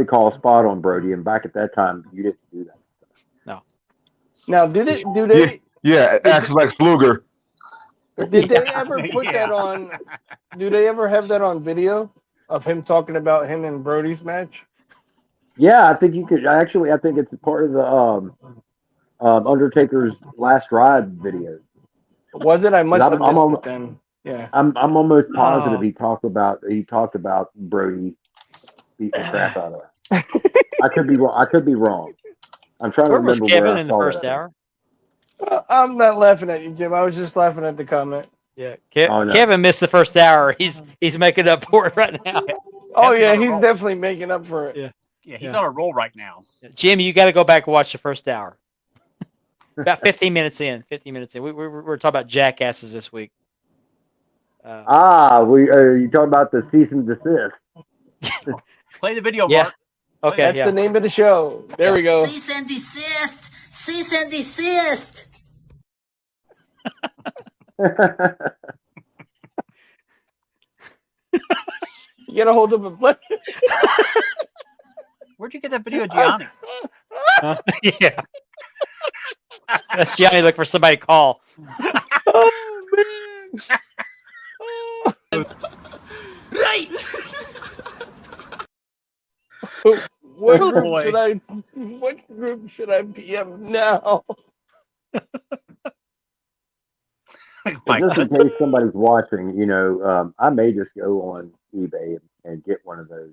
call a spot on Brody, and back at that time, you didn't do that. Now, do they Yeah, X Lex Luger. did they ever put that on? Do they ever have that on video of him talking about him and Brody's match? Yeah, I think you could. Actually, I think it's a part of the Undertaker's Last Ride video. Was it? I must have I'm missed on- it then. Yeah. I'm almost positive Oh. he talked about Brody beating the crap out of him. I could be wrong. I'm trying Where to was remember Kevin where I in the saw first that. hour? I'm not laughing at you, Jim. I was just laughing at the comment. Yeah, Oh, no. Kevin missed the first hour. He's making up for it right now. Oh Kevin's yeah, on a he's roll. definitely making up for it. Yeah. Yeah, he's Yeah. on a roll right now. Jimmy, you got to go back and watch the first hour. About 15 minutes in. 15 minutes in. We're talking about jackasses this week. You talking about the cease and desist? Play the video, Yeah. Mark. Okay, That's yeah. the name of the show. There we go. Cease and desist! Cease and desist! You gotta hold up a play. Where'd you get that video, Gianni? Yeah. That's Johnny looking for somebody to call. Oh man. Right! What Oh, group boy. should I PM now? My Just in case somebody's watching, I may just go on eBay and get one of those.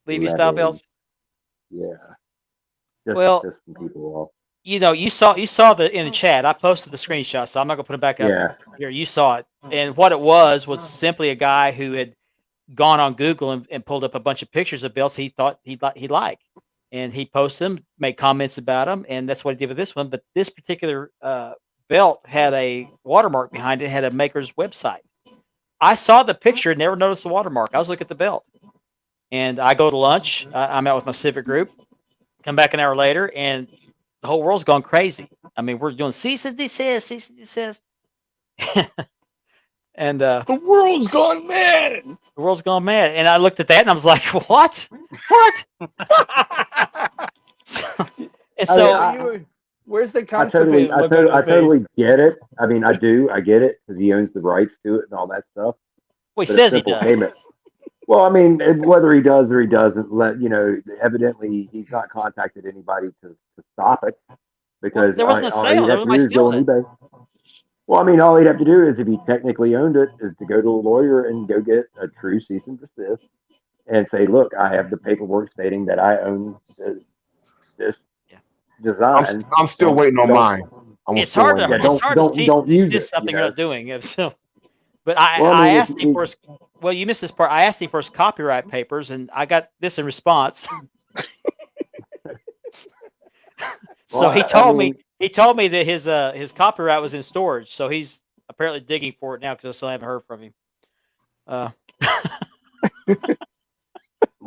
Levy style leather- bells. Yeah. Just Well- to piss some people off. You saw the in the chat. I posted the screenshot, so I'm not gonna put it back up Yeah. here. You saw it, and what it was simply a guy who had gone on Google and pulled up a bunch of pictures of belts he thought he'd like, and he posted them, made comments about them, and that's what he did with this one. But this particular belt had a watermark behind it, had a maker's website. I saw the picture and never noticed the watermark. I was looking at the belt, and I go to lunch. I'm out with my civic group. Come back an hour later, and the whole world's gone crazy. I mean, we're doing cease and desist, cease and desist. And The world's gone mad. the world's gone mad. And I looked at that and I was like, what? What? Where's the I constipated look on your totally face? get it. I mean, I get it because he owns the rights to it and all that stuff. Well, he But a says he simple does. payment. Well, I mean, whether he does or he doesn't, evidently he's not contacted anybody to stop it because there wasn't a all sale. he'd There have was to do is go on stealing eBay. Well, I mean, all he'd have to do is, if he technically owned it, is to go to a lawyer and go get a true cease and desist and say, "Look, I have the paperwork stating that I own this Yeah. design." I'm still waiting on mine. It's hard to Yeah, it's hard to cease and use desist it, something you you're know. not doing. So, but I Well, I mean, asked him for his. Well, you missed this part. I asked him for his copyright papers, and I got this in response. So Well, he I told mean- me that his copyright was in storage. So he's apparently digging for it now because I still haven't heard from him. Well,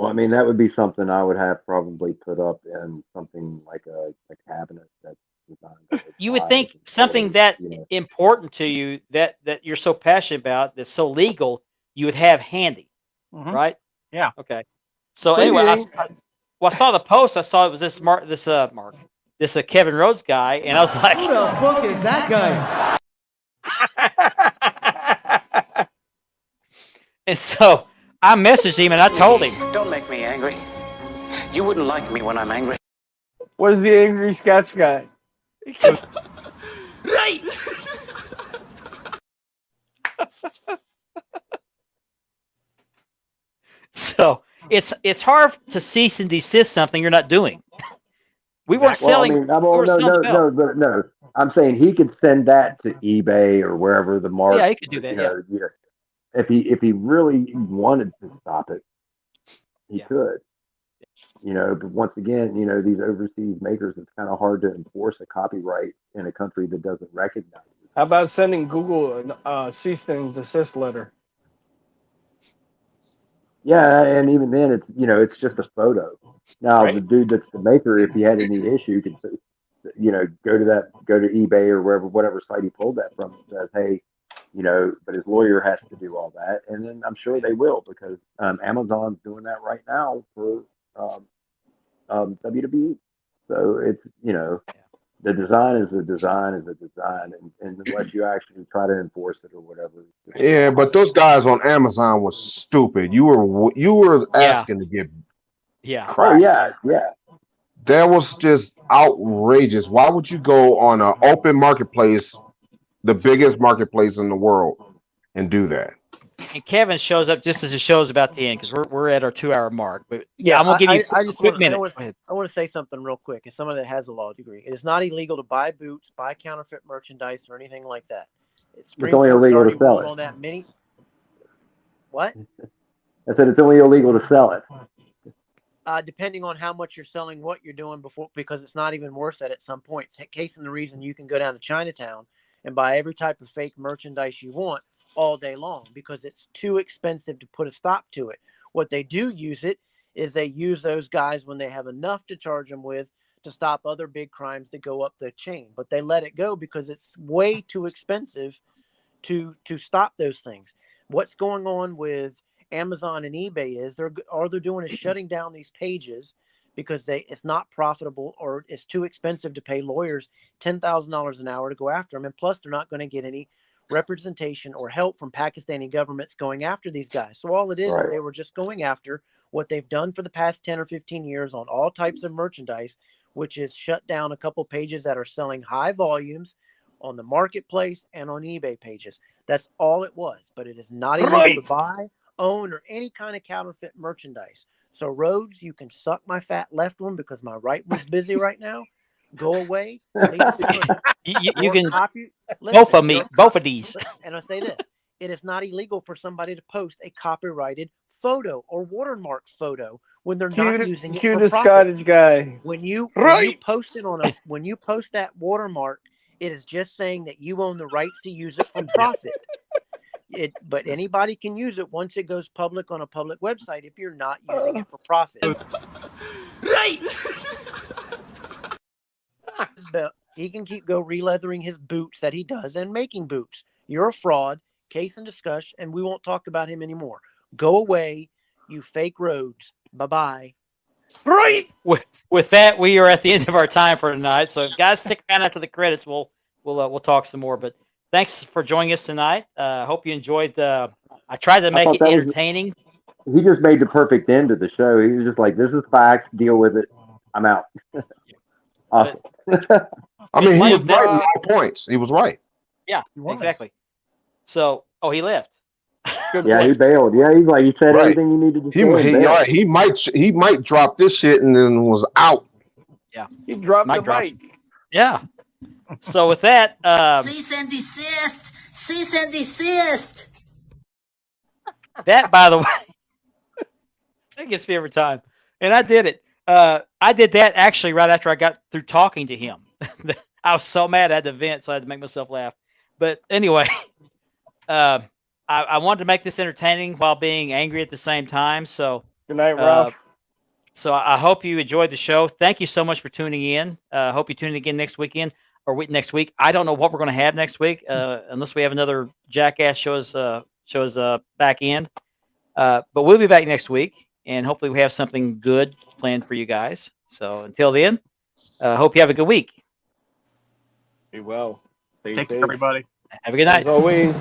I mean, that would be something I would have probably put up in something like a cabinet that's designed. for You would files think and something storage, that important to you that you're so passionate about, that's so legal, you would have handy, Mhm. right? Yeah. Okay. So Maybe anyway, they- I saw the post. I saw it was this Kevin Rhodes guy, and I was like, Who the fuck is that guy? and so I messaged him and I told him, Don't make me angry. You wouldn't like me when I'm angry. Where's the angry Scotch guy? Right! So it's hard to cease and desist something you're not doing. We weren't Well, selling. I mean, we were selling the belt. no. I'm saying he could send that to eBay or wherever the mark. Yeah, he could do that. Yeah. You know, if he really wanted to stop it, he could. But once again, these overseas makers, it's kind of hard to enforce a copyright in a country that doesn't recognize it. How about sending Google a cease and desist letter? Yeah, and even then, it's just a photo. Now, Right. the dude that's the maker, if he had any issue, could go to eBay or whatever site he pulled that from, and says, hey, but his lawyer has to do all that, and then I'm sure they will, because Amazon's doing that right now for WWE. So it's the design is a design, and unless you actually try to enforce it or whatever. Yeah, but those guys on Amazon was stupid. You were asking to get Yeah. Oh yeah. that was just outrageous. Why would you go on an open marketplace, the biggest marketplace in the world, and do that? And Kevin shows up just as the show's about to end because we're at our 2-hour mark. But Yeah, I'm gonna give you I a just quick want, minute. I Go want, ahead. I want to say something real quick. As someone that has a law degree, it is not illegal to buy boots, buy counterfeit merchandise, or anything like that. It's only illegal to already sell ruled it. on that. What? I said it's only illegal to sell it. Depending on how much you're selling, what you're doing because it's not even worth it at some point. Case in the reason, you can go down to Chinatown and buy every type of fake merchandise you want all day long because it's too expensive to put a stop to it. What they do use it is they use those guys when they have enough to charge them with to stop other big crimes that go up the chain. But they let it go because it's way too expensive to stop those things. What's going on with Amazon and eBay is they're doing is shutting down these pages because it's not profitable or it's too expensive to pay lawyers $10,000 an hour to go after them. And plus they're not going to get any representation or help from Pakistani governments going after these guys. So all it is they were just going after what they've done for the past 10 or 15 years on all types of merchandise, which is shut down a couple pages that are selling high volumes on the marketplace and on eBay pages. That's all it was, but it is not illegal to buy, own, or any kind of counterfeit merchandise. So Rhodes, you can suck my fat left one because my right one's busy right now. Go away. Leave us alone. You can Listen, both of these. And I say this: it is not illegal for somebody to post a copyrighted photo or watermark photo when they're not using it for the profit. Scottish guy. When you post it when you post that watermark, it is just saying that you own the rights to use it for profit. But anybody can use it once it goes public on a public website if you're not using it for profit. Right. He can keep re-leathering his boots that he does and making boots. You're a fraud, case and discuss, and we won't talk about him anymore. Go away, you fake Rhodes. Bye-bye. Right. With that, we are at the end of our time for tonight. So, guys, stick around after the credits. We'll talk some more. But thanks for joining us tonight. Hope you enjoyed the. I tried to make it entertaining. He just made the perfect end of the show. He was just like, "This is facts. Deal with it. I'm out." Awesome. I mean, he was right in all points. He was right. Yeah, exactly. So, he left. Yeah, he bailed. Yeah, he said everything you needed to say. He might drop this shit and then was out. Yeah, he dropped the mic. Yeah. So with that, cease and desist. Cease and desist. That, by the way, that gets me every time, and I did it. I did that actually right after I got through talking to him. I was so mad I had to vent, so I had to make myself laugh. But anyway, I wanted to make this entertaining while being angry at the same time. So good night, Ralph. So I hope you enjoyed the show. Thank you so much for tuning in. Hope you tune in again next weekend or next week. I don't know what we're going to have next week unless we have another jackass show us back end. But we'll be back next week, and hopefully we have something good planned for you guys. So until then, hope you have a good week. Be well. Take care, everybody. Have a good night. As always.